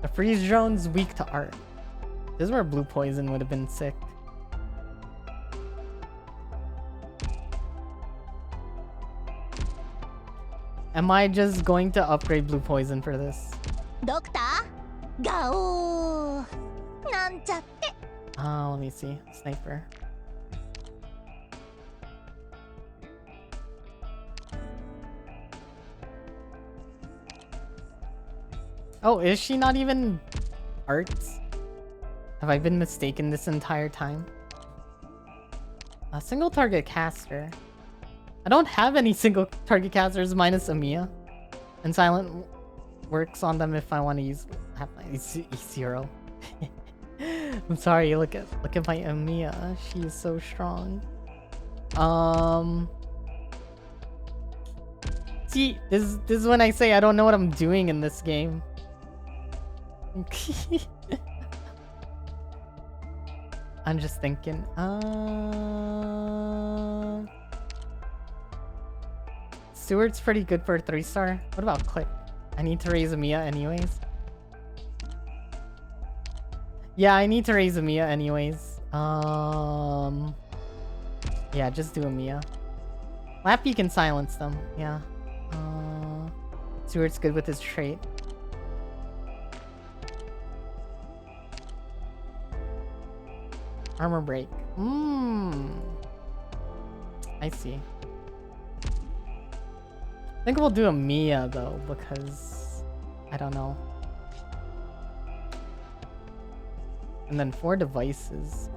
The freeze drone's weak to art. This is where blue poison would have been sick. Am I just going to upgrade blue poison for this? Doctor? Gao! Nanchatte. Let me see. Sniper. Oh, is she not even arts? Have I been mistaken this entire time? A single target caster. I don't have any single target casters minus Amiya. And Silent works on them if I want to have my E0. I'm sorry, look at my Amiya. She is so strong. See, this is when I say I don't know what I'm doing in this game. I'm just thinking, Stewart's pretty good for a 3-star. What about Click? I need to raise Amiya anyways. Yeah, I need to raise Amiya anyways. Yeah, just do Amiya. Lappy can silence them, yeah. Stewart's good with his trait. Armor break. I see. I think we'll do Amiya though, because I don't know. And then 4 devices.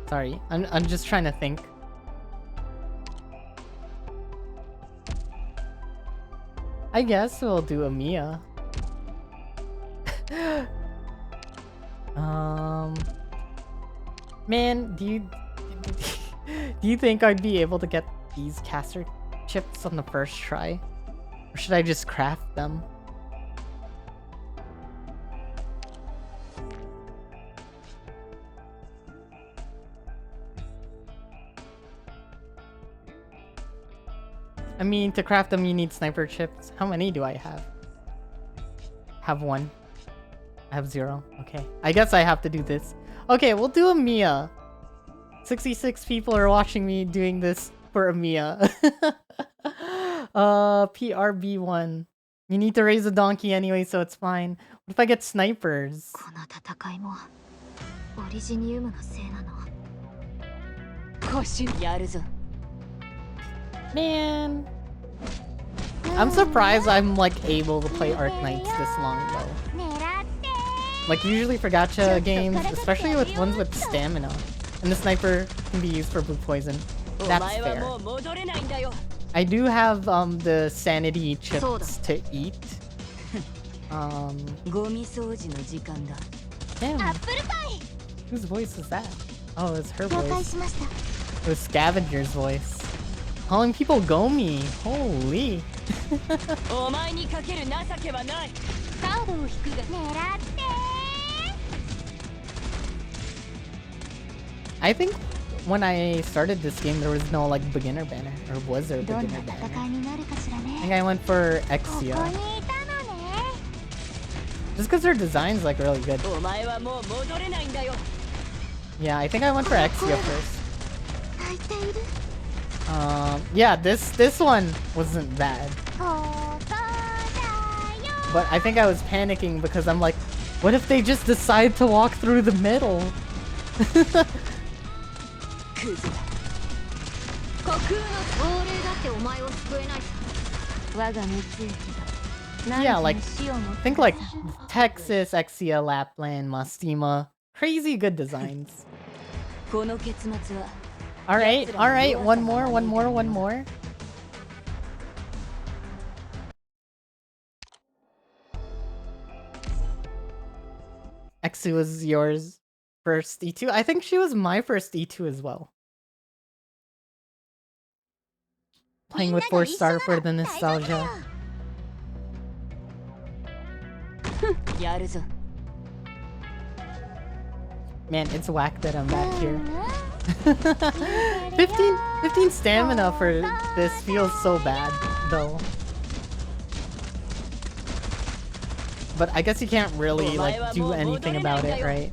Sorry, I'm just trying to think. I guess we'll do Amiya. Man, do you think I'd be able to get these caster chips on the first try? Or should I just craft them? I mean, to craft them, you need sniper chips. How many do I have? Have 1. I have 0. Okay. I guess I have to do this. Okay, we'll do Amiya. 66 people are watching me doing this for Amiya. PRB1. You need to raise a donkey anyway, so it's fine. What if I get snipers? Man. I'm surprised I'm like able to play Arknights this long though. Like usually for gacha games, especially with ones with stamina, and the sniper can be used for blue poison. That's fair. I do have the sanity chips to eat. Damn. Whose voice is that? Oh, it's her voice. It was Scavenger's voice. Calling people Gomi. Holy. I think when I started this game, there was no like beginner banner, or was there a beginner banner? I think I went for Exia. Just because their design's like really good. Yeah, I think I went for Exia first. Yeah, this one wasn't bad. ここだよ But I think I was panicking because I'm like, what if they just decide to walk through the middle? クズだ虚空の亡霊だってお前を救えない我が蜜液が Yeah, 何 like 時に死をも think like Texas, Exia, Lapland, Mastima. Crazy good designs. この結末は Alright, one more. Exu was yours first E2. I think she was my first E2 as well. Playing with 4-star for the nostalgia. やるぞ Man, it's whack that I'm back here. 15 stamina for this feels so bad, though. But I guess you can't really, like, do anything about it, right?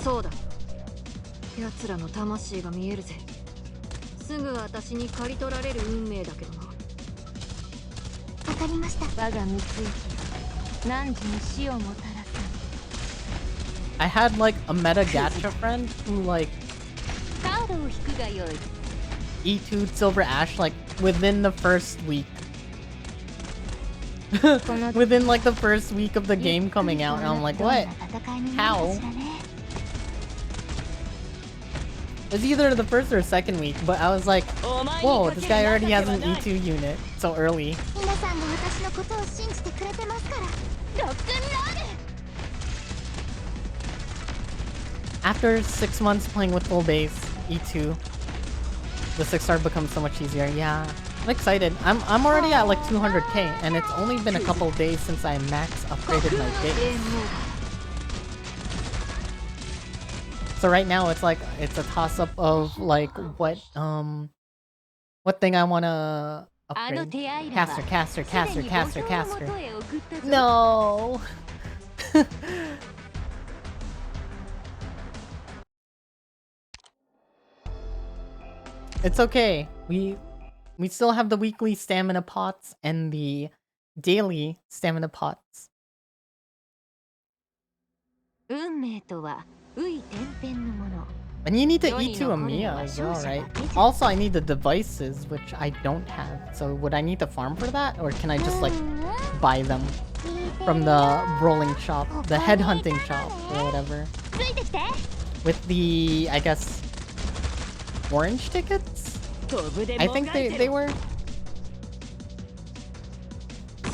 そうだ奴らの魂が見えるぜすぐ私に刈り取られる運命だけどなわかりました我が蜜液が何時に死をもたらす I had, like, a meta gacha friend who, like, カードを引くがよい E2'd Silver Ash, like, within the first week. Within, like, the first week of the game coming out, and I'm like, what? How? It was either the first or second week, but I was like, whoa, this guy already has an E2 unit so early. 皆さんが私のことを信じてくれてますからロックンロール After 6 months playing with full base, E2, the 6-star becomes so much easier. Yeah, I'm excited. I'm already at like 200k, and it's only been a couple of days since I max upgraded my base. So right now it's like it's a toss-up of like what thing I wanna upgrade. Caster. No. It's okay. We still have the weekly stamina pots and the daily stamina pots. 運命とはうい天変のもの And you need to E2 Amiya as well, right? Also, I need the devices, which I don't have. So would I need to farm for that? Or can I just like buy them from the rolling shop, the headhunting shop, or whatever? ついてきて With the, I guess, orange tickets? I think they were.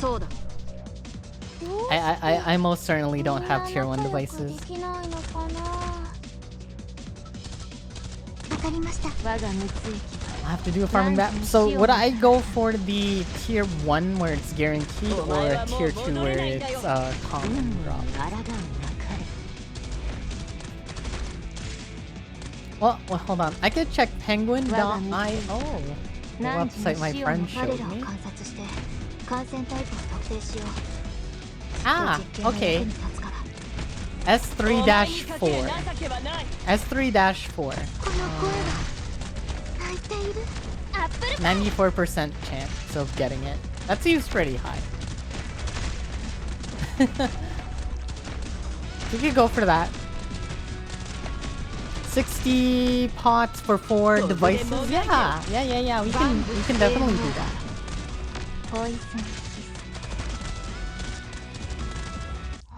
そうだ I most certainly don't have tier 1 devices. できないのかなわかりました我が蜜液 I have to do a farming map. So would I go for the tier 1 where it's guaranteed or tier 2 where it's common drop? が抗うなかれ Well, hold on. I could check penguin.io. The 何時 website に my 死を friend も彼 showed らを me. 観察して感染タイプを特定しよう Ah, 実験の役 okay. に立つから S3-4. S3-4. この声は泣いているアップル 94% chance of getting it. That seems pretty high. We could go for that. 60 pots for 4 devices. Yeah. We can definitely do that. ポイズンキス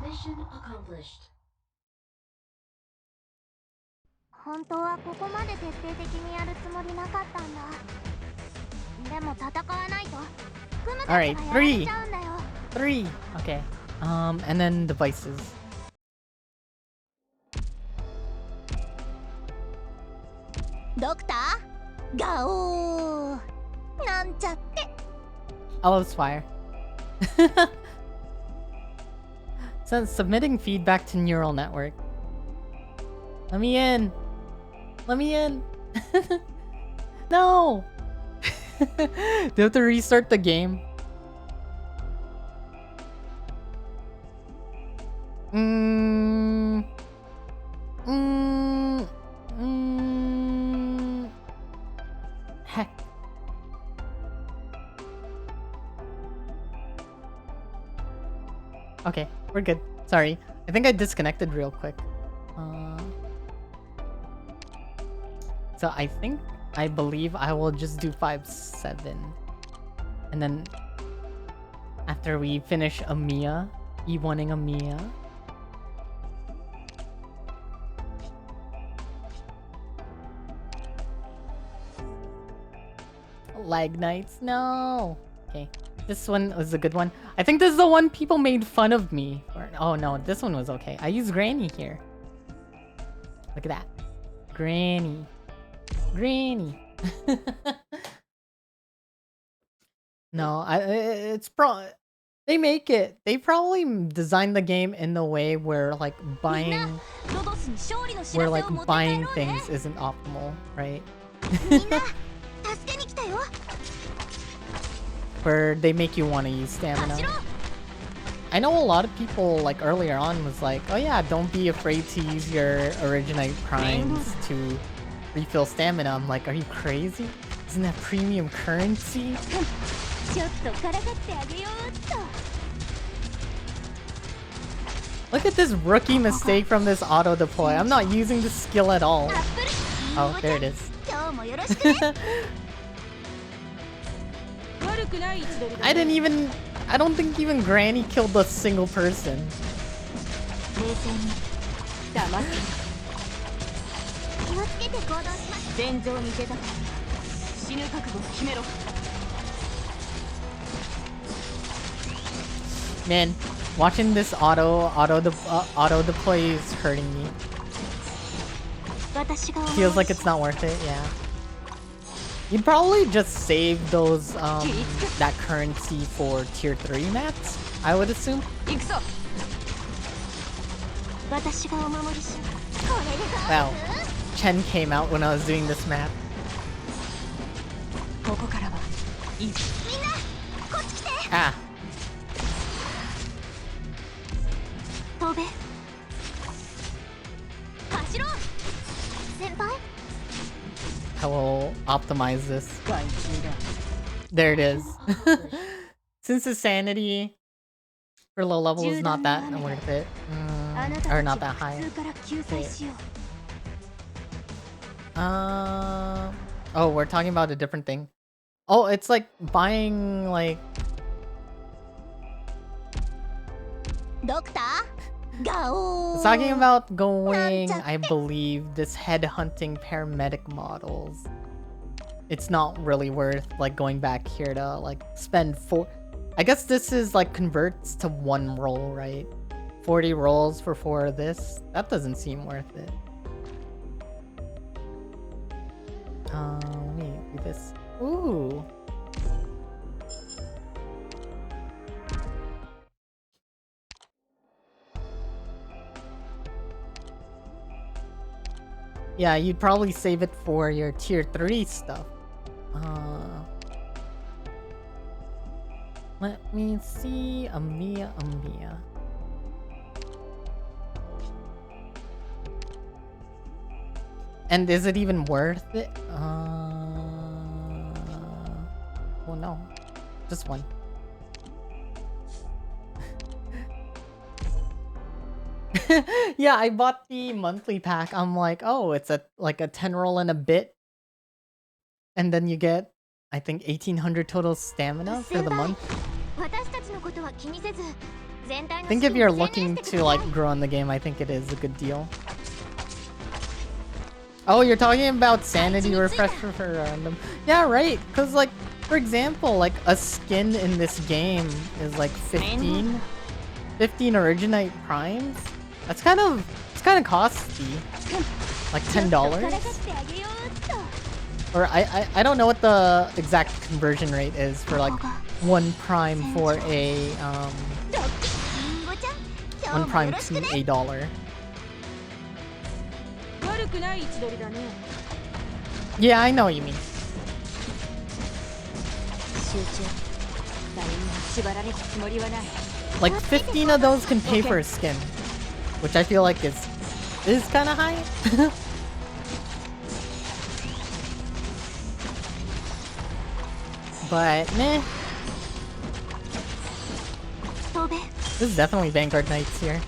Mission accomplished 本当はここまで徹底的にやるつもりなかったんだでも戦わないとクムたちがやられちゃうんだよ 3. Okay. And then devices. ドクターガオーなんちゃって I love Spire. Since submitting feedback to neural network. Let me in. Let me in. No. Do you have to restart the game? Okay, we're good. Sorry. I think I disconnected real quick. So I believe I will just do 5-7. And then after we finish Amiya, E1ing Amiya. Arknights, no. Okay, this one was a good one. I think this is the one people made fun of me for. Oh no, this one was okay. I used Granny here. Look at that, Granny. No, they make it. They probably designed the game in the way where like buying things isn't optimal, right? Where they make you want to use stamina. I know a lot of people like earlier on was like, oh yeah, don't be afraid to use your Originite Primes to refill stamina. I'm like, are you crazy? Isn't that premium currency? Look at this rookie mistake from this auto deploy. I'm not using the skill at all. Oh, there it is. I don't think even Granny killed a single person. Man, watching this auto deploy is hurting me. Feels like it's not worth it, yeah. You'd probably just save those that currency for tier 3 maps, I would assume. Wow, Chen came out when I was doing this map. Ah. I will optimize this. There it is. Since the sanity for low level is not that worth it. Or not that high. Okay. Oh, we're talking about a different thing. Oh, it's like buying like... It's talking about going, I believe, this headhunting paramedic models. It's not really worth like going back here to like spend I guess this is like converts to 1 roll, right? 40 rolls for 4 of this. That doesn't seem worth it. Let me do this. Ooh. Yeah, you'd probably save it for your tier 3 stuff. Let me see. Amiya. And is it even worth it? Oh no. Just 1. Yeah, I bought the monthly pack. I'm like, oh, it's like a 10 roll and a bit. And then you get, I think, 1800 total stamina for the month. I think if you're looking to like grow in the game, I think it is a good deal. Oh, you're talking about sanity refresher for random. Yeah, right. Because like, for example, like a skin in this game is like 15 Originite Primes. It's kind of costly. Like $10. Or I don't know what the exact conversion rate is for like 1 prime for a 1 prime to $1. Yeah, I know what you mean. Like 15 of those can pay for a skin, which I feel like is kind of high. But meh. This is definitely Vanguard Knights here.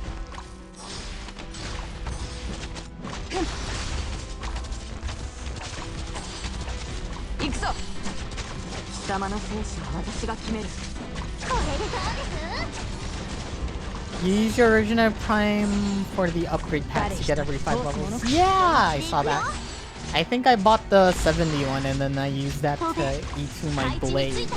行くぞ。貴様の生死は私が決める。これでどうです？ Use your original prime for the upgrade packs to get every 5 levels. Yeah, I saw that. I think I bought the 71 and then I used that to E2 my blade.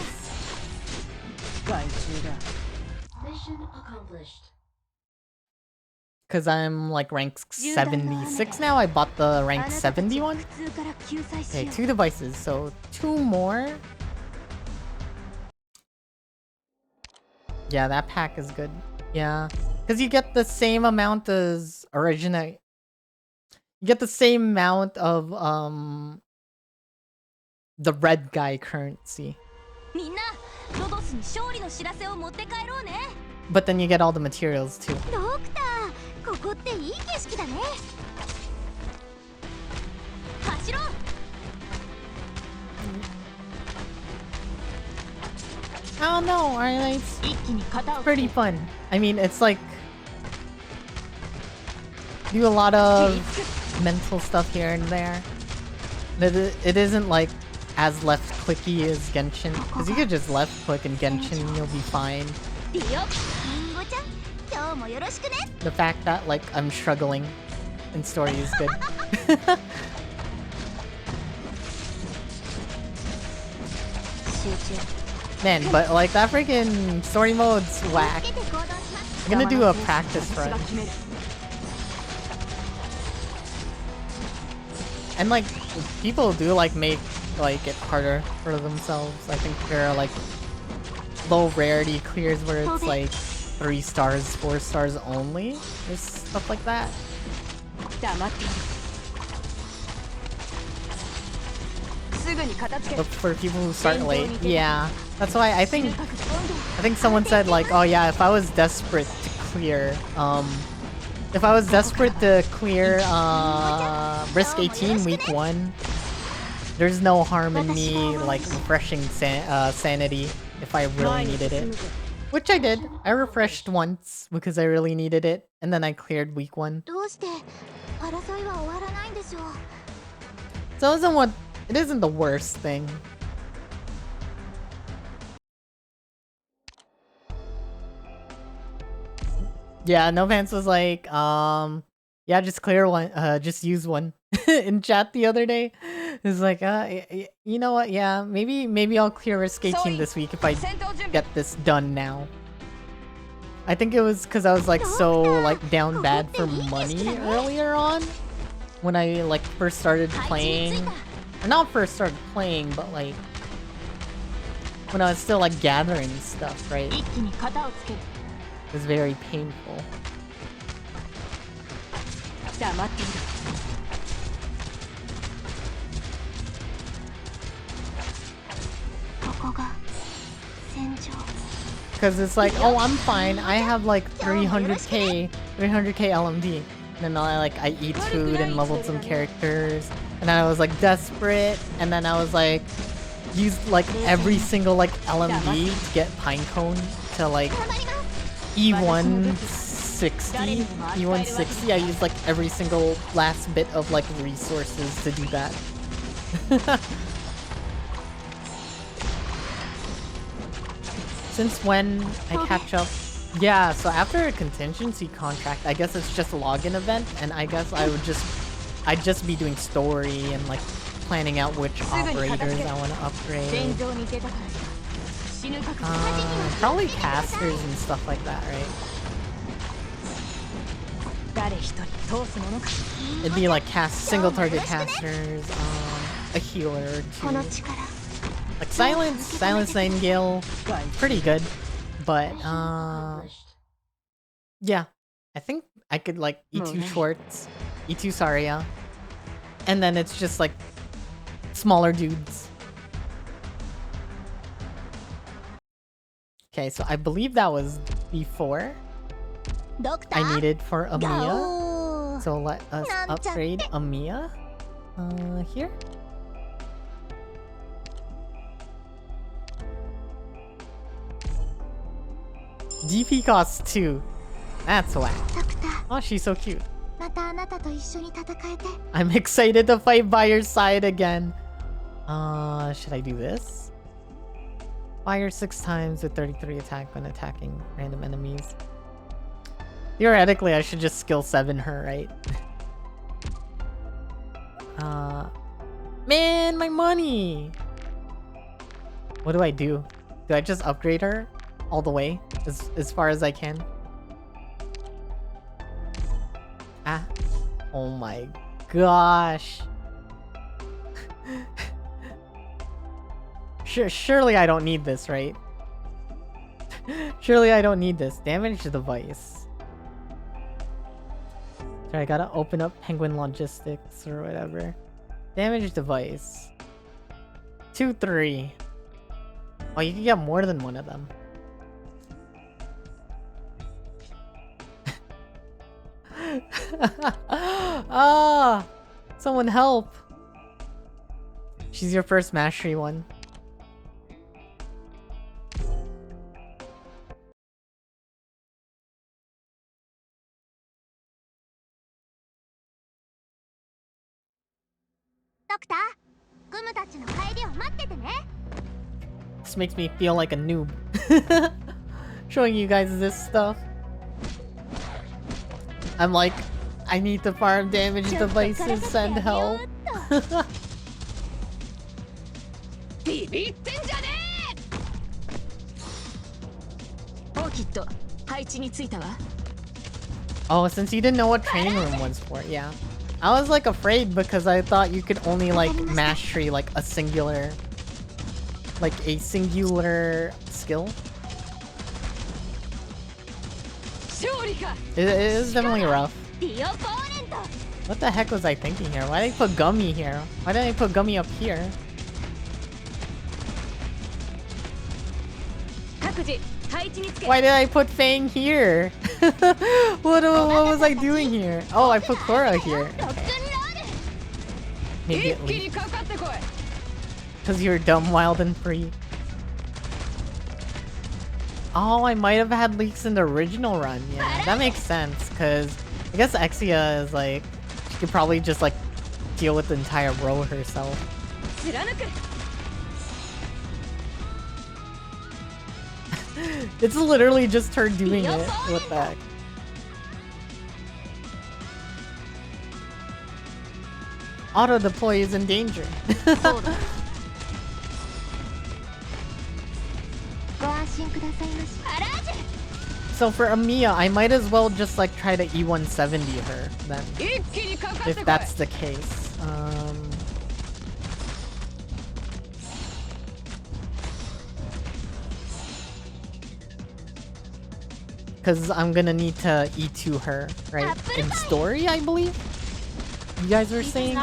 Cause I'm like rank 76 now, I bought the rank 71. Okay, 2 devices, so 2 more. Yeah, that pack is good. Yeah, because you get the same amount as original. You get the same amount of the red guy currency. But then you get all the materials too. I don't know, Arknights. Pretty fun. I mean, it's like do a lot of mental stuff here and there. It isn't like as left clicky as Genshin, because you could just left click in Genshin and you'll be fine. The fact that like I'm struggling in story is good. Man, but like that freaking story mode's whack. I'm gonna do a practice run. And like people do like make like it harder for themselves. I think there are like low rarity clears where it's like 3 stars, 4 stars only. There's stuff like that. But for people who start late, yeah. That's why I think someone said like, oh yeah, if I was desperate to clear Risk 18 week 1, there's no harm in me like refreshing sanity if I really needed it. Which I did. I refreshed once because I really needed it, and then I cleared week 1. So it isn't the worst thing. Yeah, No Pants was like, yeah, just clear one, just use one in chat the other day. It's like, you know what? Yeah, maybe I'll clear Risk 18 this week if I get this done now. I think it was because I was like so like down bad for money earlier on when I like first started playing. Or not first started playing, but like when I was still like gathering stuff, right? It was very painful. Because it's like, oh, I'm fine. I have like 300k LMD. And then I eat food and leveled some characters. And then I was like desperate. And then I was like, used like every single like LMD to get Pinecone to like E160. E160. I used like every single last bit of like resources to do that. Since when I catch up? Yeah, so after a contingency contract, I guess it's just a login event, and I guess I'd just be doing story and like planning out which operators I want to upgrade. Probably casters and stuff like that, right? It'd be like single target casters, a healer or 2. Like Silence Nightingale, pretty good, but yeah, I think I could like E2 Schwartz, E2 Saria, and then it's just like smaller dudes. Okay, so I believe that was before I needed for Amiya, so let us upgrade Amiya here. DP costs 2. That's whack. ドクター Oh, she's so cute. またあなたと一緒に戦えて I'm excited to fight by your side again. Should I do this? Fire 6 times with 33 attack when attacking random enemies. Theoretically, I should just skill 7 her, right? Man, my money! What do I do? Do I just upgrade her all the way? As far as I can? Ah. Oh my gosh. Surely I don't need this, right? Surely I don't need this. Damage device. So I gotta open up Penguin Logistics or whatever. Damage device. 2, 3. Oh, you can get more than one of them. Ah! Someone help! She's your first mastery one. This makes me feel like a noob. Showing you guys this stuff. I'm like, I need to farm damage devices, send help. ビビってんじゃねえ。オーキッド、配置についたわ。 Oh, since you didn't know what training room was for, yeah. I was like afraid because I thought you could only like mastery like a singular skill. It is definitely rough. What the heck was I thinking here? Why did I put Gummy here? Why didn't I put Gummy up here? Why did I put Fang here? What was I doing here? Oh, I put Korra here. Maybe at least. Because you're dumb, wild, and free. Oh, I might have had leaks in the original run. Yeah, that makes sense. Because I guess Exia is like, she could probably just like deal with the entire row herself. It's literally just her doing it. What the heck? Auto deploy is in danger. So for Amiya, I might as well just like try to E170 her then. If that's the case. Because I'm gonna need to E2 her, right? In story, I believe? You guys were saying?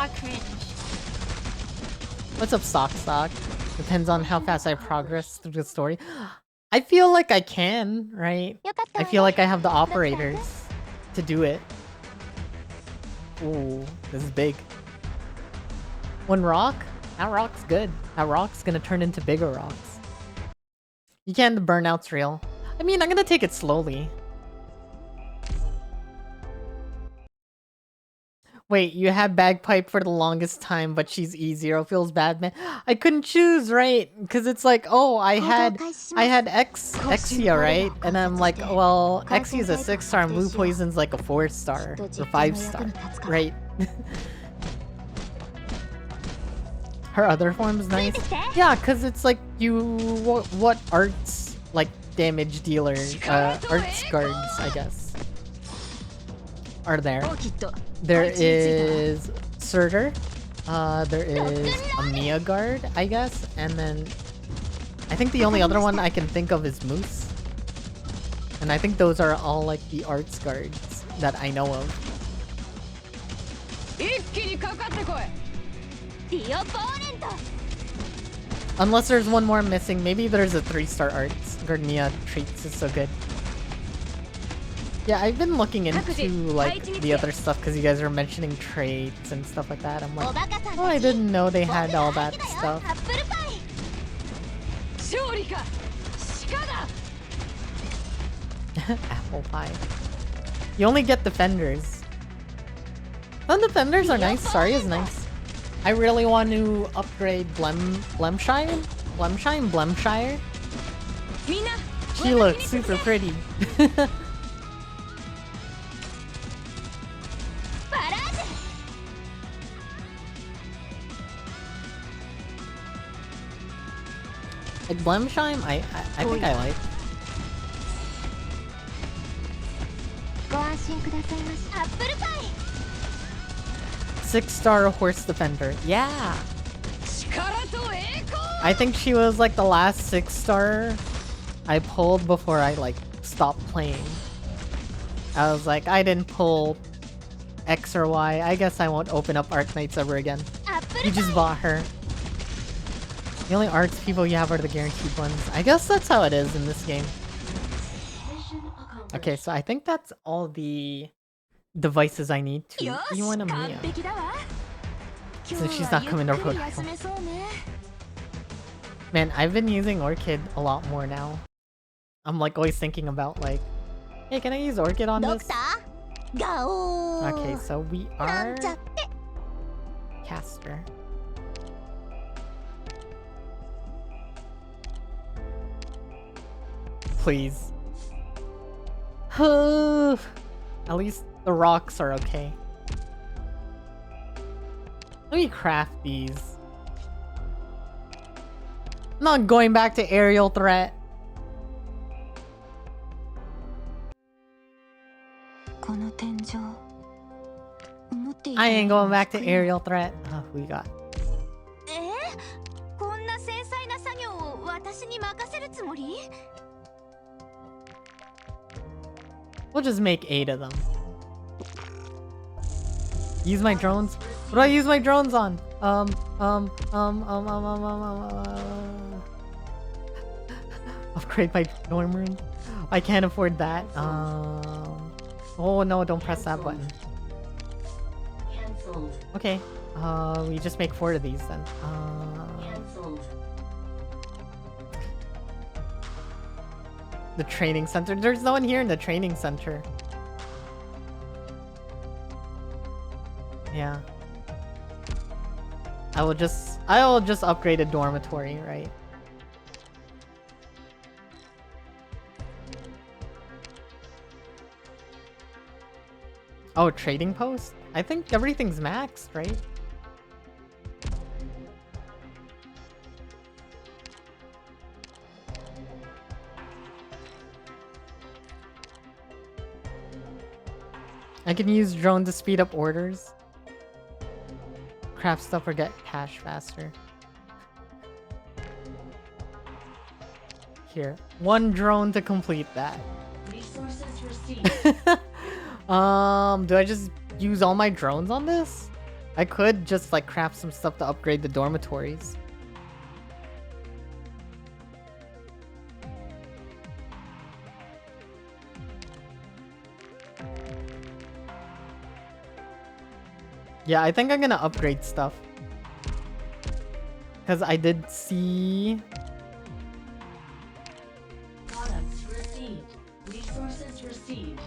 What's up, Sock? Depends on how fast I progress through the story. I feel like I can, right? I feel like I have the operators to do it. Ooh, this is big. One rock? That rock's good. That rock's gonna turn into bigger rocks. You can, the burnout's real. I mean, I'm gonna take it slowly. Wait, you had Bagpipe for the longest time, but she's E0. Feels bad, man. I couldn't choose, right? Because it's like, oh, I had Exia, right? And I'm like, well, Exia's a 6-star and Blue Poison's like a 4-star or 5-star, right? Her other form's nice. Yeah, because it's like what arts like damage dealer arts guards, I guess, are there. There is Surtur, there is Amiya guard, I guess, and then I think the only other one I can think of is Moose. And I think those are all like the arts guards that I know of. Unless there's one more missing. Maybe there's a 3-star arts. Garnia traits is so good. Yeah, I've been looking into like the other stuff because you guys are mentioning traits and stuff like that. I'm like, oh, I didn't know they had all that stuff. Apple pie. You only get defenders. Some defenders are nice. Sorry is nice. I really want to upgrade Blemshire. She looks super pretty. Like Blemshire, I think I like. ご安心くださいまし。アップルパイ。 6-star horse defender. Yeah. I think she was like the last 6-star I pulled before I like stopped playing. I was like, I didn't pull X or Y. I guess I won't open up Arknights ever again. You just bought her. The only arts people you have are the guaranteed ones. I guess that's how it is in this game. Okay, so I think that's all the devices I need to E1 Mia. So she's not coming to Rhode Island. Man, I've been using Orchid a lot more now. I'm like always thinking about like, hey, can I use Orchid on this? Okay, so we are caster. Please. At least the rocks are okay. Let me craft these. I'm not going back to aerial threat. I ain't going back to aerial threat. Oh, we got. We'll just make 8 of them. Use my drones? What do I use my drones on? Upgrade my dorm room? I can't afford that. Oh no, don't press that button. Okay, we just make 4 of these then. The training center. There's no one here in the training center. Yeah. I will just upgrade a dormitory, right? Oh, trading post? I think everything's maxed, right? I can use drone to speed up orders. Craft stuff or get cash faster. Here. 1 drone to complete that. Resources received. Do I just use all my drones on this? I could just like craft some stuff to upgrade the dormitories. Yeah, I think I'm gonna upgrade stuff. Because I did see... Products received. Resources received.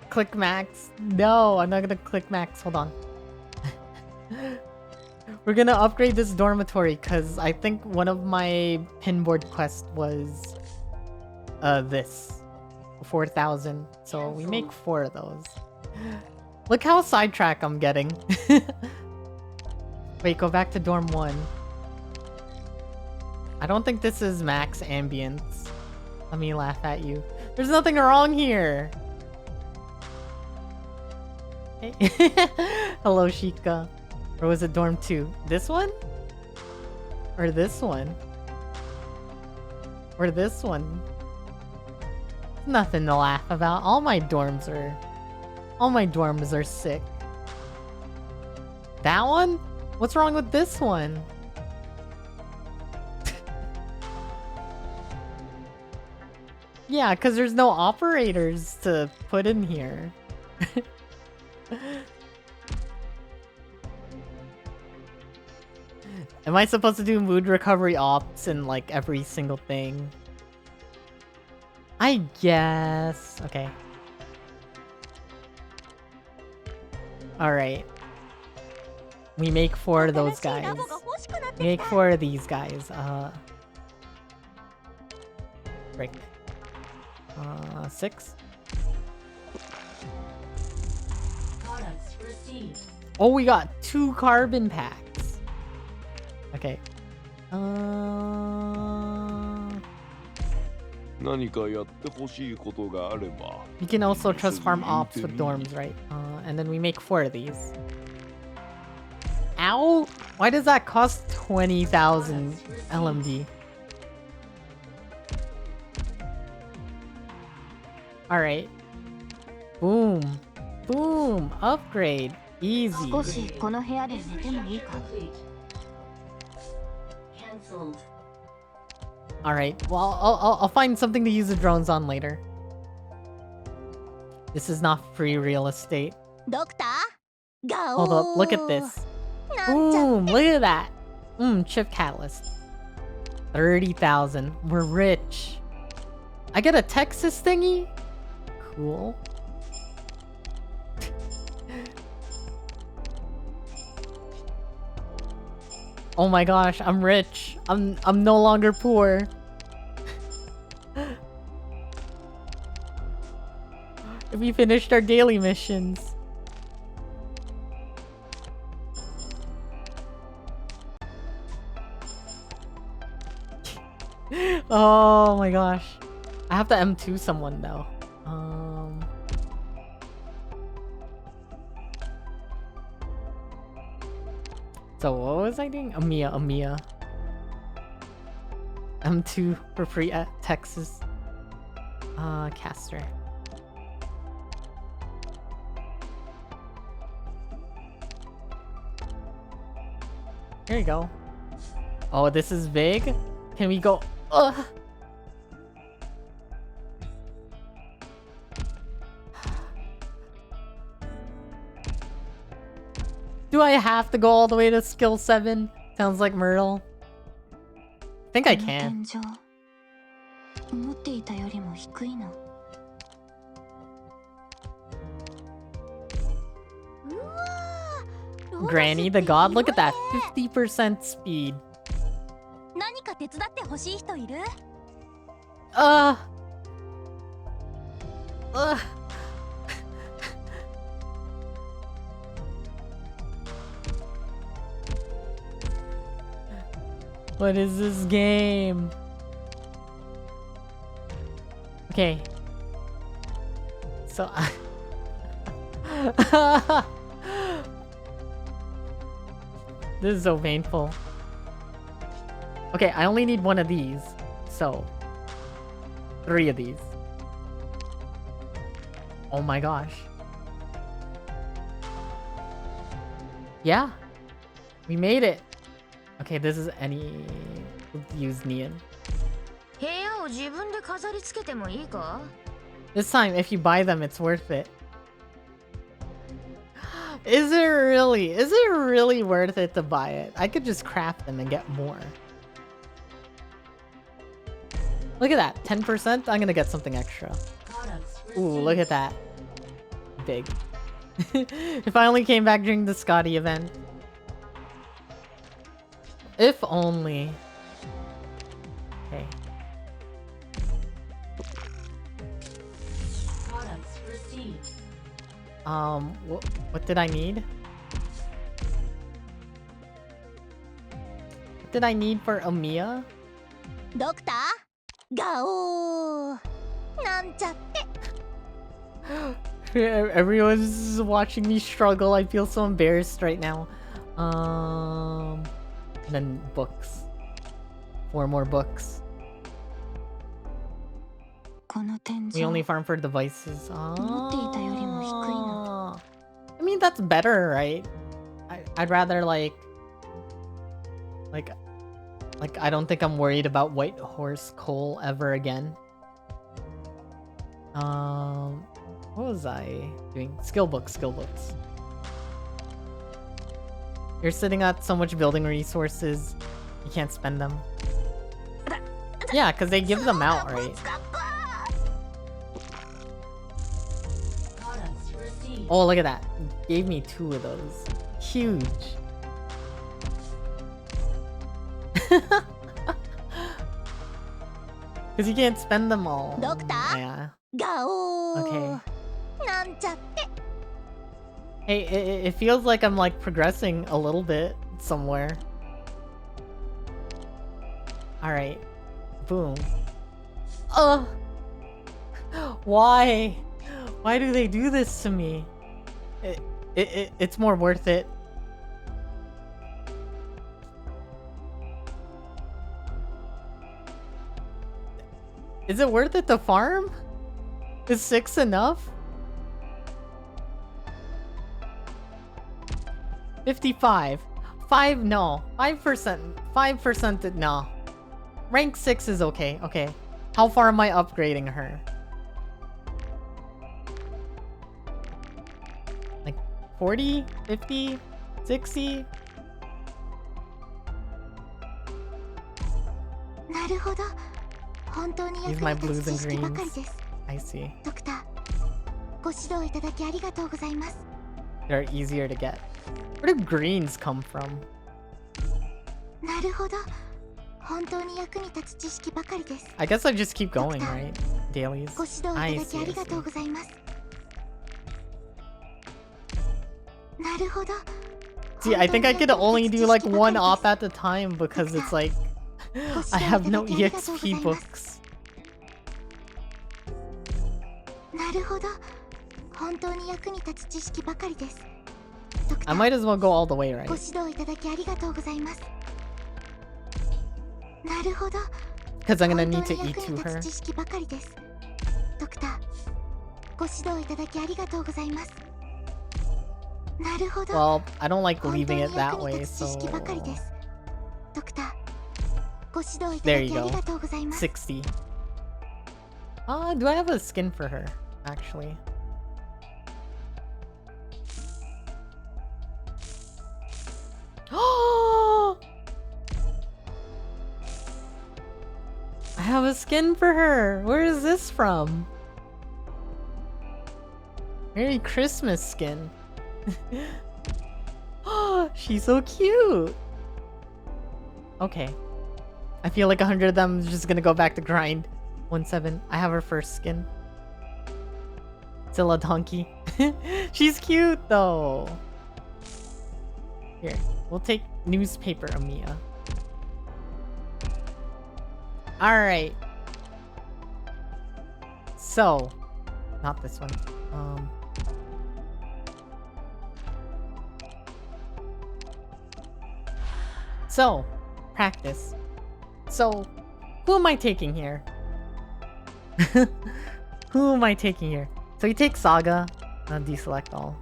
Click max. No, I'm not gonna click max. Hold on. We're gonna upgrade this dormitory because I think one of my pinboard quests was this. 4,000. So we make 4 of those. Look how sidetracked I'm getting. Wait, go back to dorm 1. I don't think this is max ambience. Let me laugh at you. There's nothing wrong here. Hey. Hello, Sheikah. Or was it dorm 2? This one? Or this one? Or this one? Nothing to laugh about. All my dorms are sick. That one? What's wrong with this one? Yeah, because there's no operators to put in here. Am I supposed to do mood recovery ops in like every single thing? I guess. Okay. Alright. We make 4 of those guys. We make 4 of these guys. Frick. 6. Oh, we got 2 carbon packs. Okay. 何かやってほしいことがあれば You can also trust farm ops with dorms, right? And then we make 4 of these. Ow! Why does that cost 20,000 LMD? Alright. Boom. Boom. Upgrade. Easy. 少しこの部屋で寝てもいいか Alright. Well, I'll find something to use the drones on later. This is not free real estate. ドクターガオ Hold up. Look at this. なんちゃ Boom. Look at that. Chip catalyst. 30,000. We're rich. I get a Texas thingy? Cool. Oh my gosh, I'm rich. I'm no longer poor. We finished our daily missions. Oh my gosh. I have to M2 someone though. So what was I doing? Amiya. M2 for free at Texas. Caster. Here you go. Oh, this is big? Can we go? Ugh. Do I have to go all the way to skill 7? Sounds like Myrtle. I think I この can. 天井思っていたよりも低いな Granny the God, look at that. 50% speed. 何か手伝ってほしい人いる Ugh. What is this game? Okay. So this is so painful. Okay, I only need 1 of these. So 3 of these. Oh my gosh. Yeah. We made it. Okay, this is any use neon. 部屋を自分で飾り付けてもいいか This time, if you buy them, it's worth it. Is it really worth it to buy it? I could just craft them and get more. Look at that, 10%? I'm gonna get something extra. Ooh, look at that. Big. If I only came back during the Scotty event. If only. Okay. What did I need? What did I need for Amiya? ドクターガオーなんちゃって Everyone's watching me struggle. I feel so embarrassed right now. And then books. 4 more books. この天 We 井 only farm for devices. 思っていたよりも低いな I mean, that's better, right? I'd rather like I don't think I'm worried about White Horse Coal ever again. What was I doing? Skill books. You're sitting at so much building resources, you can't spend them. Yeah, because they give them out, right? Oh, look at that. Gave me 2 of those. Huge. Because you can't spend them all. Doctor? Yeah. ガオー Okay. なんちゃって Hey, it feels like I'm like progressing a little bit somewhere. Alright. Boom. Why? Why do they do this to me? It's more worth it. Is it worth it to farm? Is 6 enough? 55. 5, no. 5%. 5%, no. Rank 6 is okay. Okay. How far am I upgrading her? Like 40? 50? 60? なるほど本当に役 Use に my 立 blues つ and 知識ばかり greens. です I see. ドクターご指導いただきありがとうございます They're easier to get. Where do greens come from? なるほど本当に役に立つ知識ばかりです I guess I just keep going, right? Dailies. ご指導いた I だき see, あ I りがとう see. ございますなるほど See, I think I could only do like one op at a time because it's like I have no EXP books. なるほど本当に役に立つ知識ばかりですドクタ I ー might as well go all the way, ご right? 指導いただきありがとうございますなるほど Because I'm gonna 本 need 当 to に eat 役 to に立 her. つ知識ばかりですドクターご指導いただきありがとうございますなるほど Well, I don't like 本当 leaving に it 役 that に way, 立つ知 so 識ばかりですドクターご指導いた there だ you きあり go. がとうございます 60. Do I have a skin for her? Actually. I have a skin for her. Where is this from? Merry Christmas skin. Oh, she's so cute. Okay. I feel like 100 of them is just gonna go back to grind. 1-7. I have her first skin. Zilla Donkey. She's cute though. Here, we'll take newspaper Amiya. Alright. So, not this one. So, practice. So, who am I taking here? Who am I taking here? So you take Saga, deselect all.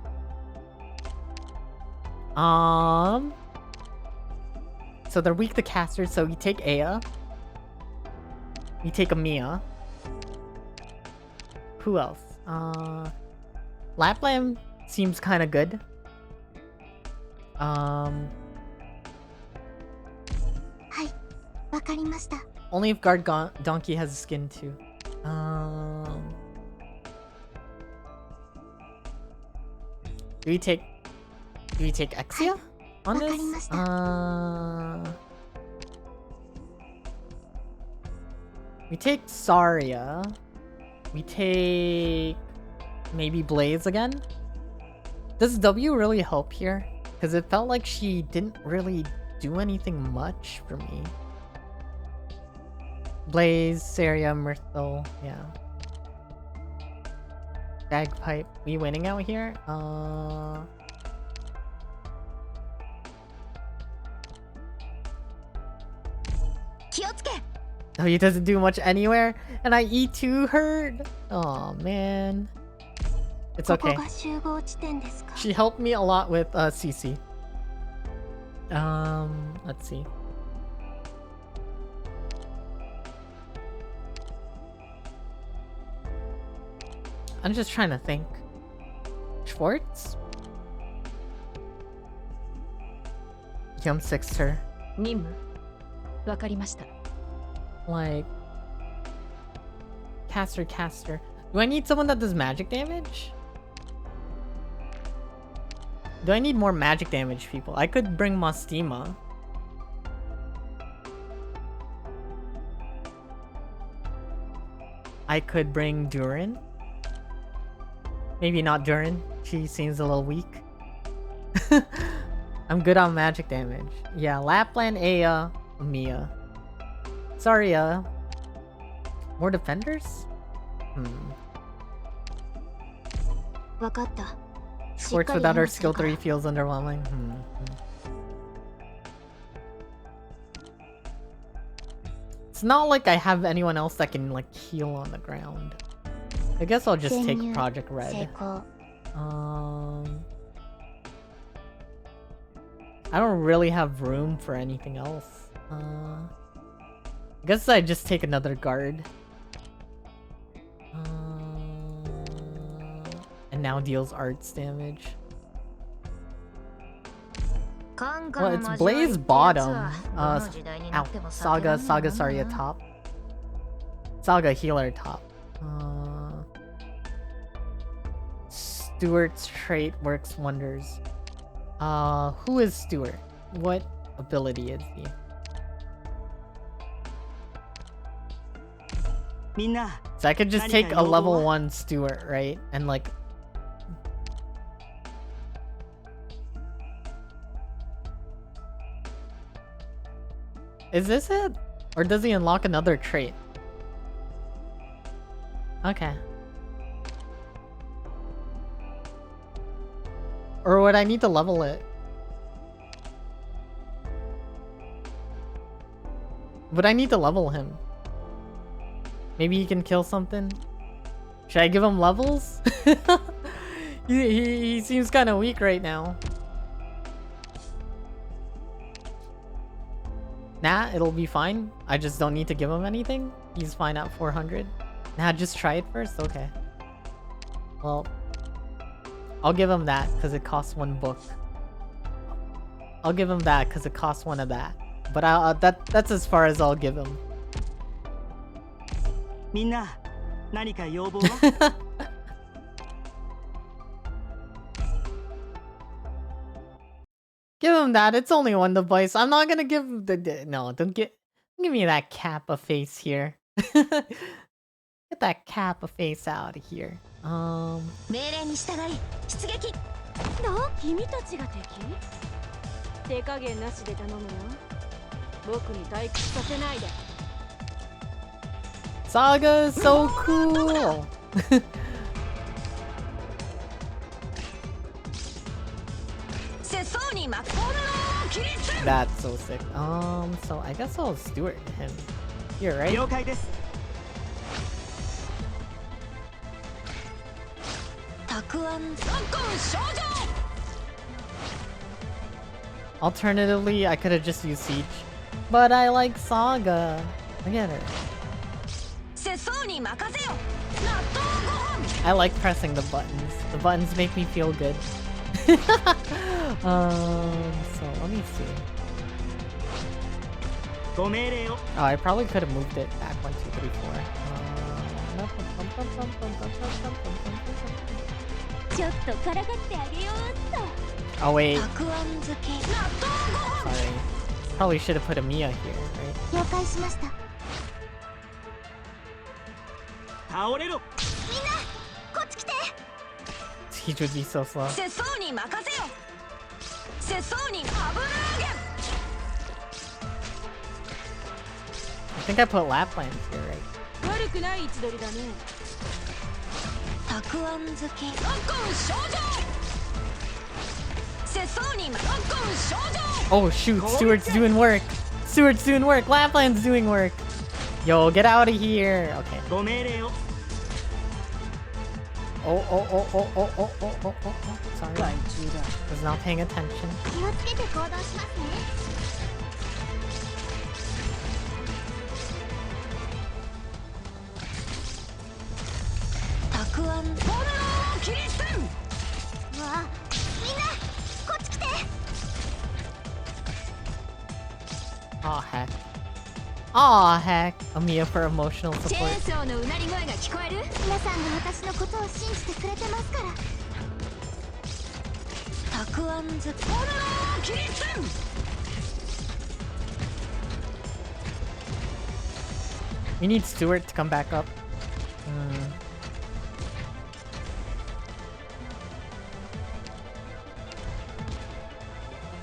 So they're weak to casters, so you take Aya. You take Amiya. Who else? Laplam seems kind of good. はいわかりました Only if Guard Donkey has a skin too. Do we take Exia on this? わかりました We take Saria. We take maybe Blaze again. Does W really help here? Because it felt like she didn't really do anything much for me. Blaze, Saria, Myrtle, yeah. Bagpipe. We winning out here? Oh, he doesn't do much anywhere, and I E2 her. Oh man, it's ここ okay. が集合地点ですか She helped me a lot with CC. Let's see. I'm just trying to think. Schwartz? Jump 6 her. 任務わかりました Like caster. Do I need someone that does magic damage? Do I need more magic damage people? I could bring Mastima. I could bring Durin. Maybe not Durin. She seems a little weak. I'm good on magic damage. Yeah, Lapland, Aya, Mia. Zarya. More defenders? Schwartz without her skill 3 feels underwhelming. It's not like I have anyone else that can like heal on the ground. I guess I'll just take Project Red. I don't really have room for anything else. I guess I just take another guard. And now deals arts damage. Well, it's Blaze bottom. Ow. Saga Zarya top. Saga healer top. Stuart's trait works wonders. Who is Stuart? What ability is he? So I could just take a level 1 Stuart, right? And like... Is this it? Or does he unlock another trait? Okay. Or would I need to level it? Would I need to level him? Maybe he can kill something? Should I give him levels? he seems kind of weak right now. Nah, it'll be fine. I just don't need to give him anything. He's fine at 400. Nah, just try it first? Okay. Well, I'll give him that because it costs 1 book. I'll give him that because it costs 1 of that. But that's as far as I'll give him. Give him that. It's only 1 device. I'm not gonna give him the no. Don't give me that Kappa face here. Get that Kappa face out of here. 命令に従い出撃。君たちが敵？手加減なしで頼むよ。僕に退屈させないで。Saga is so cool. That's so sick. So I guess I'll Stuart him. Here, right? Alternatively, I could have just used Siege. But I like Saga. Look at her. I like pressing the buttons. The buttons make me feel good. So let me see. Oh, I probably could have moved it back 1, 2, 3, 4. Oh wait. Sorry. Probably should have put a Mia here, right? Siege would be so slow. I think I put Lapland here, right? Oh shoot, Stuart's doing work. Stuart's doing work. Lapland's doing work. Yo, get out of here. Okay. Oh. Sorry. Was not paying attention. Aw heck. Aw heck. Amiya for emotional support. たくあんずき。キリスン。 We need Stuart to come back up.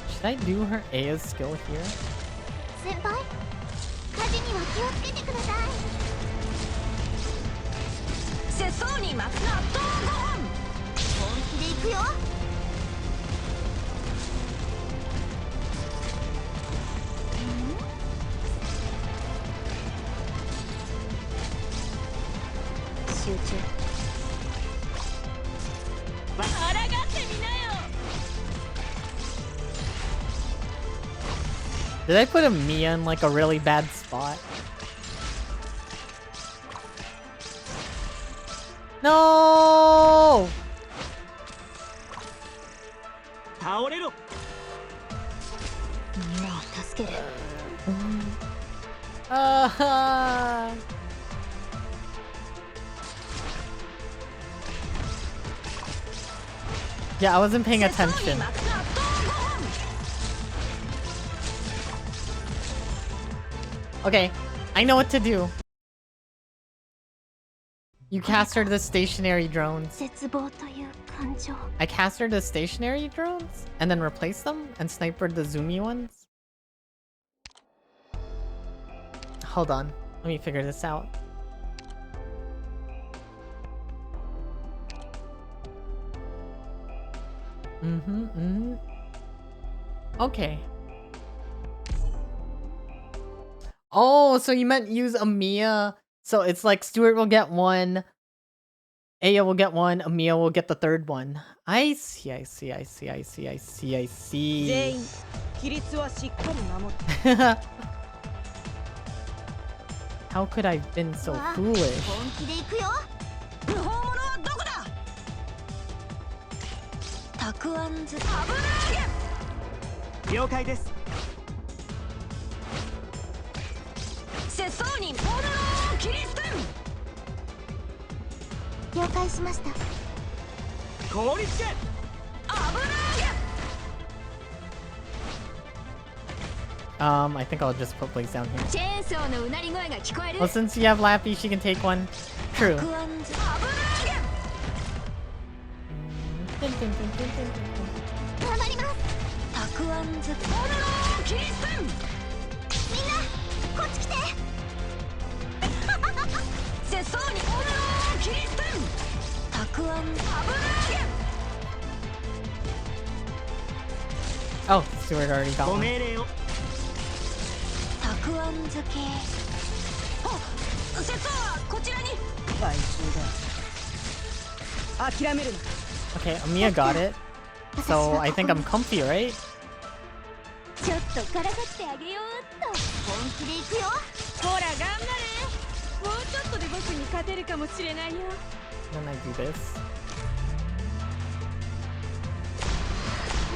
Should I do her Aya's skill here? 先輩、火事には気をつけてください。せそうに巻く納豆ご飯。本気で行くよ。集中。抗ってみなよ。 Did I put a Mia in like a really bad spot? No! 倒れろ。みんなを助ける。Yeah, I wasn't paying attention. Okay, I know what to do. You cast her the stationary drones. 絶望という感情。I cast her the stationary drones and then replace them and sniper the zoomy ones. Hold on, let me figure this out. Okay. Oh, so you meant use Amiya. So it's like Stuart will get one, Aya will get one, Amiya will get the third one. I see, I see, I see, I see, I see, I see. 全員、規律はしっかり守る。 How could I have been so foolish? 本気で行くよ。不法者はどこだ。たくあんず。油揚げ。了解です。せそうにポロローキリステン。了解しました。氷つけ。油揚げ。 I think I'll just put Blaze down here. チェーンソーのうなり声が聞こえる。 Well, since you have Lappy, she can take one. True. たくあんず。油揚げ。 頑張ります。たくあんず。ポロローキリステン。みんな、こっち来て。せそうにポロローキリステン。たくあんず。油揚げ。 Oh, Stuart already got ご one. 命令を。たくあん漬け。あ、節はこちらに。回収だ。諦めるな。 Okay, Amiya got it. So I think I'm comfy, right? ちょっとからかってあげようっと。本気で行くよ。ほら頑張れ。もうちょっとで僕に勝てるかもしれないよ。 Then I do this.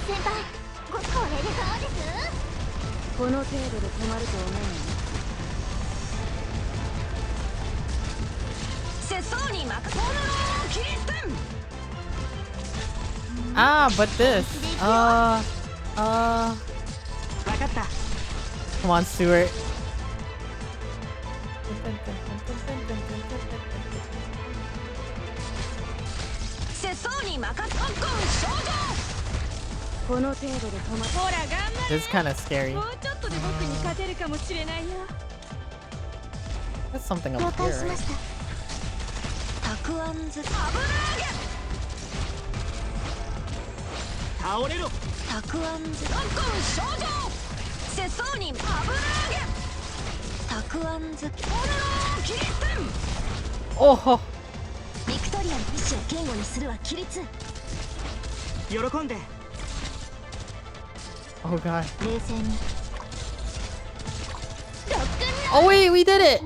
先輩、これでどうです？この程度で止まると思うの。せそうに巻く。ポロローキリステン。 Ah, but this. わかった。 Come on, Stuart. せそうに巻かす。特攻少女。この程度で止まる。ほら頑張れ。 This is kind of scary. もうちょっとで僕に勝てるかもしれないよ。 There's something 了 up 解 here, しま right? した。たくあんず。油揚げ。倒れろ。たくあんず。特攻少女。せそうに油揚げ。たくあんず。ポロローキリステン。 Oh, ビクトリアの意志を言語にするは規律。喜んで。 oh god. 冷静に。 Oh wait, we did it!